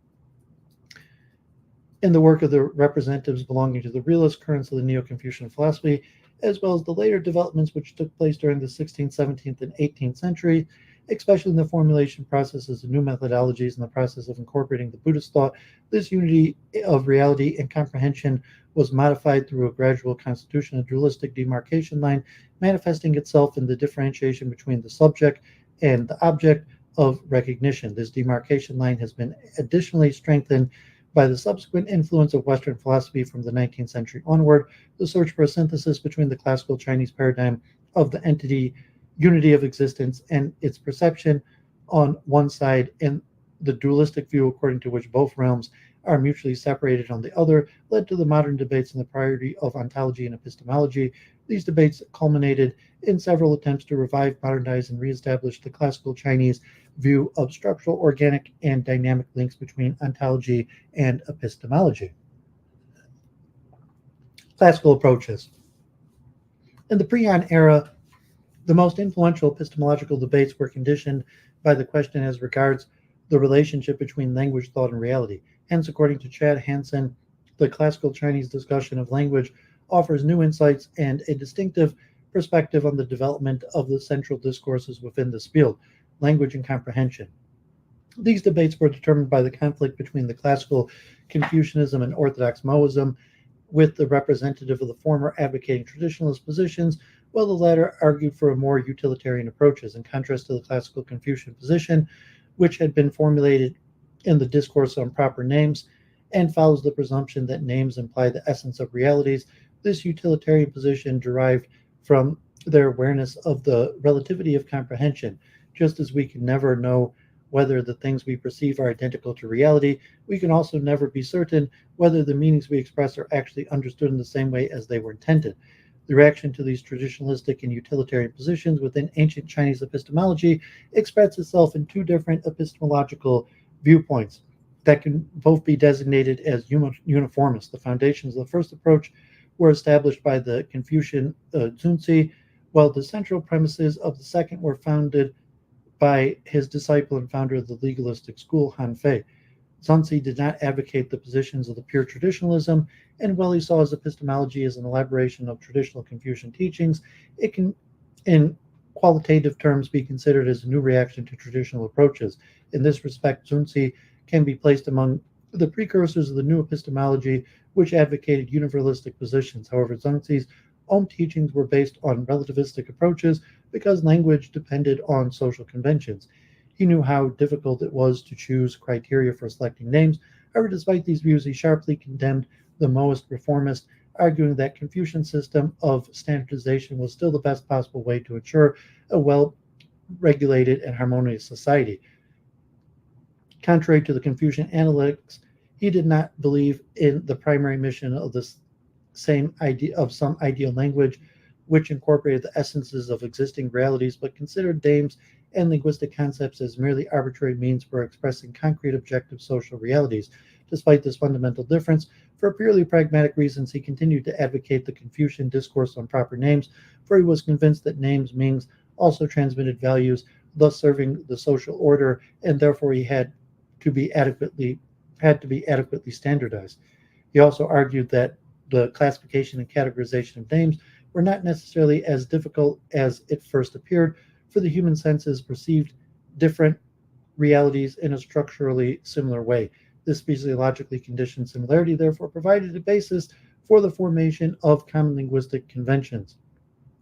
In the work of the representatives belonging to the realist currents of the Neo-Confucian philosophy, as well as the later developments which took place during the 16th, 17th, and 18th century, especially in the formulation processes of new methodologies and the process of incorporating the Buddhist thought, this unity of reality and comprehension was modified through a gradual constitution of dualistic demarcation line, manifesting itself in the differentiation between the subject and the object of recognition. This demarcation line has been additionally strengthened by the subsequent influence of Western philosophy from the 19th century onward. The search for a synthesis between the classical Chinese paradigm of the entity unity of existence and its perception on one side, and the dualistic view according to which both realms are mutually separated on the other, led to the modern debates on the priority of ontology and epistemology. These debates culminated in several attempts to revive, modernize, and reestablish the classical Chinese view of structural, organic, and dynamic links between ontology and epistemology. Classical approaches. In the pre-Han era, The most influential epistemological debates were conditioned by the question as regards the relationship between language, thought, and reality. Hence, according to Chad Hansen, the classical Chinese discussion of language offers new insights and a distinctive perspective on the development of the central discourses within this field, language and comprehension. These debates were determined by the conflict between the classical Confucianism and Orthodox Moism, with the representative of the former advocating traditionalist positions, while the latter argued for a more utilitarian approaches, in contrast to the classical Confucian position, which had been formulated in the Discourse on Proper Names and follows the presumption that names imply the essence of realities. This utilitarian position derived from their awareness of the relativity of comprehension. Just as we can never know whether the things we perceive are identical to reality, we can also never be certain whether the meanings we express are actually understood in the same way as they were intended. The reaction to these traditionalistic and utilitarian positions within ancient Chinese epistemology expressed itself in two different epistemological viewpoints that can both be designated as uniformist. The foundations of the first approach were established by the Confucian Zunzi, while the central premises of the second were founded by his disciple and founder of the legalistic school, Han Fei. Zunzi did not advocate the positions of the pure traditionalism, and while he saw his epistemology as an elaboration of traditional Confucian teachings, it can, in qualitative terms, be considered as a new reaction to traditional approaches. In this respect, Zunzi can be placed among the precursors of the new epistemology, which advocated universalistic positions. However, Zunzi's own teachings were based on relativistic approaches because language depended on social conventions. He knew how difficult it was to choose criteria for selecting names. However, despite these views, he sharply condemned the Moist reformist, arguing that Confucian system of standardization was still the best possible way to ensure a well-regulated and harmonious society. Contrary to the Confucian analytics, he did not believe in the primary mission of this same idea of some ideal language which incorporated the essences of existing realities, but considered names and linguistic concepts as merely arbitrary means for expressing concrete objective social realities. Despite this fundamental difference, for purely pragmatic reasons, he continued to advocate the Confucian discourse on proper names, for he was convinced that names means also transmitted values, thus serving the social order, and therefore he had to be adequately standardized. He also argued that the classification and categorization of names were not necessarily as difficult as it first appeared, for the human senses perceived different realities in a structurally similar way. This physiologically conditioned similarity therefore provided a basis for the formation of common linguistic conventions.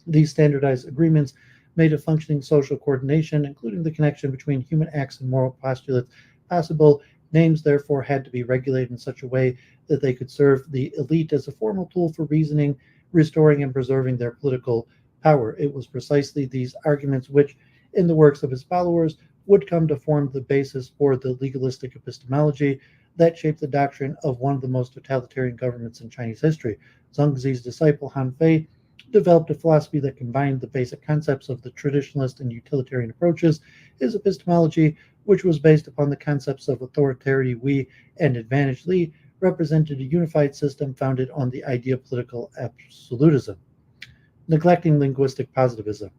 These standardized agreements made a functioning social coordination, including the connection between human acts and moral postulates, possible. Names therefore had to be regulated in such a way that they could serve the elite as a formal tool for reasoning, restoring and preserving their political power. It was precisely these arguments which, in the works of his followers, would come to form the basis for the legalistic epistemology that shaped the doctrine of one of the most totalitarian governments in Chinese history. Zunzi's disciple Han Fei developed a philosophy that combined the basic concepts of the traditionalist and utilitarian approaches. His epistemology, which was based upon the concepts of authority we and advantage li, represented a unified system founded on the idea of political absolutism. Neglecting linguistic positivism.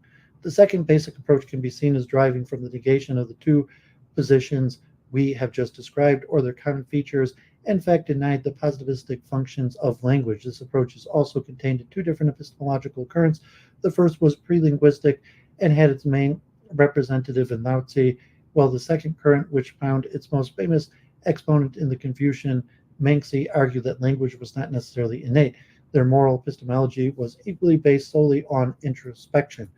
The second basic approach can be seen as deriving from the negation of the two positions we have just described, or their common features, and in fact denied the positivistic functions of language. This approach is also contained in two different epistemological currents. The first was pre-linguistic and had its main representative in Lao Tzu, while the second current, which found its most famous exponent in the Confucian Mengzi, argued that language was not necessarily innate. Their moral epistemology was equally based solely on introspection.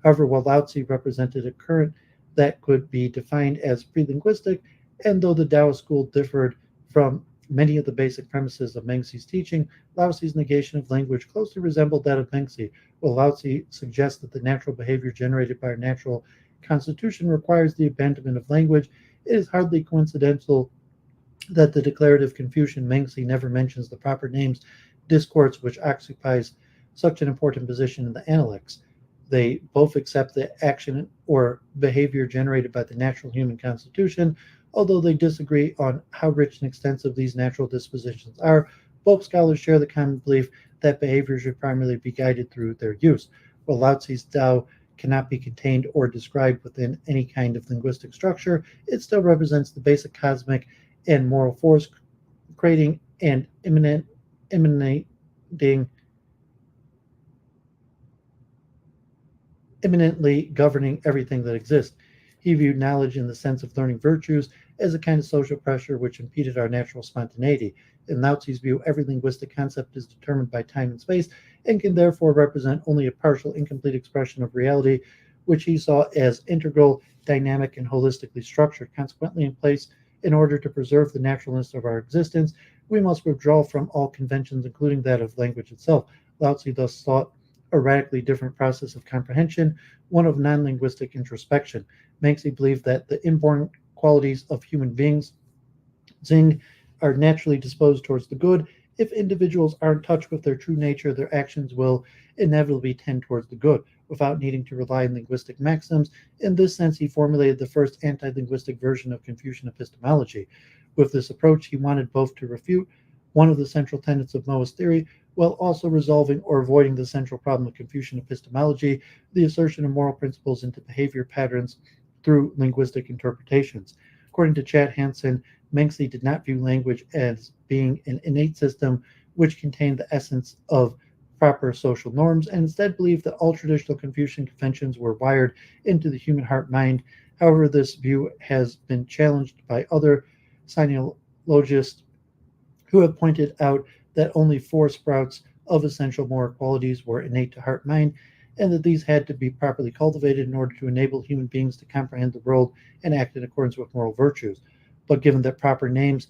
However, while Lao Tzu represented a current that could be defined as pre-linguistic, and though the Taoist school differed from many of the basic premises of Mengzi's teaching, Lao Tzu's negation of language closely resembled that of Mengzi. While Lao Tzu suggests that the natural behavior generated by our natural constitution requires the abandonment of language, it is hardly coincidental that the declarative Confucian Mengzi never mentions the proper names discourse, which occupies such an important position in the Analects. They both accept the action or behavior generated by the natural human constitution. Although they disagree on how rich and extensive these natural dispositions are, both scholars share the common belief that behavior should primarily be guided through their use. While Lao Tzu's Tao cannot be contained or described within any kind of linguistic structure, it still represents the basic cosmic and moral force creating and emanating immanently governing everything that exists. He viewed knowledge in the sense of learning virtues as a kind of social pressure which impeded our natural spontaneity. In Lao-Tzu's view, every linguistic concept is determined by time and space and can therefore represent only a partial, incomplete expression of reality, which he saw as integral, dynamic, and holistically structured. Consequently, in order to preserve the naturalness of our existence, we must withdraw from all conventions, including that of language itself. Lao-Tzu thus sought a radically different process of comprehension, one of non-linguistic introspection. Manxi believed that the inborn qualities of human beings, Zing, are naturally disposed towards the good. If individuals are in touch with their true nature, their actions will inevitably tend towards the good, without needing to rely on linguistic maxims. In this sense, he formulated the first anti-linguistic version of Confucian epistemology. With this approach, he wanted both to refute one of the central tenets of Moa's theory, while also resolving or avoiding the central problem of Confucian epistemology, the assertion of moral principles into behavior patterns through linguistic interpretations. According to Chad Hansen, Manxi did not view language as being an innate system which contained the essence of proper social norms, and instead believed that all traditional Confucian conventions were wired into the human heart-mind. However, this view has been challenged by other sinologists who have pointed out that only four sprouts of essential moral qualities were innate to heart-mind, and that these had to be properly cultivated in order to enable human beings to comprehend the world and act in accordance with moral virtues. But given that proper names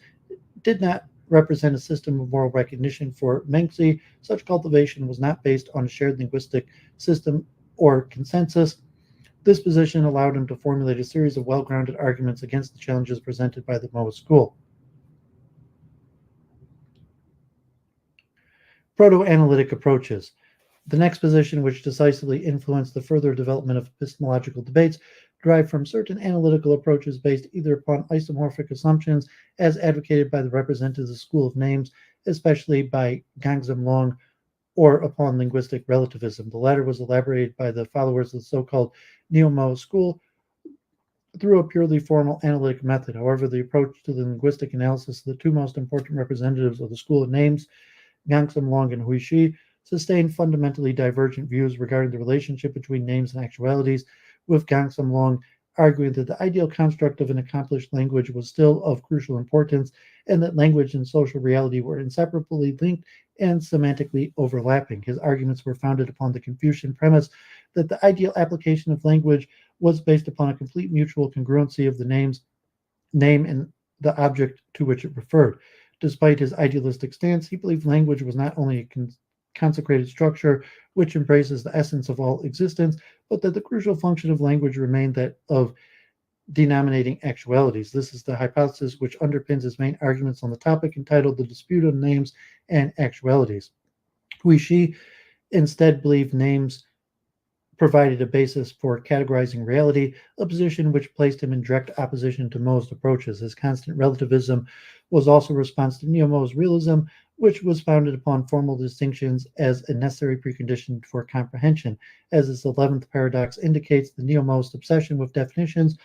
did not represent a system of moral recognition for Manxi, such cultivation was not based on a shared linguistic system or consensus. This position allowed him to formulate a series of well-grounded arguments against the challenges presented by the Moa school. Proto-analytic approaches. The next position, which decisively influenced the further development of epistemological debates, derived from certain analytical approaches based either upon isomorphic assumptions, as advocated by the representatives of the School of Names, especially by Gangzam Long, or upon linguistic relativism. The latter was elaborated by the followers of the so-called Neo-Mo school through a purely formal analytic method. However, the approach to the linguistic analysis of the two most important representatives of the School of Names, Gangzam Long and Hui Shi, sustained fundamentally divergent views regarding the relationship between names and actualities, with Gangzam Long arguing that the ideal construct of an accomplished language was still of crucial importance, and that language and social reality were inseparably linked and semantically overlapping. His arguments were founded upon the Confucian premise that the ideal application of language was based upon a complete mutual congruency of the name and the object to which it referred. Despite his idealistic stance, he believed language was not only a consecrated structure which embraces the essence of all existence, but that the crucial function of language remained that of denominating actualities. This is the hypothesis which underpins his main arguments on the topic, entitled The Dispute of Names and Actualities. Hui Shi instead believed names provided a basis for categorizing reality, a position which placed him in direct opposition to most approaches. His constant relativism was also a response to Neo-Mo's realism, which was founded upon formal distinctions as a necessary precondition for comprehension. As his 11th paradox indicates, the Neo-Mo's obsession with definitions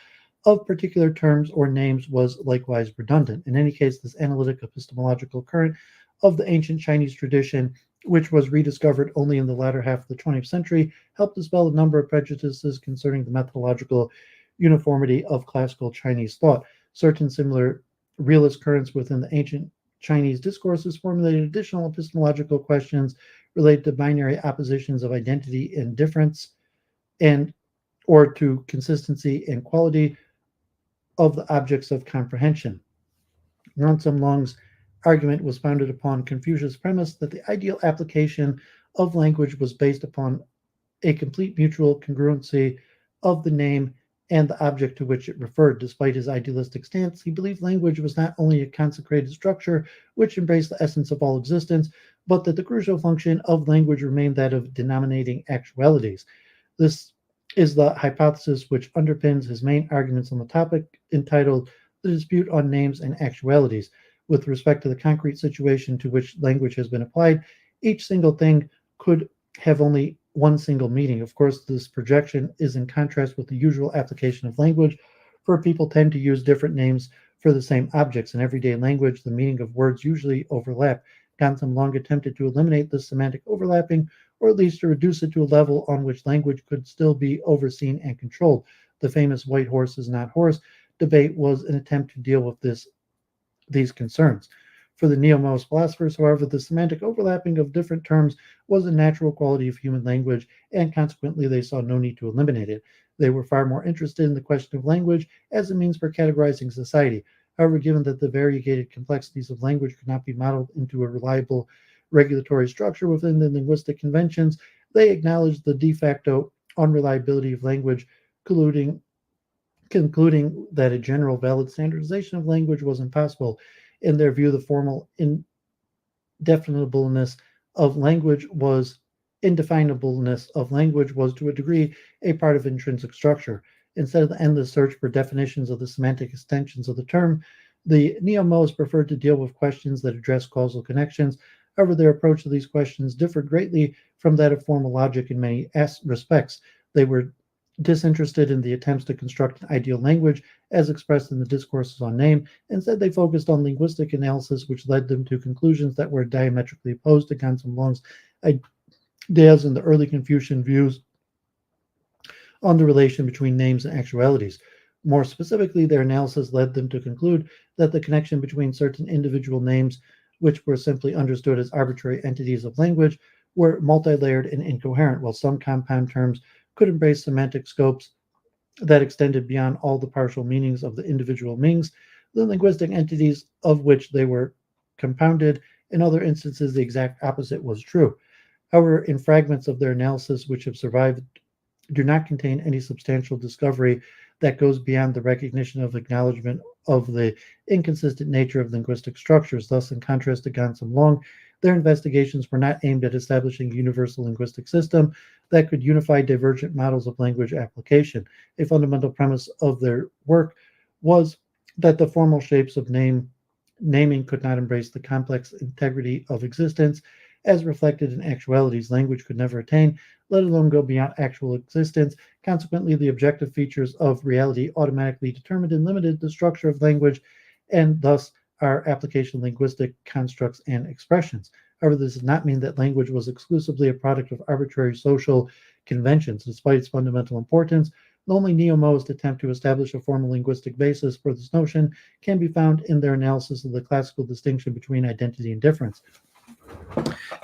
of particular terms or names was likewise redundant. In any case, this analytic epistemological current of the ancient Chinese tradition, which was rediscovered only in the latter half of the 20th century, helped dispel a number of prejudices concerning the methodological uniformity of classical Chinese thought. Certain similar realist currents within the ancient Chinese discourses formulated additional epistemological questions related to binary oppositions of identity and difference, and or to consistency and quality of the objects of comprehension. Gangzam Long's argument was founded upon Confucius' premise that the ideal application of language was based upon a complete mutual congruency of the name and the object to which it referred. Despite his idealistic stance, he believed language was not only a consecrated structure which embraced the essence of all existence, but that the crucial function of language remained that of denominating actualities. This is the hypothesis which underpins his main arguments on the topic, entitled The Dispute on Names and Actualities. With respect to the concrete situation to which language has been applied, each single thing could have only one single meaning. Of course, this projection is in contrast with the usual application of language, for people tend to use different names for the same objects. In everyday language, the meaning of words usually overlap. Gonthem long attempted to eliminate this semantic overlapping, or at least to reduce it to a level on which language could still be overseen and controlled. The famous white horse is not horse debate was an attempt to deal with these concerns. For the neo-Maoist philosophers, however, the semantic overlapping of different terms was a natural quality of human language, and consequently they saw no need to eliminate it. They were far more interested in the question of language as a means for categorizing society. However, given that the variegated complexities of language could not be modeled into a reliable regulatory structure within the linguistic conventions, they acknowledged the de facto unreliability of language, concluding that a general valid standardization of language was impossible. In their view, the formal indefinableness of language was indefinableness of language was to a degree a part of intrinsic structure. Instead of the endless search for definitions of the semantic extensions of the term, the neo-Moists preferred to deal with questions that address causal connections. However, their approach to these questions differed greatly from that of formal logic in many respects. They were disinterested in the attempts to construct an ideal language as expressed in the discourses on name. Instead, they focused on linguistic analysis, which led them to conclusions that were diametrically opposed to Gonthem Long's ideas and the early Confucian views on the relation between names and actualities. More specifically, their analysis led them to conclude that the connection between certain individual names, which were simply understood as arbitrary entities of language, were multi-layered and incoherent, while some compound terms could embrace semantic scopes that extended beyond all the partial meanings of the individual meanings, the linguistic entities of which they were compounded. In other instances, the exact opposite was true. However, in fragments of their analysis which have survived, do not contain any substantial discovery that goes beyond the recognition of acknowledgement of the inconsistent nature of linguistic structures. Thus, in contrast to Gonthem Long, their investigations were not aimed at establishing a universal linguistic system that could unify divergent models of language application. A fundamental premise of their work was that the formal shapes of naming could not embrace the complex integrity of existence as reflected in actualities language could never attain, let alone go beyond actual existence. Consequently, the objective features of reality automatically determined and limited the structure of language and thus our application of linguistic constructs and expressions. However, this does not mean that language was exclusively a product of arbitrary social conventions. Despite its fundamental importance, the only neo-Moist attempt to establish a formal linguistic basis for this notion can be found in their analysis of the classical distinction between identity and difference.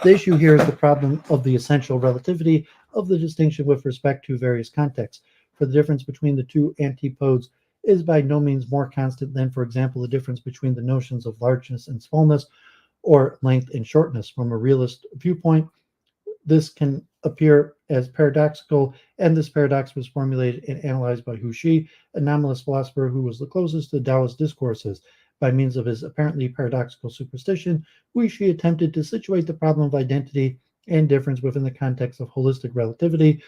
The issue here is the problem of the essential relativity of the distinction with respect to various contexts. For the difference between the two antipodes is by no means more constant than, for example, the difference between the notions of largeness and smallness or length and shortness. From a realist viewpoint, this can appear as paradoxical, and this paradox was formulated and analyzed by Hu Shi, a nominalist philosopher who was the closest to Taoist discourses. By means of his apparently paradoxical superstition, Hu Shi attempted to situate the problem of identity and difference within the context of holistic relativity,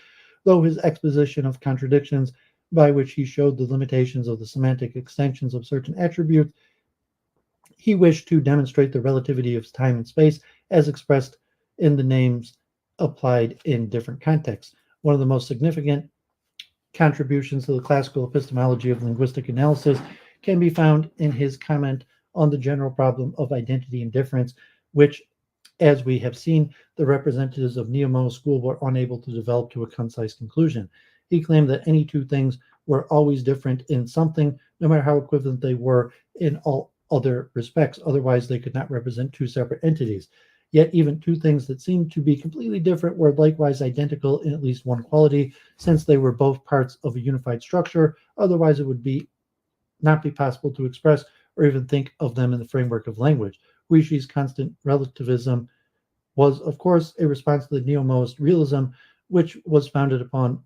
though his exposition of contradictions, by which he showed the limitations of the semantic extensions of certain attributes, he wished to demonstrate the relativity of time and space as expressed in the names applied in different contexts. One of the most significant contributions to the classical epistemology of linguistic analysis can be found in his comment on the general problem of identity and difference, which, as we have seen, the representatives of neo-Moist school were unable to develop to a concise conclusion. He claimed that any two things were always different in something, no matter how equivalent they were in all other respects. Otherwise, they could not represent two separate entities. Yet even two things that seemed to be completely different were likewise identical in at least one quality, since they were both parts of a unified structure. Otherwise, it would not be possible to express or even think of them in the framework of language. Hu Shi's constant relativism was, of course, a response to the neo-Moist realism, which was founded upon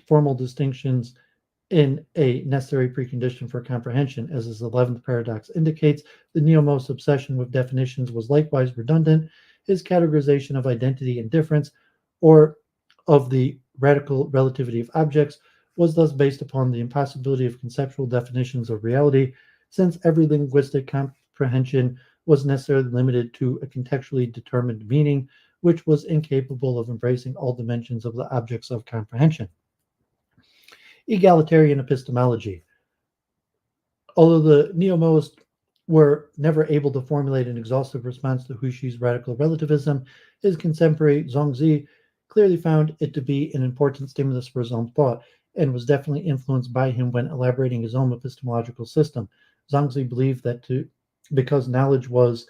formal distinctions in a necessary precondition for comprehension. As his 11th paradox indicates, the neo-Moist obsession with definitions was likewise redundant. His categorization of identity and difference, or of the radical relativity of objects, was thus based upon the impossibility of conceptual definitions of reality, since every linguistic comprehension was necessarily limited to a contextually determined meaning, which was incapable of embracing all dimensions of the objects of comprehension. Egalitarian epistemology. Although the neo-Mohists were never able to formulate an exhaustive response to Huxley's radical relativism, his contemporary Zhuangzi clearly found it to be an important stimulus for his own thought and was definitely influenced by him when elaborating his own epistemological system. Zhuangzi believed that because knowledge was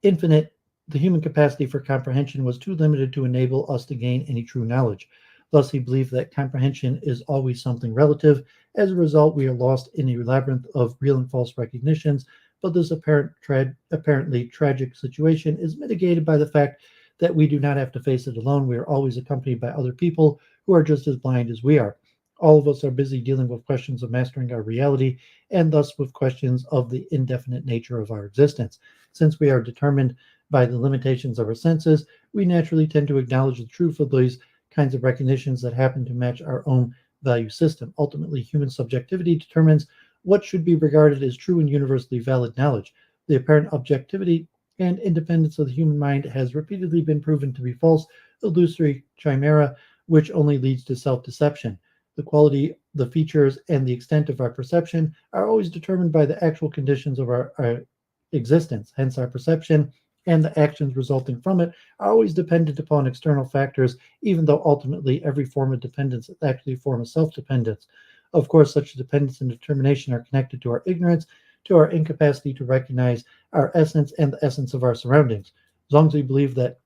infinite, the human capacity for comprehension was too limited to enable us to gain any true knowledge. Thus, he believed that comprehension is always something relative. As a result, we are lost in a labyrinth of real and false recognitions, but this apparently tragic situation is mitigated by the fact that we do not have to face it alone. We are always accompanied by other people who are just as blind as we are. All of us are busy dealing with questions of mastering our reality and thus with questions of the indefinite nature of our existence. Since we are determined by the limitations of our senses, we naturally tend to acknowledge the truth of these kinds of recognitions that happen to match our own value system. Ultimately, human subjectivity determines what should be regarded as true and universally valid knowledge. The apparent objectivity and independence of the human mind has repeatedly been proven to be false, illusory chimera, which only leads to self-deception. The quality, the features, and the extent of our perception are always determined by the actual conditions of our existence. Hence, our perception and the actions resulting from it are always dependent upon external factors, even though ultimately every form of dependence is actually a form of self-dependence. Of course, such dependence and determination are connected to our ignorance, to our incapacity to recognize our essence and the essence of our surroundings. Zhuangzi believed that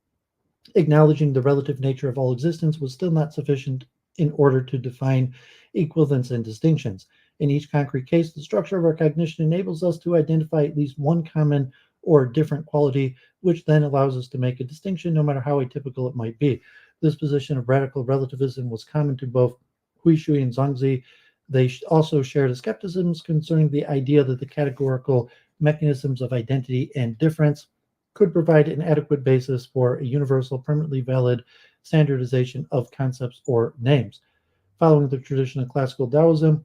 acknowledging the relative nature of all existence was still not sufficient in order to define equivalence and distinctions. In each concrete case, the structure of our cognition enables us to identify at least one common or different quality, which then allows us to make a distinction no matter how atypical it might be. This position of radical relativism was common to both Huxley and Zhuangzi. They also shared a skepticism concerning the idea that the categorical mechanisms of identity and difference could provide an adequate basis for a universal, permanently valid standardization of concepts or names. Following the tradition of classical Taoism,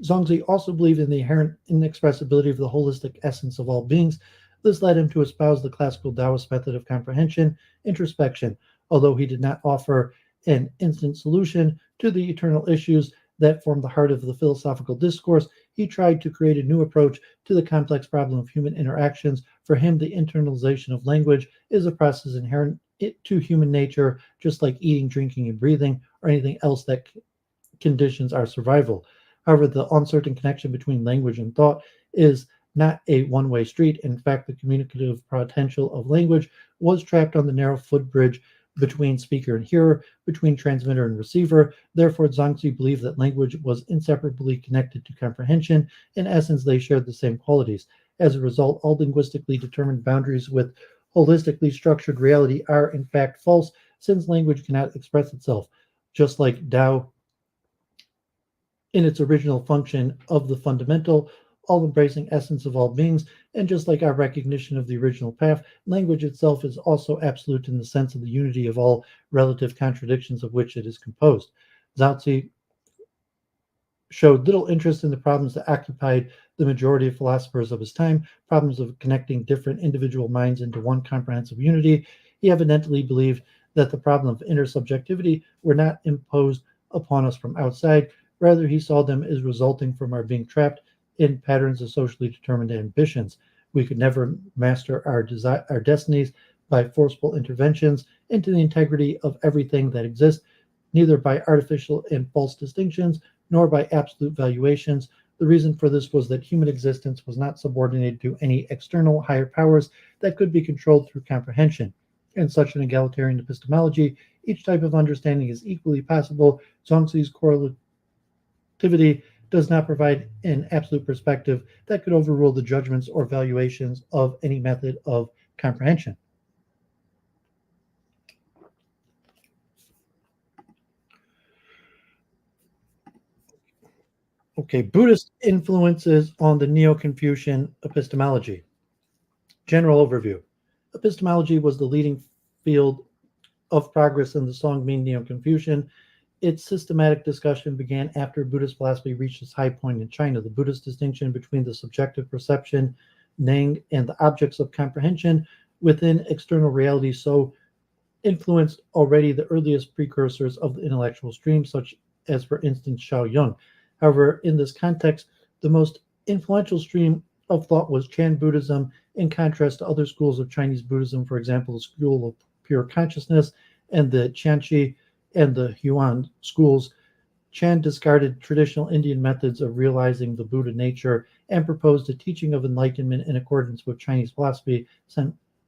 Zhuangzi also believed in the inherent inexpressibility of the holistic essence of all beings. This led him to espouse the classical Taoist method of comprehension, introspection. Although he did not offer an instant solution to the eternal issues that form the heart of the philosophical discourse, he tried to create a new approach to the complex problem of human interactions. For him, the internalization of language is a process inherent to human nature, just like eating, drinking, and breathing, or anything else that conditions our survival. However, the uncertain connection between language and thought is not a one-way street. In fact, the communicative potential of language was trapped on the narrow footbridge between speaker and hearer, between transmitter and receiver. Therefore, Zhuangzi believed that language was inseparably connected to comprehension. In essence, they shared the same qualities. As a result, all linguistically determined boundaries with holistically structured reality are in fact false, since language cannot express itself. Just like Tao in its original function of the fundamental, all-embracing essence of all beings, and just like our recognition of the original path, language itself is also absolute in the sense of the unity of all relative contradictions of which it is composed. Zhuangzi showed little interest in the problems that occupied the majority of philosophers of his time, problems of connecting different individual minds into one comprehensive unity. He evidently believed that the problem of intersubjectivity were not imposed upon us from outside. Rather, he saw them as resulting from our being trapped in patterns of socially determined ambitions. We could never master our destinies by forceful interventions into the integrity of everything that exists, neither by artificial and false distinctions, nor by absolute valuations. The reason for this was that human existence was not subordinated to any external higher powers that could be controlled through comprehension. In such an egalitarian epistemology, each type of understanding is equally possible. Zhuangzi's correlativity does not provide an absolute perspective that could overrule the judgments or valuations of any method of comprehension. Okay, Buddhist influences on the Neo-Confucian epistemology. General overview. Epistemology was the leading field of progress in the Songming Neo-Confucian. Its systematic discussion began after Buddhist philosophy reached its high point in China. The Buddhist distinction between the subjective perception, Neng, and the objects of comprehension within external reality so influenced already the earliest precursors of the intellectual stream, such as, for instance, Shaoyang. However, in this context, the most influential stream of thought was Chan Buddhism, in contrast to other schools of Chinese Buddhism, for example, the School of Pure Consciousness and the Tianqi and the Huan schools. Chan discarded traditional Indian methods of realizing the Buddha nature and proposed a teaching of enlightenment in accordance with Chinese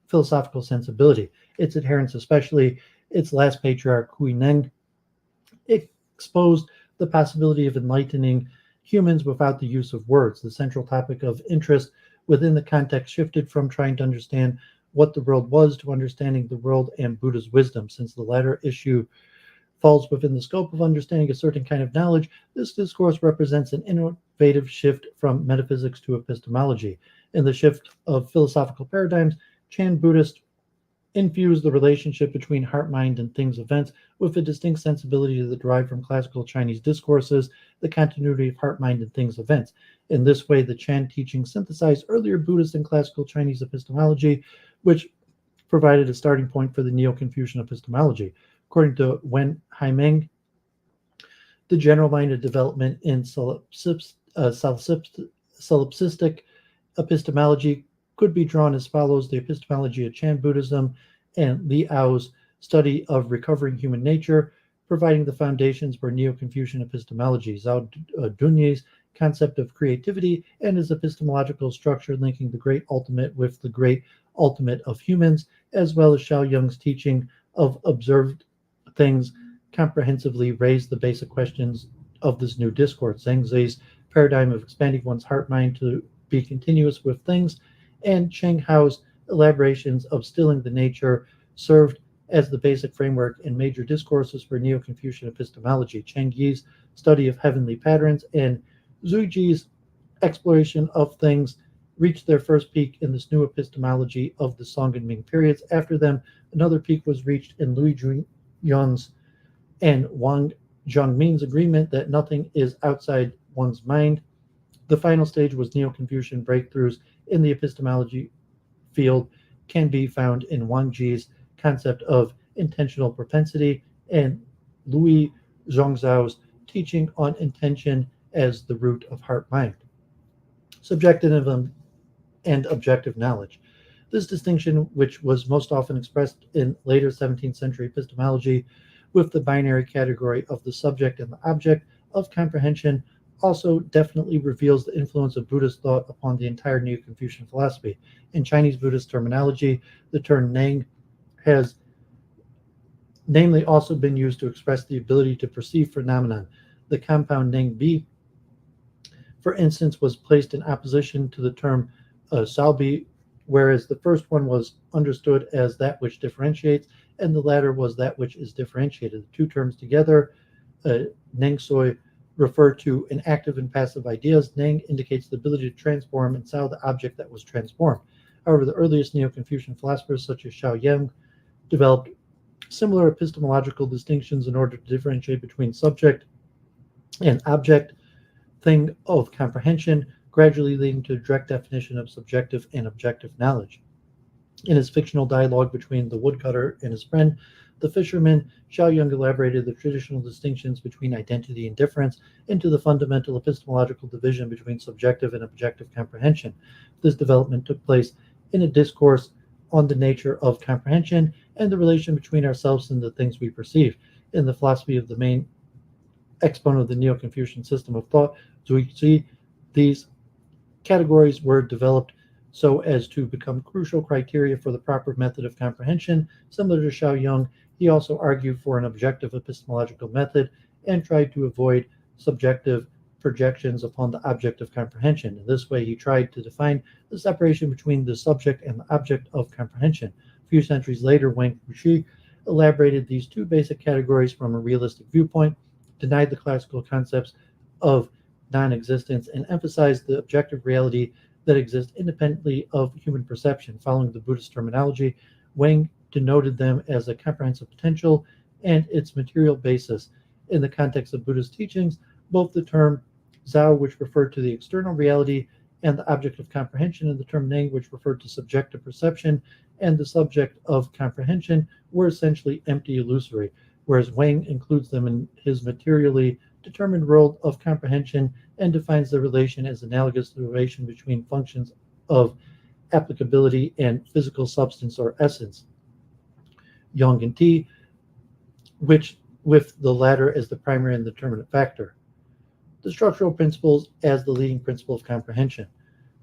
philosophical sensibility. Its adherents, especially its last patriarch, Hui Neng, exposed the possibility of enlightening humans without the use of words. The central topic of interest within the context shifted from trying to understand what the world was to understanding the world and Buddha's wisdom. Since the latter issue falls within the scope of understanding a certain kind of knowledge, this discourse represents an innovative shift from metaphysics to epistemology. In the shift of philosophical paradigms, Chan Buddhists infused the relationship between heart, mind, and things events with a distinct sensibility that derived from classical Chinese discourses, the continuity of heart, mind, and things events. In this way, the Chan teaching synthesized earlier Buddhist and classical Chinese epistemology, which provided a starting point for the Neo-Confucian epistemology. According to Wen Haimeng, the general-minded development in solipsistic epistemology could be drawn as follows: the epistemology of Chan Buddhism and Li Ao's study of recovering human nature, providing the foundations for Neo-Confucian epistemology. Zhao Dunyi's concept of creativity and his epistemological structure linking the great ultimate with the great ultimate of humans, as well as Shaoyang's teaching of observed things comprehensively raised the basic questions of this new discourse. Zhengzi's paradigm of expanding one's heart-mind to be continuous with things, and Cheng Hao's elaborations of stilling the nature served as the basic framework and major discourses for Neo-Confucian epistemology. Cheng Yi's study of heavenly patterns and Zhu Ji's exploration of things reached their first peak in this new epistemology of the Song and Ming periods. After them, another peak was reached in Louis Jun's and Wang Zhongmin's agreement that nothing is outside one's mind. The final stage was Neo-Confucian breakthroughs in the epistemology field can be found in Wang Ji's concept of intentional propensity and Louis Zhongzhao's teaching on intention as the root of heart-mind. Subjective and objective knowledge. This distinction, which was most often expressed in later 17th century epistemology with the binary category of the subject and the object of comprehension, also definitely reveals the influence of Buddhist thought upon the entire Neo-Confucian philosophy. In Chinese Buddhist terminology, the term Neng has namely also been used to express the ability to perceive phenomenon. The compound Neng Bi, for instance, was placed in opposition to the term Salbi, whereas the first one was understood as that which differentiates, and the latter was that which is differentiated. The two terms together, Neng Soi, refer to an active and passive ideas. Neng indicates the ability to transform and Sao the object that was transformed. However, the earliest Neo-Confucian philosophers, such as Shaoyang, developed similar epistemological distinctions in order to differentiate between subject and object, thing of comprehension, gradually leading to a direct definition of subjective and objective knowledge. In his fictional dialogue between the woodcutter and his friend, the fisherman, Shaoyang elaborated the traditional distinctions between identity and difference into the fundamental epistemological division between subjective and objective comprehension. This development took place in a discourse on the nature of comprehension and the relation between ourselves and the things we perceive. In the philosophy of the main exponent of the Neo-Confucian system of thought, Zhuji, these categories were developed so as to become crucial criteria for the proper method of comprehension. Similar to Shaoyang, he also argued for an objective epistemological method and tried to avoid subjective projections upon the object of comprehension. In this way, he tried to define the separation between the subject and the object of comprehension. A few centuries later, Wang Fuxi elaborated these two basic categories from a realistic viewpoint, denied the classical concepts of non-existence, and emphasized the objective reality that exists independently of human perception. Following the Buddhist terminology, Wang denoted them as a comprehensive potential and its material basis. In the context of Buddhist teachings, both the term Zhao, which referred to the external reality, and the object of comprehension in the term language referred to subjective perception, and the subject of comprehension were essentially empty illusory, whereas Wang includes them in his materially determined world of comprehension and defines the relation as analogous to the relation between functions of applicability and physical substance or essence, Yang and T, which with the latter as the primary and determinant factor. The structural principles as the leading principle of comprehension.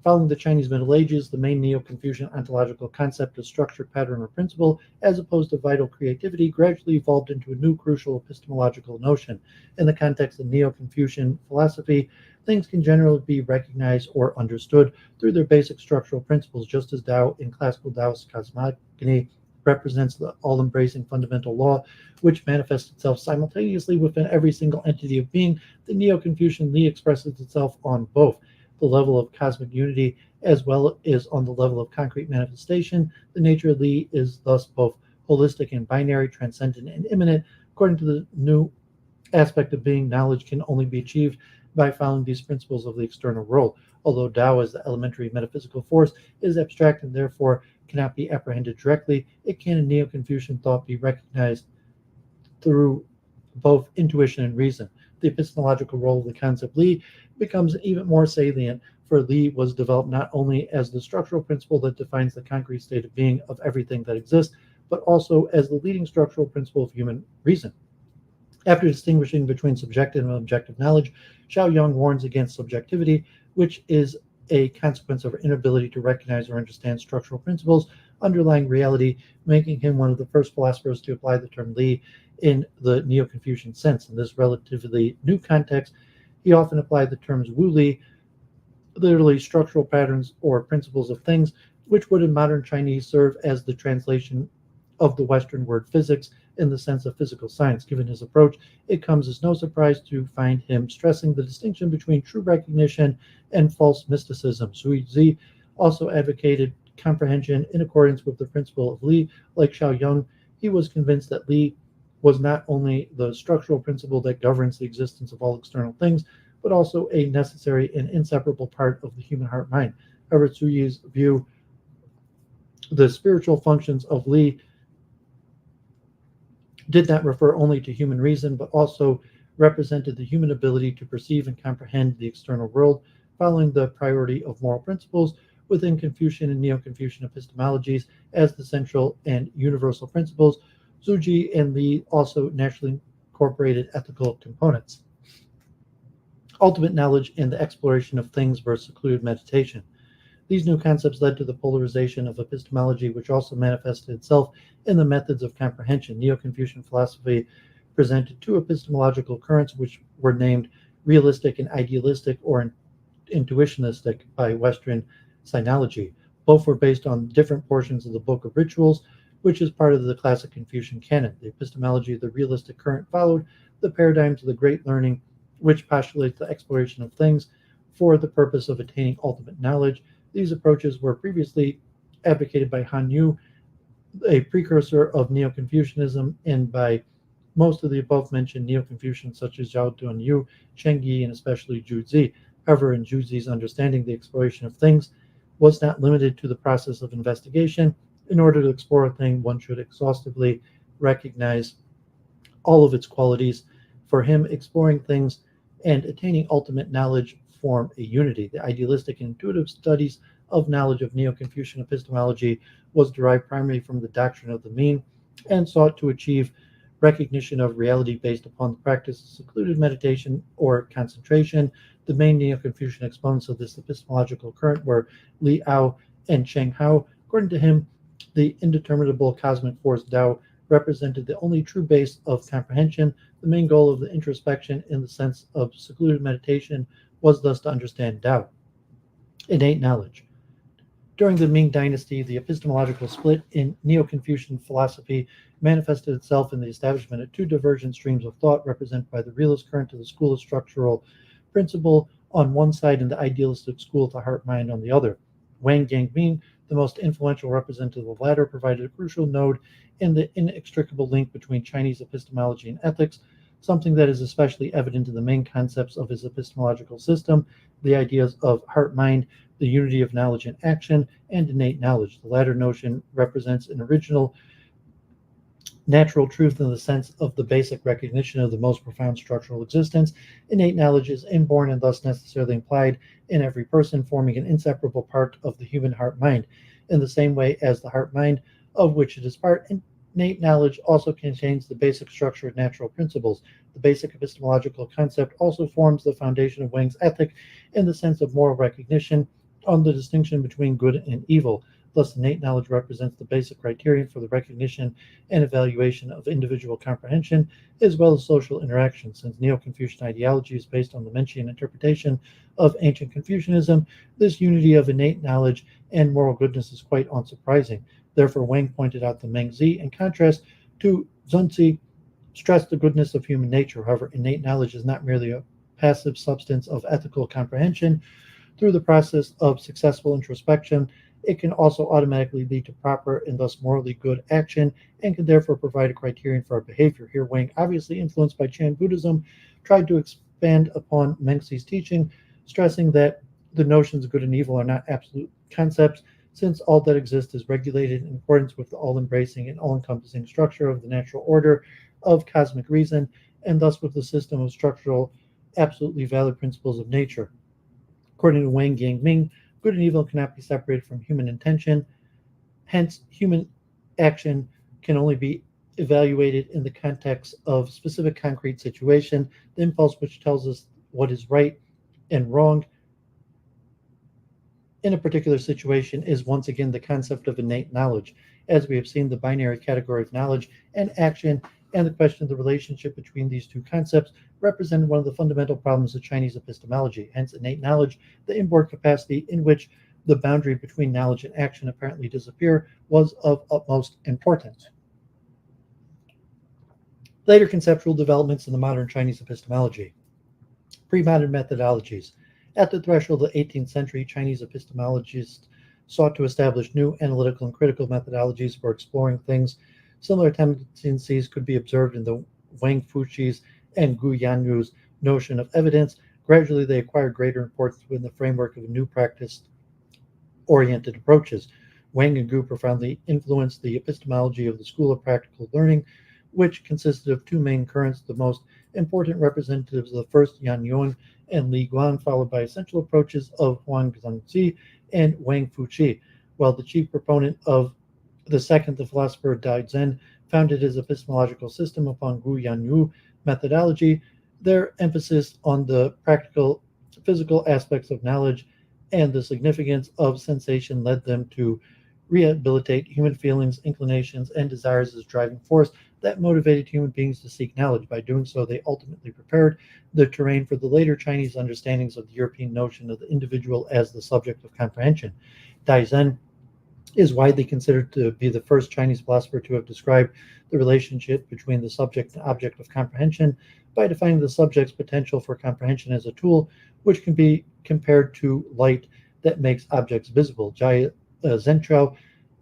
Following the Chinese Middle Ages, the main Neo-Confucian ontological concept of structure, pattern, or principle, as opposed to vital creativity, gradually evolved into a new crucial epistemological notion. In the context of Neo-Confucian philosophy, things can generally be recognized or understood through their basic structural principles, just as Tao in classical Taoist cosmogony represents the all-embracing fundamental law, which manifests itself simultaneously within every single entity of being. The Neo-Confucian Li expresses itself on both the level of cosmic unity as well as on the level of concrete manifestation. The nature of Li is thus both holistic and binary, transcendent and immanent. According to the new aspect of being, knowledge can only be achieved by following these principles of the external world. Although Tao, as the elementary metaphysical force, is abstract and therefore cannot be apprehended directly, it can in Neo-Confucian thought be recognized through both intuition and reason. The epistemological role of the concept Li becomes even more salient, for Li was developed not only as the structural principle that defines the concrete state of being of everything that exists, but also as the leading structural principle of human reason. After distinguishing between subjective and objective knowledge, Xiaoyang warns against subjectivity, which is a consequence of our inability to recognize or understand structural principles underlying reality, making him one of the first philosophers to apply the term Li in the Neo-Confucian sense. In this relatively new context, he often applied the terms Wu Li, literally structural patterns or principles of things, which would in modern Chinese serve as the translation of the Western word physics in the sense of physical science. Given his approach, it comes as no surprise to find him stressing the distinction between true recognition and false mysticism. Sui Zi also advocated comprehension in accordance with the principle of Li. Like Xiaoyang, he was convinced that Li was not only the structural principle that governs the existence of all external things, but also a necessary and inseparable part of the human heart-mind. However, Tsuyi's view, the spiritual functions of Li did not refer only to human reason, but also represented the human ability to perceive and comprehend the external world, following the priority of moral principles within Confucian and Neo-Confucian epistemologies as the central and universal principles. Zhuji and Li also naturally incorporated ethical components. Ultimate knowledge and the exploration of things versus secluded meditation. These new concepts led to the polarization of epistemology, which also manifested itself in the methods of comprehension. Neo-Confucian philosophy presented two epistemological currents, which were named realistic and idealistic, or intuitionistic by Western sinology. Both were based on different portions of the Book of Rituals, which is part of the classic Confucian canon. The epistemology of the realistic current followed the paradigms of the Great Learning, which postulates the exploration of things for the purpose of attaining ultimate knowledge. These approaches were previously advocated by Han Yu, a precursor of Neo-Confucianism, and by most of the above-mentioned Neo-Confucians such as Zhao Dunyu, Cheng Yi, and especially Zhu Zi. However, in Zhu Zi's understanding, the exploration of things was not limited to the process of investigation. In order to explore a thing, one should exhaustively recognize all of its qualities. For him, exploring things and attaining ultimate knowledge form a unity. The idealistic and intuitive studies of knowledge of Neo-Confucian epistemology was derived primarily from the doctrine of the mean and sought to achieve recognition of reality based upon the practice of secluded meditation or concentration. The main Neo-Confucian exponents of this epistemological current were Li Ao and Cheng Hao. According to him, the indeterminable cosmic force Tao represented the only true base of comprehension. The main goal of the introspection in the sense of secluded meditation was thus to understand Tao, innate knowledge. During the Ming Dynasty, the epistemological split in Neo-Confucian philosophy manifested itself in the establishment of two divergent streams of thought, represented by the realist current of the school of structural principle on one side and the idealistic school of the heart-mind on the other. Wang Gangming, the most influential representative of the latter, provided a crucial node in the inextricable link between Chinese epistemology and ethics, something that is especially evident in the main concepts of his epistemological system, the ideas of heart-mind, the unity of knowledge and action, and innate knowledge. The latter notion represents an original natural truth in the sense of the basic recognition of the most profound structural existence. Innate knowledge is inborn and thus necessarily implied in every person, forming an inseparable part of the human heart-mind. In the same way as the heart-mind, of which it is part, innate knowledge also contains the basic structure of natural principles. The basic epistemological concept also forms the foundation of Wang's ethic in the sense of moral recognition on the distinction between good and evil. Thus, innate knowledge represents the basic criterion for the recognition and evaluation of individual comprehension, as well as social interaction. Since Neo-Confucian ideology is based on the Mencian interpretation of ancient Confucianism, this unity of innate knowledge and moral goodness is quite unsurprising. Therefore, Wang pointed out that Mengzi, in contrast to Zunzi, stressed the goodness of human nature. However, innate knowledge is not merely a passive substance of ethical comprehension. Through the process of successful introspection, it can also automatically lead to proper and thus morally good action and can therefore provide a criterion for our behavior. Here, Wang, obviously influenced by Chan Buddhism, tried to expand upon Mengzi's teaching, stressing that the notions of good and evil are not absolute concepts, since all that exists is regulated in accordance with the all-embracing and all-encompassing structure of the natural order of cosmic reason, and thus with the system of structural, absolutely valid principles of nature. According to Wang Yangming, good and evil cannot be separated from human intention. Hence, human action can only be evaluated in the context of specific concrete situation. The impulse which tells us what is right and wrong in a particular situation is once again the concept of innate knowledge. As we have seen, the binary category of knowledge and action and the question of the relationship between these two concepts represent one of the fundamental problems of Chinese epistemology. Hence, innate knowledge, the inborn capacity in which the boundary between knowledge and action apparently disappear, was of utmost importance. Later conceptual developments in the modern Chinese epistemology. Pre-modern methodologies. At the threshold of the 18th century, Chinese epistemologists sought to establish new analytical and critical methodologies for exploring things. Similar tendencies could be observed in the Wang Fuqi's and Gu Yanyu's notion of evidence. Gradually, they acquired greater importance within the framework of new practice-oriented approaches. Wang and Gu profoundly influenced the epistemology of the School of Practical Learning, which consisted of two main currents. The most important representatives of the first, Yan Yuan and Li Guan, followed by essential approaches of Huang Zhangzi and Wang Fuqi, while the chief proponent of the second, the philosopher Dai Zhen, founded his epistemological system upon Gu Yanyu methodology. Their emphasis on the practical, physical aspects of knowledge and the significance of sensation led them to rehabilitate human feelings, inclinations, and desires as driving force that motivated human beings to seek knowledge. By doing so, they ultimately prepared the terrain for the later Chinese understandings of the European notion of the individual as the subject of comprehension. Dai Zhen is widely considered to be the first Chinese philosopher to have described the relationship between the subject and object of comprehension by defining the subject's potential for comprehension as a tool which can be compared to light that makes objects visible. Zhentrao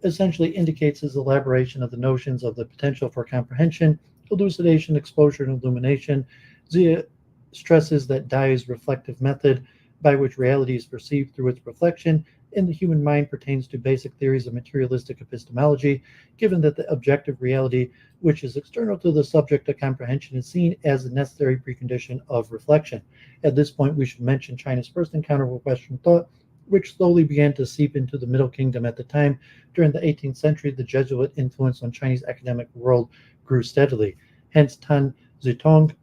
essentially indicates his elaboration of the notions of the potential for comprehension, elucidation, exposure, and illumination. Zia stresses that Dai's reflective method, by which reality is perceived through its reflection in the human mind, pertains to basic theories of materialistic epistemology, given that the objective reality, which is external to the subject of comprehension, is seen as a necessary precondition of reflection. At this point, we should mention China's first encounter with Western thought, which slowly began to seep into the Middle Kingdom at the time. During the 18th century, the Jesuit influence on Chinese academic world grew steadily. Hence, Tan Zitong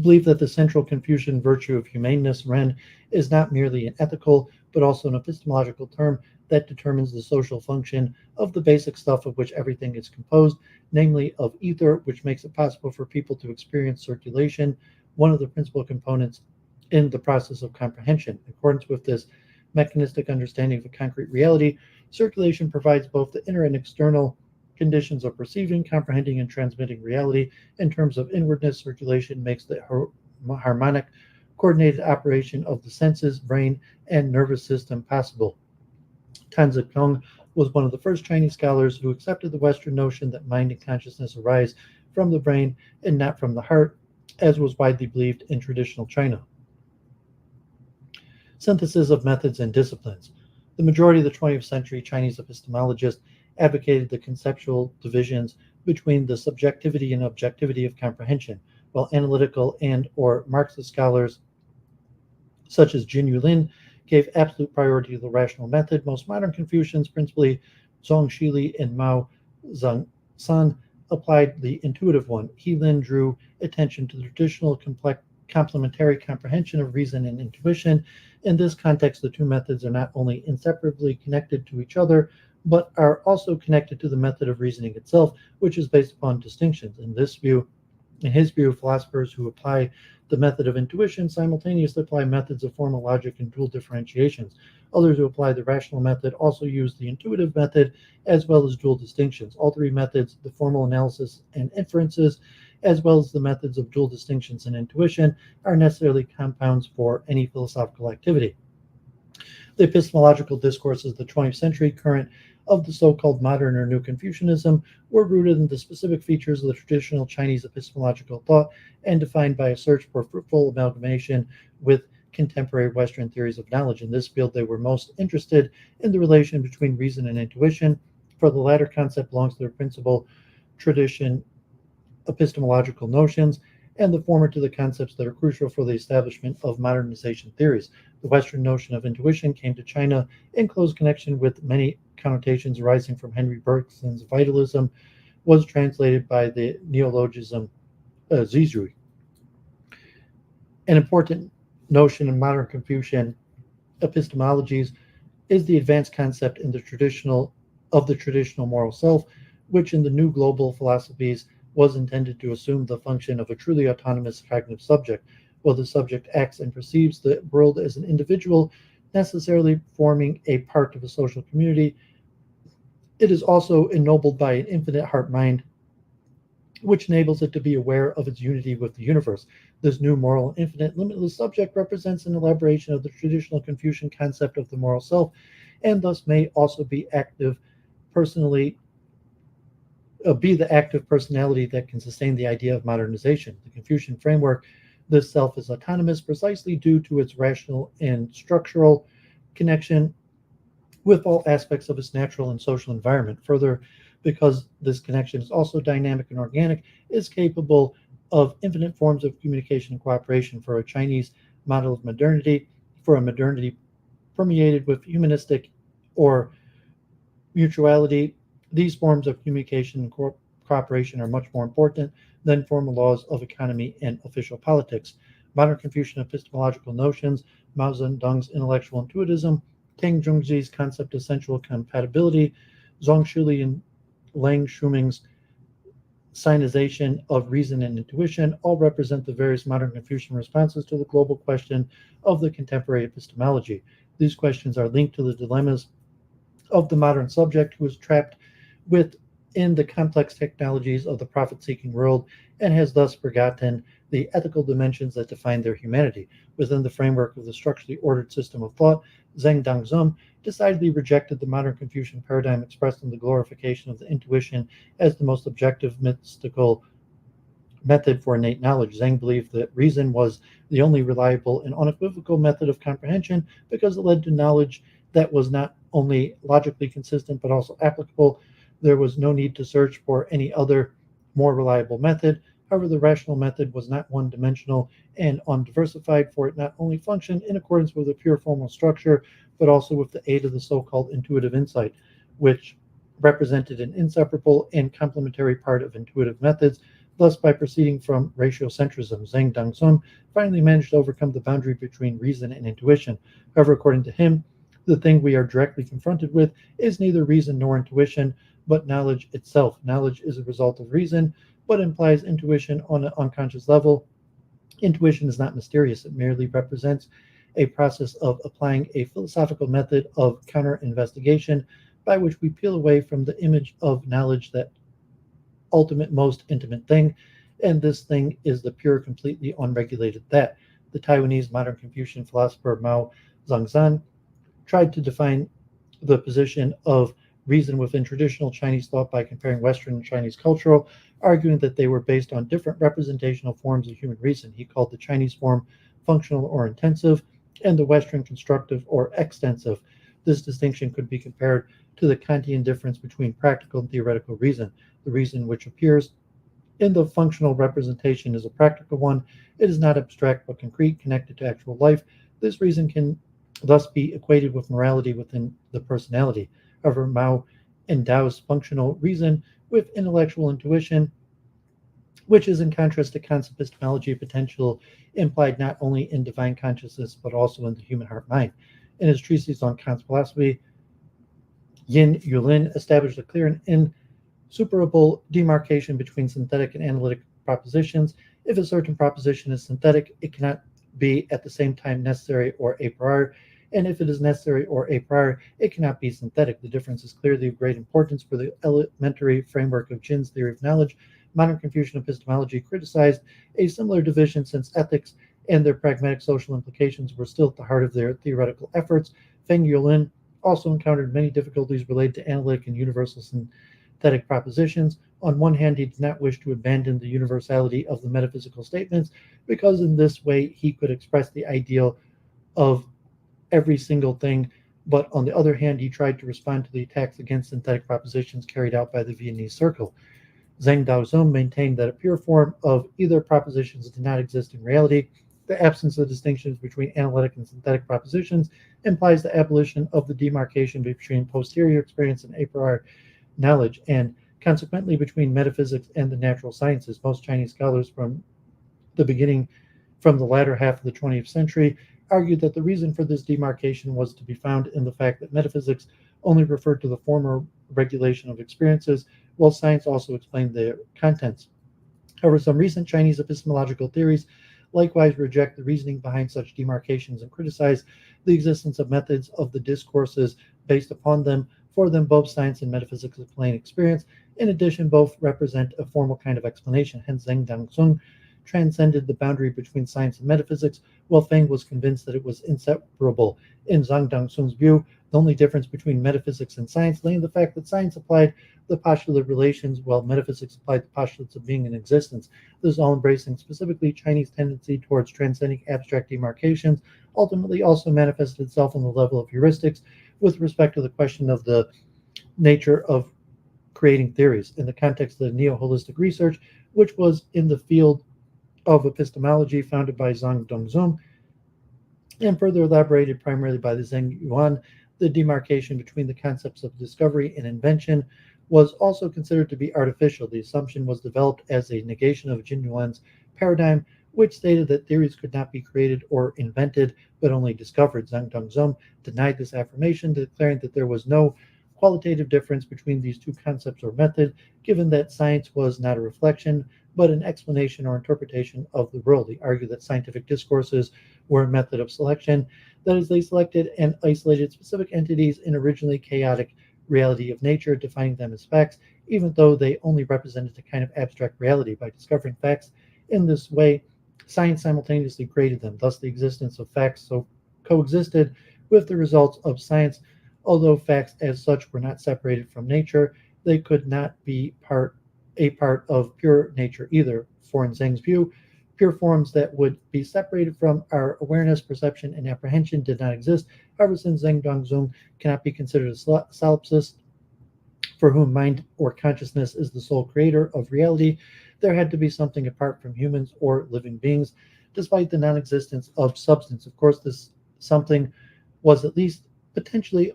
believed that the central Confucian virtue of humaneness, Ren, is not merely an ethical, but also an epistemological term that determines the social function of the basic stuff of which everything is composed, namely of ether, which makes it possible for people to experience circulation, one of the principal components in the process of comprehension. In accordance with this mechanistic understanding of a concrete reality, circulation provides both the inner and external conditions of perceiving, comprehending, and transmitting reality. In terms of inwardness, circulation makes the harmonic, coordinated operation of the senses, brain, and nervous system possible. Tan Zitong was one of the first Chinese scholars who accepted the Western notion that mind and consciousness arise from the brain and not from the heart, as was widely believed in traditional China. Synthesis of methods and disciplines. The majority of the 20th century Chinese epistemologists advocated the conceptual divisions between the subjectivity and objectivity of comprehension, while analytical and or Marxist scholars such as Jin Yulin gave absolute priority to the rational method. Most modern Confucians, principally Zhong Shili and Mao Zedong, applied the intuitive one. He then drew attention to the traditional complementary comprehension of reason and intuition. In this context, the two methods are not only inseparably connected to each other, but are also connected to the method of reasoning itself, which is based upon distinctions. In his view, philosophers who apply the method of intuition simultaneously apply methods of formal logic and dual differentiations. Others who apply the rational method also use the intuitive method as well as dual distinctions. All three methods, the formal analysis and inferences, as well as the methods of dual distinctions and intuition, are necessarily compounds for any philosophical activity. The epistemological discourses of the 20th century current of the so-called modern or new Confucianism were rooted in the specific features of the traditional Chinese epistemological thought and defined by a search for fruitful amalgamation with contemporary Western theories of knowledge. In this field, they were most interested in the relation between reason and intuition. For the latter concept belongs to their principal tradition epistemological notions, and the former to the concepts that are crucial for the establishment of modernization theories. The Western notion of intuition came to China in close connection with many connotations arising from Henry Bergson's vitalism, was translated by the neologism Zizhui. An important notion in modern Confucian epistemologies is the advanced concept in the traditional moral self, which in the new global philosophies was intended to assume the function of a truly autonomous cognitive subject, while the subject acts and perceives the world as an individual, necessarily forming a part of a social community. It is also ennobled by an infinite heart-mind, which enables it to be aware of its unity with the universe. This new moral, infinite, limitless subject represents an elaboration of the traditional Confucian concept of the moral self, and thus may also be the active personality that can sustain the idea of modernization. The Confucian framework, this self is autonomous precisely due to its rational and structural connection with all aspects of its natural and social environment. Further, because this connection is also dynamic and organic, is capable of infinite forms of communication and cooperation. For a Chinese model of modernity, for a modernity permeated with humanistic or mutuality, these forms of communication and cooperation are much more important than formal laws of economy and official politics. Modern Confucian epistemological notions, Mao Zedong's intellectual intuitism, Tang Zhongji's concept of sensual compatibility, Zhong Shuli and Lang Shuming's sinization of reason and intuition, all represent the various modern Confucian responses to the global question of the contemporary epistemology. These questions are linked to the dilemmas of the modern subject who is trapped within the complex technologies of the profit-seeking world and has thus forgotten the ethical dimensions that define their humanity. Within the framework of the structurally ordered system of thought, Zheng Dangzheng decidedly rejected the modern Confucian paradigm expressed in the glorification of the intuition as the most objective mystical method for innate knowledge. Zheng believed that reason was the only reliable and unequivocal method of comprehension because it led to knowledge that was not only logically consistent but also applicable. There was no need to search for any other more reliable method. However, the rational method was not one-dimensional and undiversified, for it not only functioned in accordance with a pure formal structure, but also with the aid of the so-called intuitive insight, which represented an inseparable and complementary part of intuitive methods. Thus, by proceeding from ratiocentrism, Zheng Dangzheng finally managed to overcome the boundary between reason and intuition. However, according to him, the thing we are directly confronted with is neither reason nor intuition, but knowledge itself. Knowledge is a result of reason, but implies intuition on an unconscious level. Intuition is not mysterious. It merely represents a process of applying a philosophical method of counter-investigation by which we peel away from the image of knowledge that ultimate, most intimate thing, and this thing is the pure, completely unregulated that. The Taiwanese modern Confucian philosopher Mao Zedong tried to define the position of reason within traditional Chinese thought by comparing Western and Chinese cultural, arguing that they were based on different representational forms of human reason. He called the Chinese form functional or intensive, and the Western constructive or extensive. This distinction could be compared to the Kantian difference between practical and theoretical reason. The reason which appears in the functional representation is a practical one. It is not abstract but concrete, connected to actual life. This reason can thus be equated with morality within the personality. However, Mao endows functional reason with intellectual intuition, which is in contrast to Kant's epistemology potential implied not only in divine consciousness but also in the human heart mind. In his treatise on Kant's philosophy, Yin Yulin established a clear and insuperable demarcation between synthetic and analytic propositions. If a certain proposition is synthetic, it cannot be at the same time necessary or a priori, and if it is necessary or a priori, it cannot be synthetic. The difference is clearly of great importance for the elementary framework of Jin's theory of knowledge. Modern Confucian epistemology criticized a similar division since ethics and their pragmatic social implications were still at the heart of their theoretical efforts. Feng Yulin also encountered many difficulties related to analytic and universal synthetic propositions. On one hand, he did not wish to abandon the universality of the metaphysical statements because in this way he could express the ideal of every single thing, but on the other hand, he tried to respond to the attacks against synthetic propositions carried out by the Viennese Circle. Zhang Daozong maintained that a pure form of either propositions did not exist in reality. The absence of distinctions between analytic and synthetic propositions implies the abolition of the demarcation between posterior experience and a priori knowledge, and consequently between metaphysics and the natural sciences. Most Chinese scholars from the latter half of the 20th century, argued that the reason for this demarcation was to be found in the fact that metaphysics only referred to the former regulation of experiences, while science also explained their contents. However, some recent Chinese epistemological theories likewise reject the reasoning behind such demarcations and criticize the existence of methods of the discourses based upon them. For them, both science and metaphysics explain experience. In addition, both represent a formal kind of explanation. Hence, Zheng Dangsung transcended the boundary between science and metaphysics, while Feng was convinced that it was inseparable. In Zhang Dangsung's view, the only difference between metaphysics and science lay in the fact that science applied the postulate of relations, while metaphysics applied the postulates of being and existence. This all-embracing, specifically Chinese tendency towards transcending abstract demarcations ultimately also manifested itself on the level of heuristics with respect to the question of the nature of creating theories. In the context of the neo-holistic research, which was in the field of epistemology founded by Zhang Dongzong and further elaborated primarily by the Zheng Yuan, the demarcation between the concepts of discovery and invention was also considered to be artificial. The assumption was developed as a negation of Jin Yuan's paradigm, which stated that theories could not be created or invented, but only discovered. Zhang Dongzong denied this affirmation, declaring that there was no qualitative difference between these two concepts or method, given that science was not a reflection, but an explanation or interpretation of the world. He argued that scientific discourses were a method of selection, that is, they selected and isolated specific entities in originally chaotic reality of nature, defining them as facts, even though they only represented a kind of abstract reality. By discovering facts in this way, science simultaneously created them. Thus, the existence of facts so coexisted with the results of science. Although facts as such were not separated from nature, they could not be a part of pure nature either. For in Zheng's view, pure forms that would be separated from our awareness, perception, and apprehension did not exist. However, since Zheng Dongzong cannot be considered a solipsist, for whom mind or consciousness is the sole creator of reality, there had to be something apart from humans or living beings, despite the non-existence of substance. Of course, this something was at least potentially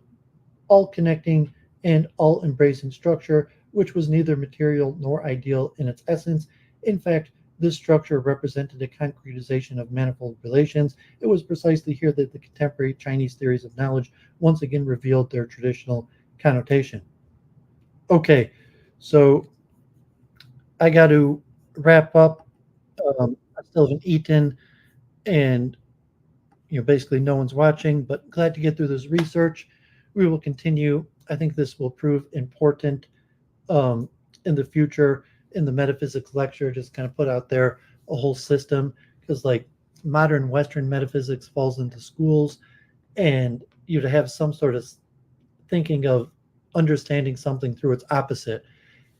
all-connecting and all-embracing structure, which was neither material nor ideal in its essence. In fact, this structure represented a concretization of manifold relations. It was precisely here that the contemporary Chinese theories of knowledge once again revealed their traditional connotation. Okay, so I got to wrap up. I still haven't eaten, and basically no one's watching, but glad to get through this research. We will continue. I think this will prove important in the future in the metaphysics lecture. Just kind of put out there a whole system, because like modern Western metaphysics falls into schools, and you to have some sort of thinking of understanding something through its opposite,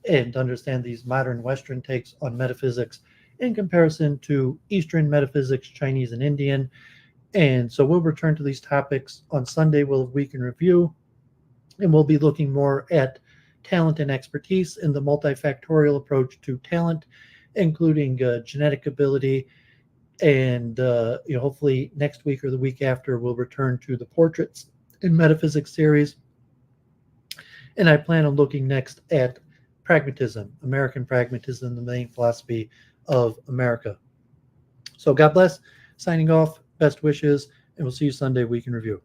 and understand these modern Western takes on metaphysics in comparison to Eastern metaphysics, Chinese and Indian, And so we'll return to these topics on Sunday. We'll have Week in Review, and we'll be looking more at talent and expertise and the multifactorial approach to talent, including genetic ability. And hopefully next week or the week after, we'll return to the portraits and metaphysics series. And I plan on looking next at pragmatism, American pragmatism, the main philosophy of America. So God bless. Signing off. Best wishes, and we'll see you Sunday, Week in Review.